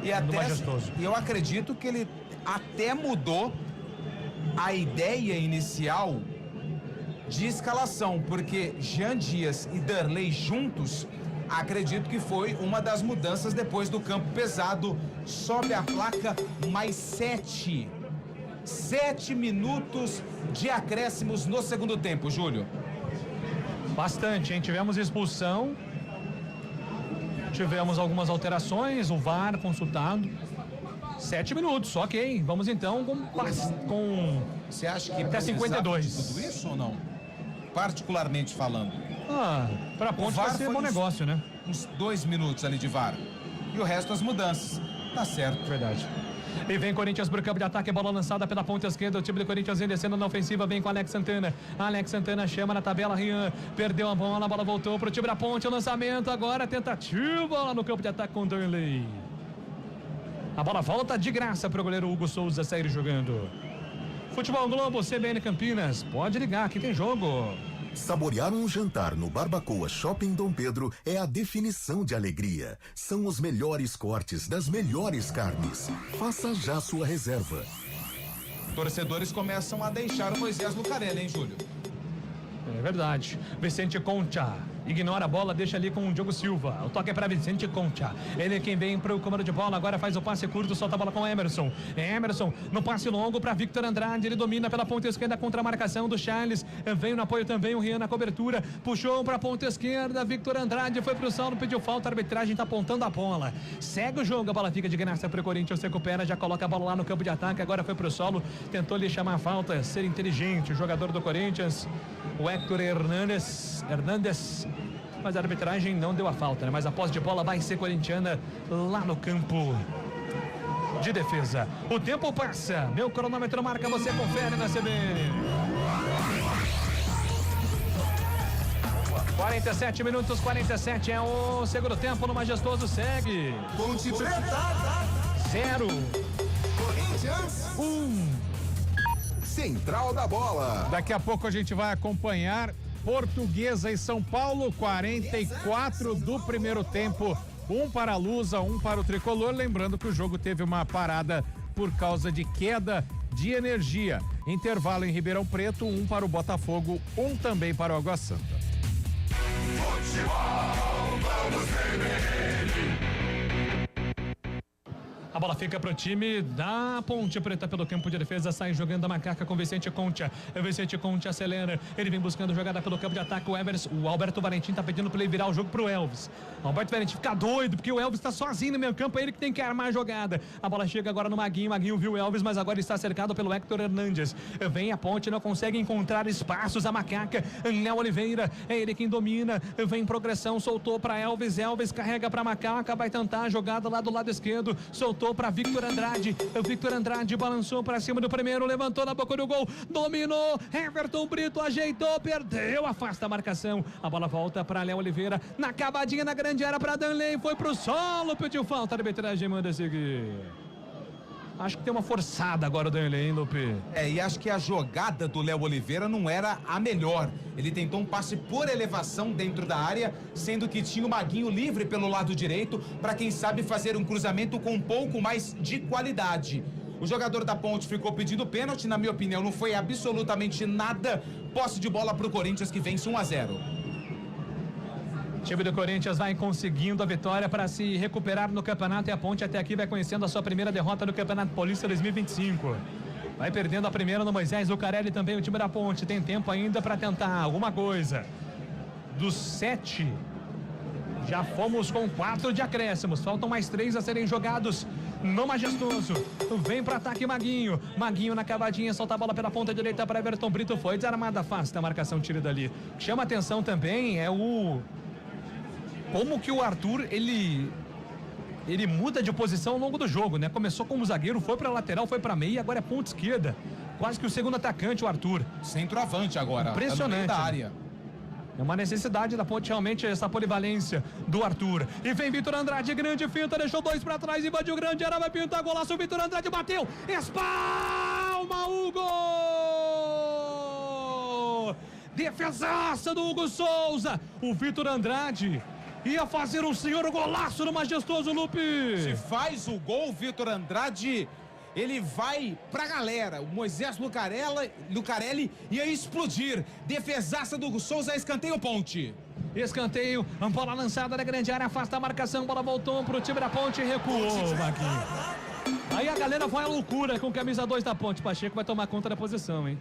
E até eu acredito que ele até mudou a ideia inicial de escalação, porque Jean Dias e Darley juntos, acredito que foi uma das mudanças depois do campo pesado. Sobe a placa, mais 7 minutos de acréscimos no segundo tempo, Júlio. Bastante, hein? Tivemos expulsão, tivemos algumas alterações, o VAR consultado. 7 minutos, ok. Vamos então com você acha que até 52. De tudo isso ou não? Particularmente falando. Pra Ponte vai ser bom negócio, né? Uns 2 minutos ali de VAR. E o resto as mudanças. Tá certo. Verdade. E vem Corinthians pro campo de ataque, bola lançada pela ponta esquerda, o time do Corinthians vem descendo na ofensiva, vem com Alex Santana. Alex Santana chama na tabela, Rian perdeu a bola voltou pro time da Ponte, o lançamento agora, tentativa lá no campo de ataque com Darley. A bola volta de graça pro goleiro Hugo Souza sair jogando. Futebol Globo, CBN Campinas, pode ligar, aqui tem jogo. Saborear um jantar no Barbacoa Shopping Dom Pedro é a definição de alegria. São os melhores cortes das melhores carnes. Faça já sua reserva. Torcedores começam a deixar o Moisés Lucarelli, hein, Júlio? É verdade. Vicente Concha ignora a bola, deixa ali com o Diogo Silva. O toque é para Vicente Concha. Ele é quem vem para o comando de bola. Agora faz o passe curto, solta a bola com Emerson. Emerson no passe longo para Victor Andrade. Ele domina pela ponta esquerda contra a marcação do Charles. Vem no apoio também o Rian na cobertura. Puxou para a ponta esquerda. Victor Andrade foi para o saldo, pediu falta. A arbitragem está apontando a bola. Segue o jogo. A bola fica de graça para o Corinthians. Recupera, já coloca a bola lá no campo de ataque. Agora foi para o solo. Tentou lhe chamar a falta. Ser inteligente. O jogador do Corinthians, o Héctor Hernandes. Mas a arbitragem não deu a falta, né? Mas a posse de bola vai ser corintiana lá no campo de defesa. O tempo passa, meu cronômetro marca, você confere na CB. 47 minutos, 47 é o segundo tempo no Majestoso, segue. Ponte Preta. 0. Corinthians. 1. Central da Bola. Daqui a pouco a gente vai acompanhar Portuguesa e São Paulo, 44 do primeiro tempo, 1 para a Lusa, 1 para o Tricolor. Lembrando que o jogo teve uma parada por causa de queda de energia. Intervalo em Ribeirão Preto, 1 para o Botafogo, 1 também para o Água Santa. Futebol, vamos ver. A bola fica pro time da Ponte Preta pelo campo de defesa, sai jogando a macaca com Vicente Concha. Vicente Concha acelera, ele vem buscando jogada pelo campo de ataque. O Alberto Valentim tá pedindo pra ele virar o jogo pro Elvis. Alberto Valentim fica doido, porque o Elvis tá sozinho no meio campo, é ele que tem que armar a jogada. A bola chega agora no Maguinho, Maguinho viu o Elvis, mas agora está cercado pelo Héctor Hernandes. Vem a Ponte, não consegue encontrar espaços, a macaca, Léo Oliveira, é ele quem domina, vem em progressão, soltou pra Elvis, Elvis carrega pra macaca, vai tentar a jogada lá do lado esquerdo, soltou para Victor Andrade. O Victor Andrade balançou para cima do primeiro, levantou na boca do gol, dominou. Everton Brito ajeitou, perdeu, afasta a marcação. A bola volta para Léo Oliveira na cavadinha na grande área para Danley, foi pro solo, pediu falta, a arbitragem manda seguir. Acho que tem uma forçada agora do Danley, hein, Lupe? E acho que a jogada do Léo Oliveira não era a melhor. Ele tentou um passe por elevação dentro da área, sendo que tinha o Maguinho livre pelo lado direito, para quem sabe fazer um cruzamento com um pouco mais de qualidade. O jogador da Ponte ficou pedindo pênalti, na minha opinião não foi absolutamente nada. Posse de bola pro Corinthians, que vence 1-0. O time do Corinthians vai conseguindo a vitória para se recuperar no campeonato, e a Ponte até aqui vai conhecendo a sua primeira derrota no Campeonato Paulista 2025. Vai perdendo a primeira no Moisés Lucarelli, também o time da Ponte tem tempo ainda para tentar alguma coisa. Dos 7, já fomos com 4 de acréscimos, faltam mais 3 a serem jogados no Majestoso. Vem para ataque Maguinho, Maguinho na cavadinha, solta a bola pela ponta direita para Everton Brito, foi desarmada, afasta a marcação, tira dali. O que chama atenção também é como que o Arthur, ele muda de posição ao longo do jogo, né? Começou como zagueiro, foi pra lateral, foi pra meia, agora é ponta esquerda. Quase que o segundo atacante, o Arthur. Centroavante agora. Impressionante. No meio da área. É uma necessidade da Ponte, realmente, essa polivalência do Arthur. E vem Vitor Andrade, grande finta, deixou 2 pra trás, invadiu grande área, vai pintar golaço, Vitor Andrade bateu, espalma o gol! Defesaça do Hugo Souza, o Vitor Andrade ia fazer um senhor golaço no Majestoso, Lupe. Se faz o gol, Vitor Andrade, ele vai pra galera. O Moisés Lucarelli ia explodir. Defesaça do Hugo Souza, escanteio Ponte. Escanteio, bola lançada na grande área, afasta a marcação, bola voltou pro time da Ponte, recuou, Maguinho. Aí a galera vai à loucura com camisa 2 da Ponte. Pacheco vai tomar conta da posição, hein?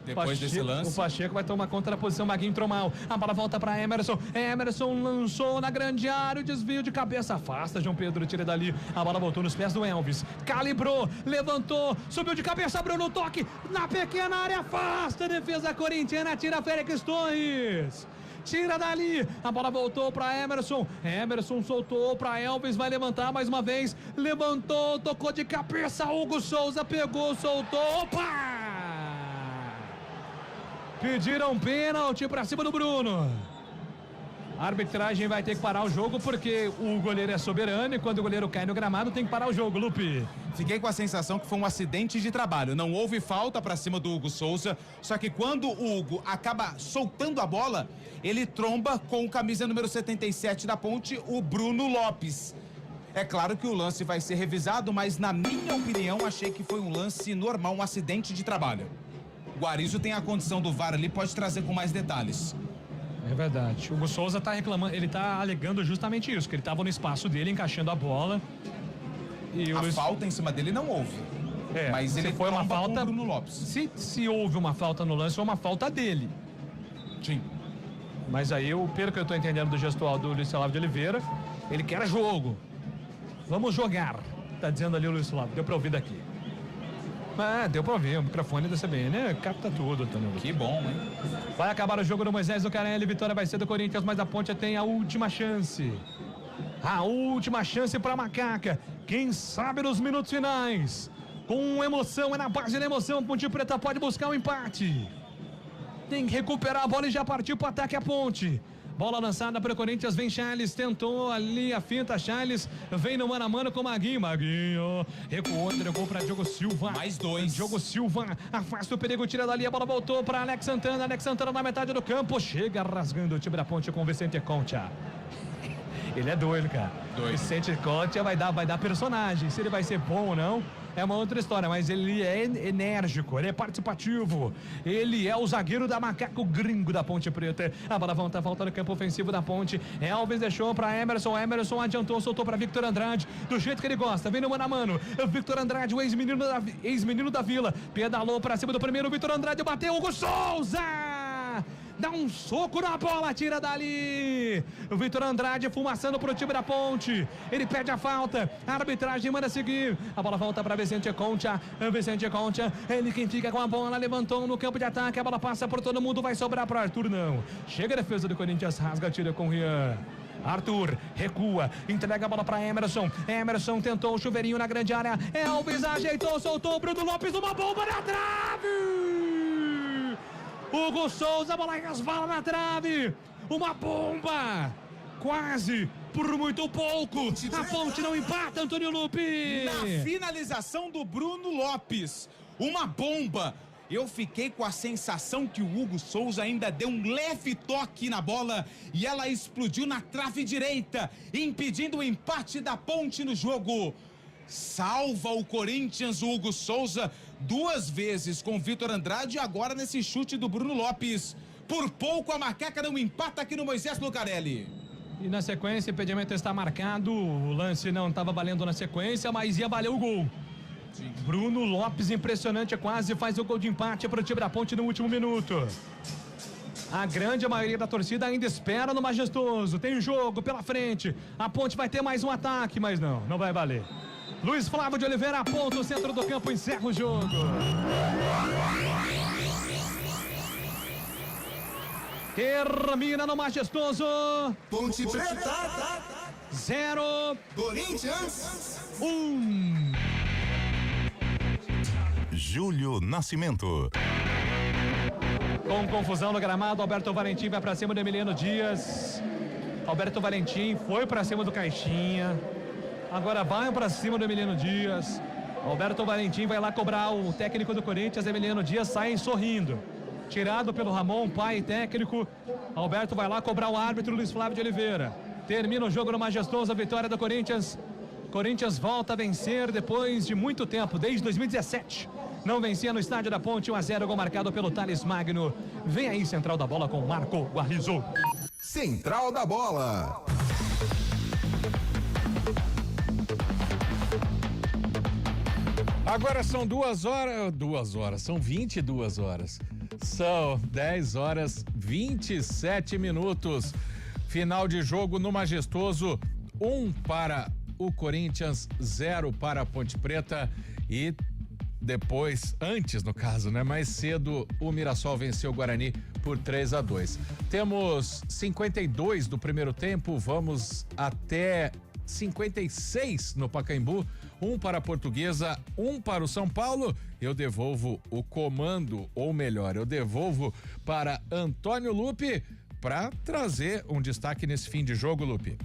Depois desse lance, o Pacheco vai tomar conta da posição, Maguinho entrou mal, a bola volta para Emerson, Emerson lançou na grande área, o desvio de cabeça, afasta João Pedro, tira dali, a bola voltou nos pés do Elvis, calibrou, levantou, subiu de cabeça, abriu no toque, na pequena área, afasta a defesa corintiana, tira Félix Torres. Tira dali, a bola voltou para Emerson, Emerson soltou para Elvis, vai levantar mais uma vez, levantou, tocou de cabeça, Hugo Souza pegou, soltou, opa! Pediram pênalti pra cima do Bruno. A arbitragem vai ter que parar o jogo, porque o goleiro é soberano e quando o goleiro cai no gramado tem que parar o jogo, Lupe. Fiquei com a sensação que foi um acidente de trabalho. Não houve falta pra cima do Hugo Souza, só que quando o Hugo acaba soltando a bola, ele tromba com o camisa número 77 da Ponte, o Bruno Lopes. É claro que o lance vai ser revisado, mas na minha opinião, achei que foi um lance normal, um acidente de trabalho. O Guarizo tem a condição do VAR ali, pode trazer com mais detalhes. É verdade. O Hugo Souza tá reclamando, ele tá alegando justamente isso, que ele tava no espaço dele, encaixando a bola. E a falta em cima dele não houve. Mas ele foi uma falta com o Bruno Lopes. Se houve uma falta no lance, foi uma falta dele. Sim. Mas aí, pelo que eu tô entendendo do gestual do Luiz Flávio de Oliveira, ele quer jogo. Vamos jogar, tá dizendo ali o Luiz Flávio. Deu pra ouvir daqui. Deu pra ouvir, o microfone da CBN capta tudo, Antônio. Que bom, hein? Vai acabar o jogo no Moisés Lucarelli, vitória vai ser do Corinthians, mas a Ponte tem a última chance. A última chance pra Macaca. Quem sabe nos minutos finais. Com emoção, é na base da emoção. Ponte Preta pode buscar um empate. Tem que recuperar a bola e já partiu pro ataque a Ponte. Bola lançada para o Corinthians, vem Charles, tentou ali a finta, Charles vem no mano a mano com Maguinho, recuou, entregou para Diogo Silva. Mais 2. Diogo Silva afasta o perigo, tira dali, a bola voltou para Alex Santana na metade do campo, chega rasgando o time da Ponte com Vicente Concha. Ele é doido, cara. Vicente Concha vai dar personagem, se ele vai ser bom ou não é uma outra história, mas ele é enérgico, ele é participativo, ele é o zagueiro da Macaco Gringo da Ponte Preta. A bola volta no campo ofensivo da Ponte. Elvis deixou para Emerson adiantou, soltou para Victor Andrade, do jeito que ele gosta, vem no mano a mano. Victor Andrade, o ex-menino da Vila, pedalou para cima do primeiro, Victor Andrade bateu, Hugo Souza! Dá um soco na bola, tira dali. O Victor Andrade fumaçando pro time da Ponte. Ele pede a falta. A arbitragem manda seguir. A bola volta para Vicente Concha. Ele quem fica com a bola, levantou no campo de ataque. A bola passa por todo mundo, vai sobrar para Arthur, não. Chega a defesa do Corinthians, rasga, tira com o Rian. Arthur recua, entrega a bola para Emerson. Emerson tentou o chuveirinho na grande área. Elvis ajeitou, soltou. Bruno Lopes, uma bomba na trave. Hugo Souza, a bola resvala na trave. Uma bomba. Quase, por muito pouco. A Ponte não empata, Antônio Lupe. Na finalização do Bruno Lopes, uma bomba. Eu fiquei com a sensação que o Hugo Souza ainda deu um leve toque na bola e ela explodiu na trave direita, impedindo o empate da Ponte no jogo. Salva o Corinthians, o Hugo Souza, 2 vezes com o Victor Andrade e agora nesse chute do Bruno Lopes. Por pouco a Macaca não empata aqui no Moisés Lucarelli. E na sequência, o impedimento está marcado, o lance não estava valendo na sequência, mas ia valer o gol. Sim. Bruno Lopes, impressionante, quase faz o gol de empate para o time da Ponte no último minuto. A grande maioria da torcida ainda espera no Majestoso, tem jogo pela frente, a Ponte vai ter mais um ataque, mas não vai valer. Luiz Flávio de Oliveira aponta o centro do campo, encerra o jogo. Termina no Majestoso. Ponte Preta 0, Corinthians 1. Júlio Nascimento. Com confusão no gramado, Alberto Valentim vai pra cima do Emiliano Dias. Alberto Valentim foi pra cima do Caixinha. Agora vai pra cima do Emiliano Dias. Alberto Valentim vai lá cobrar o técnico do Corinthians. Emiliano Dias sai sorrindo. Tirado pelo Ramon, pai técnico. Alberto vai lá cobrar o árbitro Luiz Flávio de Oliveira. Termina o jogo no Majestoso, a vitória do Corinthians. Corinthians volta a vencer depois de muito tempo, desde 2017. Não vencia no estádio da Ponte, 1-0, gol marcado pelo Thales Magno. Vem aí, Central da Bola com Marco Guarrizo. Central da Bola. Agora são 2 horas, são 22 horas. São 10 horas 27 minutos. Final de jogo no Majestoso, 1 para o Corinthians, 0 para a Ponte Preta e depois, antes no caso, né? Mais cedo, o Mirassol venceu o Guarani por 3-2. Temos 52 do primeiro tempo, vamos até 56 no Pacaembu, 1 para a Portuguesa, 1 para o São Paulo. Eu devolvo o comando, ou melhor, eu devolvo para Antônio Lupe para trazer um destaque nesse fim de jogo, Lupe.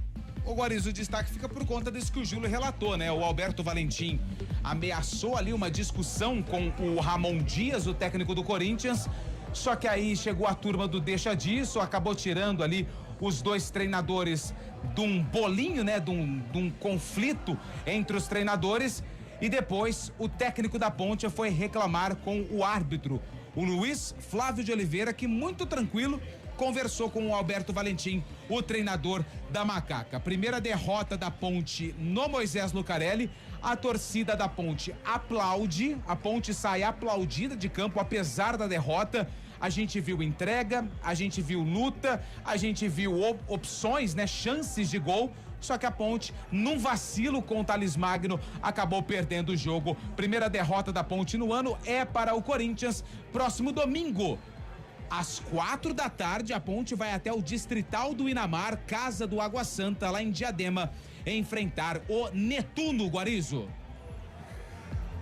O Guariz, o destaque fica por conta disso que o Júlio relatou, né? O Alberto Valentim ameaçou ali uma discussão com o Ramon Dias, o técnico do Corinthians, só que aí chegou a turma do deixa disso, acabou tirando ali os dois treinadores de um bolinho, né? De um conflito entre os treinadores, e depois o técnico da Ponte foi reclamar com o árbitro, o Luiz Flávio de Oliveira, que muito tranquilo conversou com o Alberto Valentim, o treinador da Macaca. Primeira derrota da Ponte no Moisés Lucarelli, a torcida da Ponte aplaude, a Ponte sai aplaudida de campo apesar da derrota. A gente viu entrega, a gente viu luta, a gente viu opções, né, chances de gol, só que a Ponte, num vacilo com o Thales Magno, acabou perdendo o jogo. Primeira derrota da Ponte no ano é para o Corinthians, próximo domingo. Às 4 da tarde, a Ponte vai até o Distrital do Inamar, casa do Água Santa, lá em Diadema, enfrentar o Netuno, Guarizo.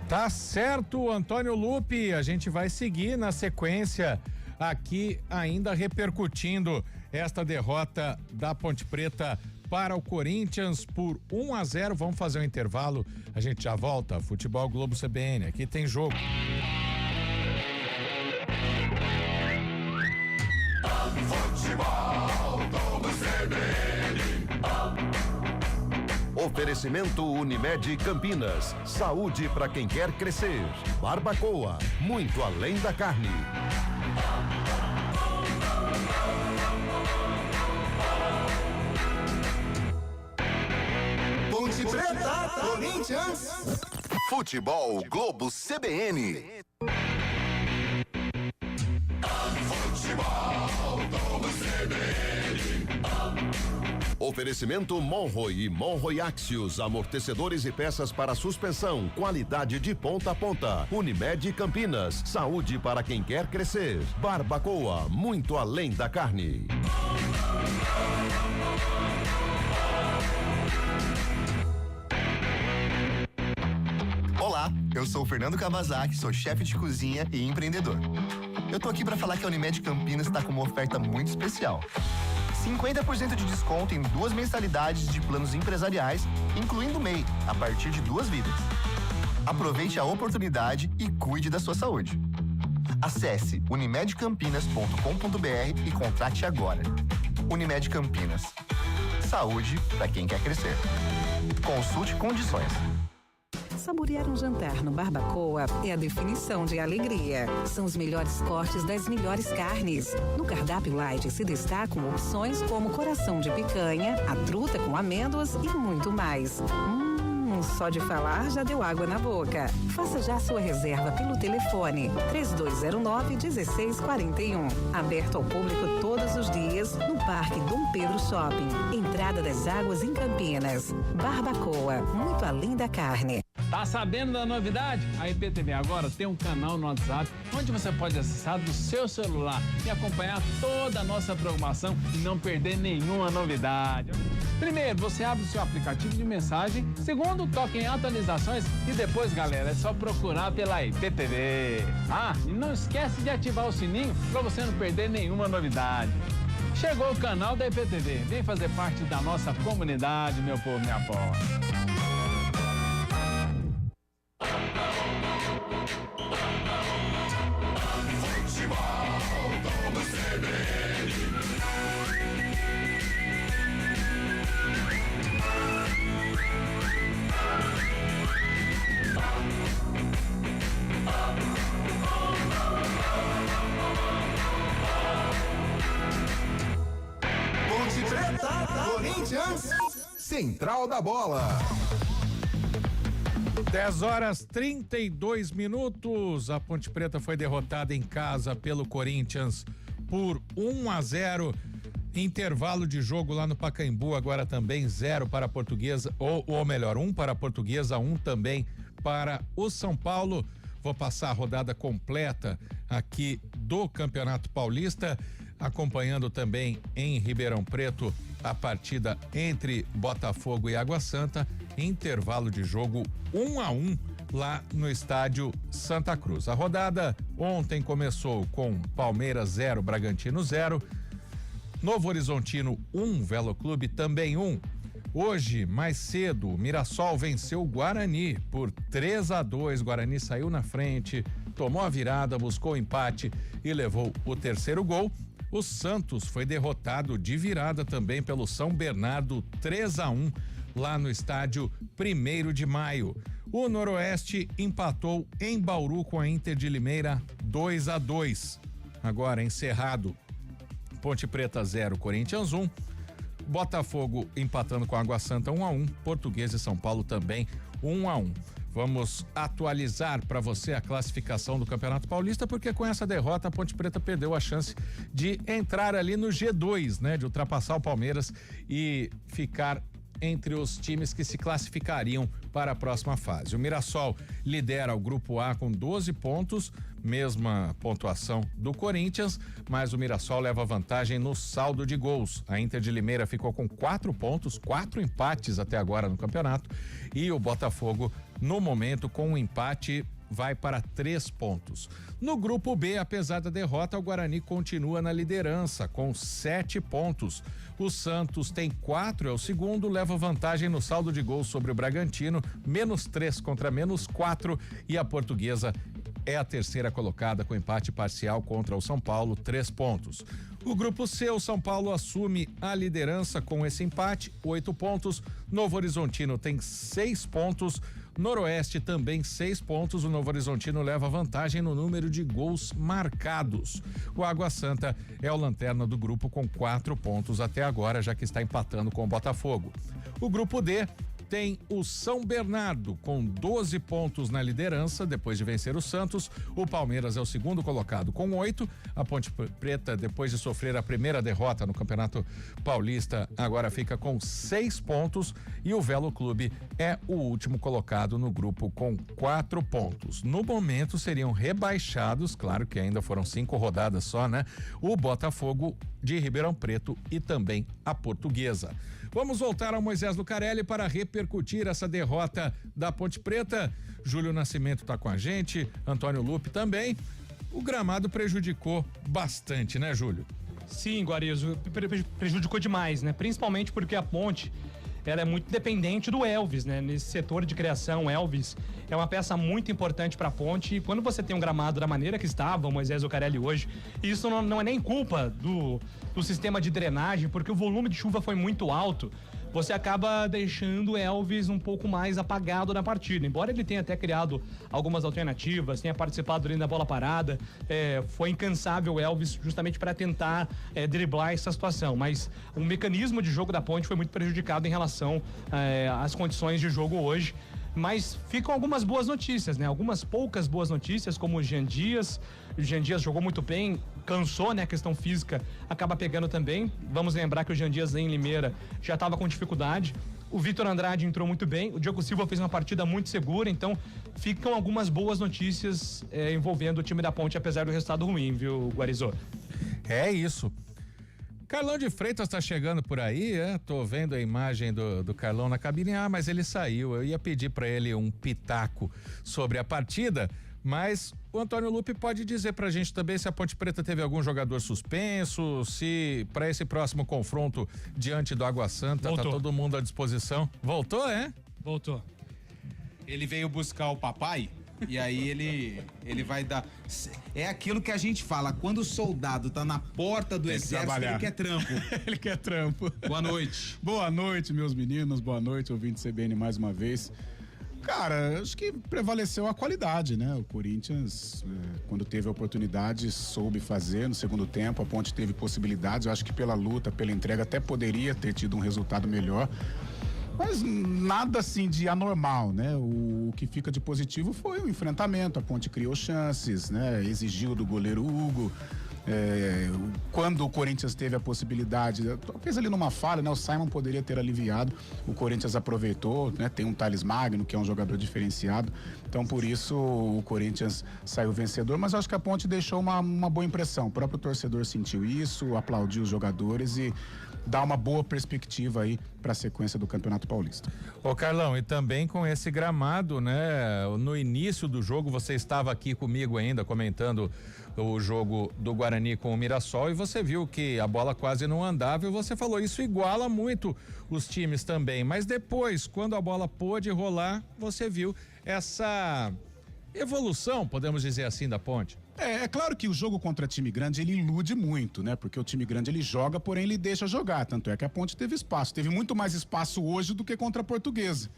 Tá certo, Antônio Lupe, a gente vai seguir na sequência aqui, ainda repercutindo esta derrota da Ponte Preta para o Corinthians por 1-0. Vamos fazer um intervalo, a gente já volta. Futebol Globo CBN, aqui tem jogo. Oferecimento Unimed Campinas. Saúde para quem quer crescer. Barbacoa, muito além da carne. Ponte Preta, Corinthians. Futebol Globo CBN. Oferecimento Monroe e Monroe Axios, amortecedores e peças para suspensão, qualidade de ponta a ponta. Unimed Campinas, saúde para quem quer crescer. Barbacoa, muito além da carne. Olá, eu sou o Fernando Kawasaki, sou chefe de cozinha e empreendedor. Eu tô aqui para falar que a Unimed Campinas está com uma oferta muito especial. 50% de desconto em 2 mensalidades de planos empresariais, incluindo MEI, a partir de 2 vidas. Aproveite a oportunidade e cuide da sua saúde. Acesse unimedcampinas.com.br e contrate agora. Unimed Campinas. Saúde para quem quer crescer. Consulte condições. Saborear um jantar no Barbacoa é a definição de alegria. São os melhores cortes das melhores carnes. No cardápio light se destacam opções como coração de picanha, a truta com amêndoas e muito mais. Só de falar já deu água na boca. Faça já sua reserva pelo telefone 3209-1641. Aberto ao público todos os dias no Parque Dom Pedro Shopping. Entrada das Águas em Campinas. Barbacoa, muito além da carne. Tá sabendo da novidade? A IPTV agora tem um canal no WhatsApp onde você pode acessar do seu celular e acompanhar toda a nossa programação e não perder nenhuma novidade. Primeiro, você abre o seu aplicativo de mensagem. Segundo, toca em atualizações e depois, galera, é só procurar pela IPTV. Ah, e não esquece de ativar o sininho para você não perder nenhuma novidade. Chegou o canal da IPTV. Vem fazer parte da nossa comunidade, meu povo, minha povo. Ponte Preta, Corinthians. Central da Bola. 10h32. A Ponte Preta foi derrotada em casa pelo Corinthians por 1-0. Intervalo de jogo lá no Pacaembu, agora também 0 para a Portuguesa, ou melhor, 1 para a Portuguesa, 1 também para o São Paulo. Vou passar a rodada completa aqui do Campeonato Paulista, acompanhando também em Ribeirão Preto a partida entre Botafogo e Água Santa. Intervalo de jogo 1-1 lá no estádio Santa Cruz. A rodada ontem começou com Palmeiras 0, Bragantino 0, Novo Horizontino 1, Velo Clube também 1, Hoje, mais cedo, o Mirassol venceu o Guarani por 3-2. Guarani saiu na frente, tomou a virada, buscou o empate e levou o terceiro gol. O Santos foi derrotado de virada também pelo São Bernardo 3-1 lá no estádio 1º de Maio. O Noroeste empatou em Bauru com a Inter de Limeira 2-2. Agora encerrado, Ponte Preta 0, Corinthians 1. Botafogo empatando com a Água Santa 1-1. Portuguesa e São Paulo também 1-1. Vamos atualizar para você a classificação do Campeonato Paulista, porque com essa derrota a Ponte Preta perdeu a chance de entrar ali no G2, né? De ultrapassar o Palmeiras e ficar entre os times que se classificariam para a próxima fase. O Mirassol lidera o Grupo A com 12 pontos, mesma pontuação do Corinthians, mas o Mirassol leva vantagem no saldo de gols. A Inter de Limeira ficou com 4 pontos, 4 empates até agora no campeonato, e o Botafogo, no momento, com um empate, vai para 3 pontos. No grupo B, apesar da derrota, o Guarani continua na liderança com 7 pontos. O Santos tem 4, é o segundo, leva vantagem no saldo de gols sobre o Bragantino, -3 contra -4, e a Portuguesa é a terceira colocada com empate parcial contra o São Paulo, 3 pontos. O grupo C, o São Paulo assume a liderança com esse empate, 8 pontos. Novo Horizontino tem 6 pontos. Noroeste também 6 pontos. O Novo Horizontino leva vantagem no número de gols marcados. O Água Santa é o lanterna do grupo com 4 pontos até agora, já que está empatando com o Botafogo. O grupo D tem o São Bernardo com 12 pontos na liderança, depois de vencer o Santos. O Palmeiras é o segundo colocado com 8. A Ponte Preta, depois de sofrer a primeira derrota no Campeonato Paulista, agora fica com 6 pontos. E o Velo Clube é o último colocado no grupo com 4 pontos. No momento seriam rebaixados, claro que ainda foram 5 rodadas só, né? O Botafogo de Ribeirão Preto e também a Portuguesa. Vamos voltar ao Moisés Lucarelli para repercutir essa derrota da Ponte Preta. Júlio Nascimento está com a gente, Antônio Lupe também. O gramado prejudicou bastante, né, Júlio? Sim, Guarizo, prejudicou demais, né? Principalmente porque a Ponte, ela é muito dependente do Elvis, né? Nesse setor de criação, Elvis é uma peça muito importante para a Ponte, e quando você tem um gramado da maneira que estava o Moisés Lucarelli hoje, isso não é nem culpa do sistema de drenagem, porque o volume de chuva foi muito alto, você acaba deixando o Elvis um pouco mais apagado na partida, embora ele tenha até criado algumas alternativas, tenha participado ali da bola parada, foi incansável o Elvis justamente para tentar driblar essa situação, mas o mecanismo de jogo da Ponte foi muito prejudicado em relação às condições de jogo hoje. Mas ficam algumas boas notícias, né? Algumas poucas boas notícias, como o Jean Dias. O Jean Dias jogou muito bem, cansou, né? A questão física acaba pegando também. Vamos lembrar que o Jean Dias em Limeira já estava com dificuldade. O Vitor Andrade entrou muito bem. O Diogo Silva fez uma partida muito segura. Então, ficam algumas boas notícias envolvendo o time da Ponte, apesar do resultado ruim, viu, Guarizô? É isso. Carlão de Freitas tá chegando por aí, tô vendo a imagem do Carlão na cabine, mas ele saiu, eu ia pedir para ele um pitaco sobre a partida, mas o Antônio Lupe pode dizer pra gente também se a Ponte Preta teve algum jogador suspenso, se para esse próximo confronto diante do Água Santa Voltou. Tá todo mundo à disposição. Voltou, Voltou. Ele veio buscar o papai? E aí ele vai dar... É aquilo que a gente fala, quando o soldado tá na porta do exército, ele quer trampo. Ele quer trampo. Boa noite. Boa noite, meus meninos, boa noite, ouvinte CBN mais uma vez. Cara, acho que prevaleceu a qualidade, né? O Corinthians, quando teve a oportunidade, soube fazer no segundo tempo, a Ponte teve possibilidades, eu acho que pela luta, pela entrega, até poderia ter tido um resultado melhor. Mas nada assim de anormal, né? O que fica de positivo foi o enfrentamento, a Ponte criou chances, né? Exigiu do goleiro Hugo. Quando o Corinthians teve a possibilidade, talvez ali numa falha, né? O Simon poderia ter aliviado, o Corinthians aproveitou, né? Tem um Thales Magno, que é um jogador diferenciado, então por isso o Corinthians saiu vencedor, mas eu acho que a Ponte deixou uma boa impressão, o próprio torcedor sentiu isso, aplaudiu os jogadores e dá uma boa perspectiva aí para a sequência do Campeonato Paulista. Ô Carlão, e também com esse gramado, né? No início do jogo você estava aqui comigo ainda comentando o jogo do Guarani com o Mirassol e você viu que a bola quase não andava e você falou, isso iguala muito os times também, mas depois, quando a bola pôde rolar, você viu essa evolução, podemos dizer assim, da Ponte. É claro que o jogo contra time grande, ele ilude muito, né? Porque o time grande, ele joga, porém ele deixa jogar. Tanto é que a Ponte teve espaço. Teve muito mais espaço hoje do que contra a Portuguesa.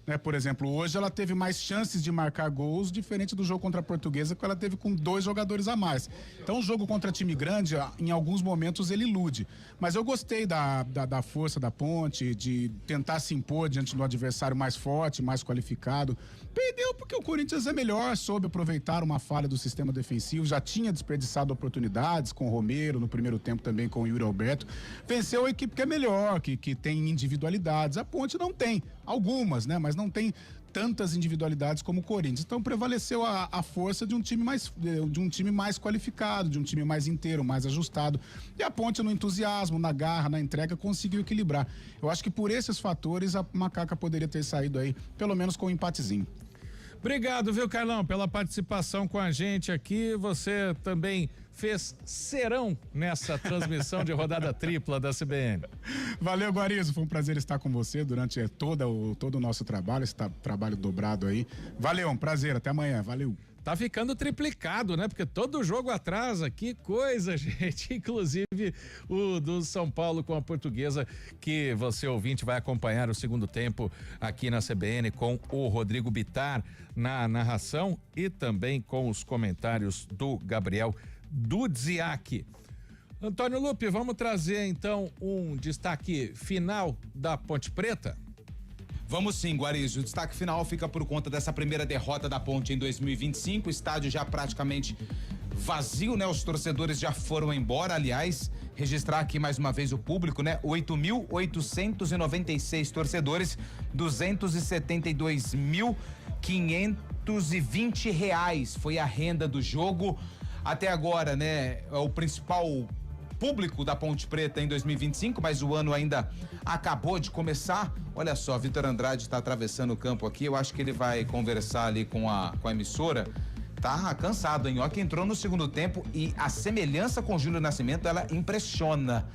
Né? Por exemplo, hoje ela teve mais chances de marcar gols, diferente do jogo contra a Portuguesa, que ela teve com 2 jogadores a mais. Então o jogo contra time grande, em alguns momentos ele ilude. Mas eu gostei da força da Ponte, de tentar se impor diante do adversário mais forte, mais qualificado. Perdeu porque o Corinthians é melhor, soube aproveitar uma falha do sistema defensivo, já tinha desperdiçado oportunidades com o Romero, no primeiro tempo também com o Yuri Alberto. Venceu a equipe que é melhor, que tem individualidades. A Ponte não tem, algumas, né? Mas não tem tantas individualidades como o Corinthians. Então prevaleceu a força de um time mais qualificado, de um time mais inteiro, mais ajustado. E a Ponte, no entusiasmo, na garra, na entrega, conseguiu equilibrar. Eu acho que por esses fatores a Macaca poderia ter saído aí, pelo menos com um empatezinho. Obrigado, viu, Carlão, pela participação com a gente aqui. Você também fez serão nessa transmissão de rodada tripla da CBN. Valeu, Guarizo. Foi um prazer estar com você durante todo o nosso trabalho, esse trabalho dobrado aí. Valeu, um prazer. Até amanhã. Valeu. Tá ficando triplicado, né? Porque todo jogo atrasa, que coisa, gente. Inclusive o do São Paulo com a Portuguesa, que você, ouvinte, vai acompanhar o segundo tempo aqui na CBN com o Rodrigo Bittar na narração e também com os comentários do Gabriel Dudziak. Antônio Lupe, vamos trazer então um destaque final da Ponte Preta? Vamos sim, Guarizo. O destaque final fica por conta dessa primeira derrota da Ponte em 2025. O estádio já praticamente vazio, né? Os torcedores já foram embora. Aliás, registrar aqui mais uma vez o público, né? 8.896 torcedores, R$272.520 foi a renda do jogo. Até agora, né? É o principal público da Ponte Preta em 2025, mas o ano ainda acabou de começar. Olha só, Vitor Andrade está atravessando o campo aqui, eu acho que ele vai conversar ali com a emissora. Tá cansado, hein? Ó, que entrou no segundo tempo e a semelhança com o Júlio Nascimento, ela impressiona.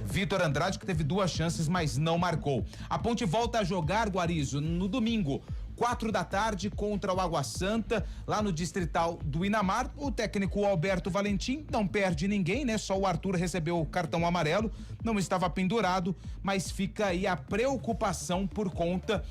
Vitor Andrade, que teve 2 chances, mas não marcou. A Ponte volta a jogar, Guarizo, no domingo, 4h contra o Água Santa, lá no Distrital do Inamar. O técnico Alberto Valentim não perde ninguém, né? Só o Arthur recebeu o cartão amarelo, não estava pendurado, mas fica aí a preocupação por conta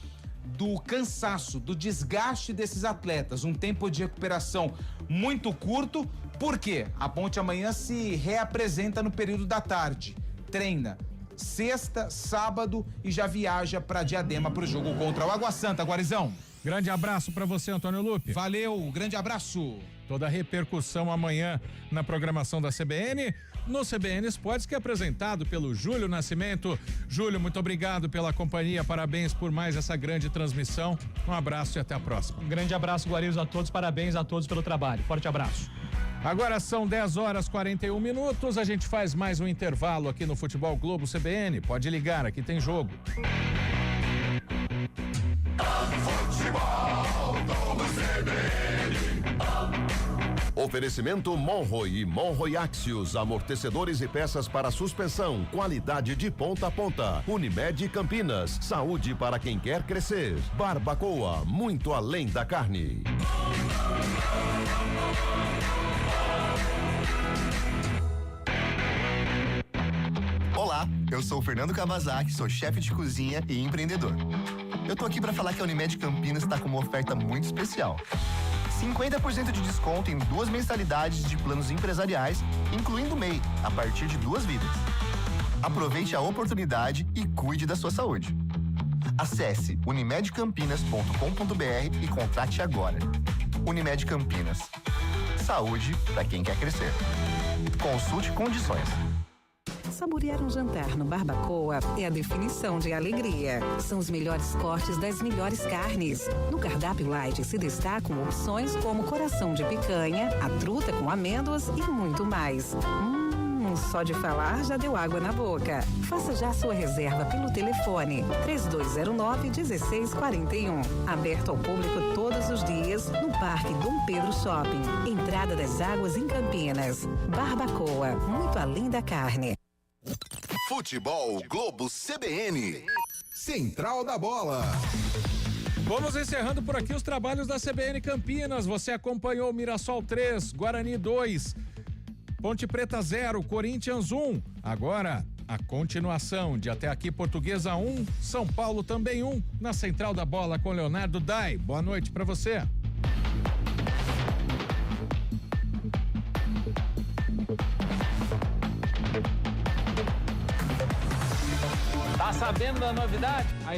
do cansaço, do desgaste desses atletas. Um tempo de recuperação muito curto, porque a Ponte amanhã se reapresenta no período da tarde, treina sexta, sábado e já viaja para Diadema para o jogo contra o Água Santa. Guarizão. Grande abraço para você, Antônio Lupe. Valeu, grande abraço. Toda a repercussão amanhã na programação da CBN, no CBN Esportes, que é apresentado pelo Júlio Nascimento. Júlio, muito obrigado pela companhia, parabéns por mais essa grande transmissão. Um abraço e até a próxima. Um grande abraço, Guarizo, a todos, parabéns a todos pelo trabalho. Forte abraço. Agora são 10h41, a gente faz mais um intervalo aqui no Futebol Globo CBN. Pode ligar, aqui tem jogo. Oferecimento Monroe e Monroe Axios, amortecedores e peças para suspensão, qualidade de ponta a ponta. Unimed Campinas, saúde para quem quer crescer. Barbacoa, muito além da carne. Olá, eu sou o Fernando Kawasaki, sou chefe de cozinha e empreendedor. Eu tô aqui para falar que a Unimed Campinas está com uma oferta muito especial. 50% de desconto em 2 mensalidades de planos empresariais, incluindo MEI, a partir de 2 vidas. Aproveite a oportunidade e cuide da sua saúde. Acesse unimedcampinas.com.br e contrate agora. Unimed Campinas. Saúde para quem quer crescer. Consulte condições. Saborear um jantar no Barbacoa é a definição de alegria. São os melhores cortes das melhores carnes. No cardápio light se destacam opções como coração de picanha, a truta com amêndoas e muito mais. Só de falar já deu água na boca. Faça já sua reserva pelo telefone 3209-1641. Aberto ao público todos os dias no Parque Dom Pedro Shopping. Entrada das Águas em Campinas. Barbacoa, muito além da carne. Futebol Globo CBN. Central da Bola. Vamos encerrando por aqui os trabalhos da CBN Campinas. Você acompanhou Mirassol 3, Guarani 2, Ponte Preta 0, Corinthians 1. Agora, a continuação de Até Aqui Portuguesa 1, São Paulo também 1, na Central da Bola com Leonardo Dai. Boa noite pra você. Tá sabendo da novidade? Aí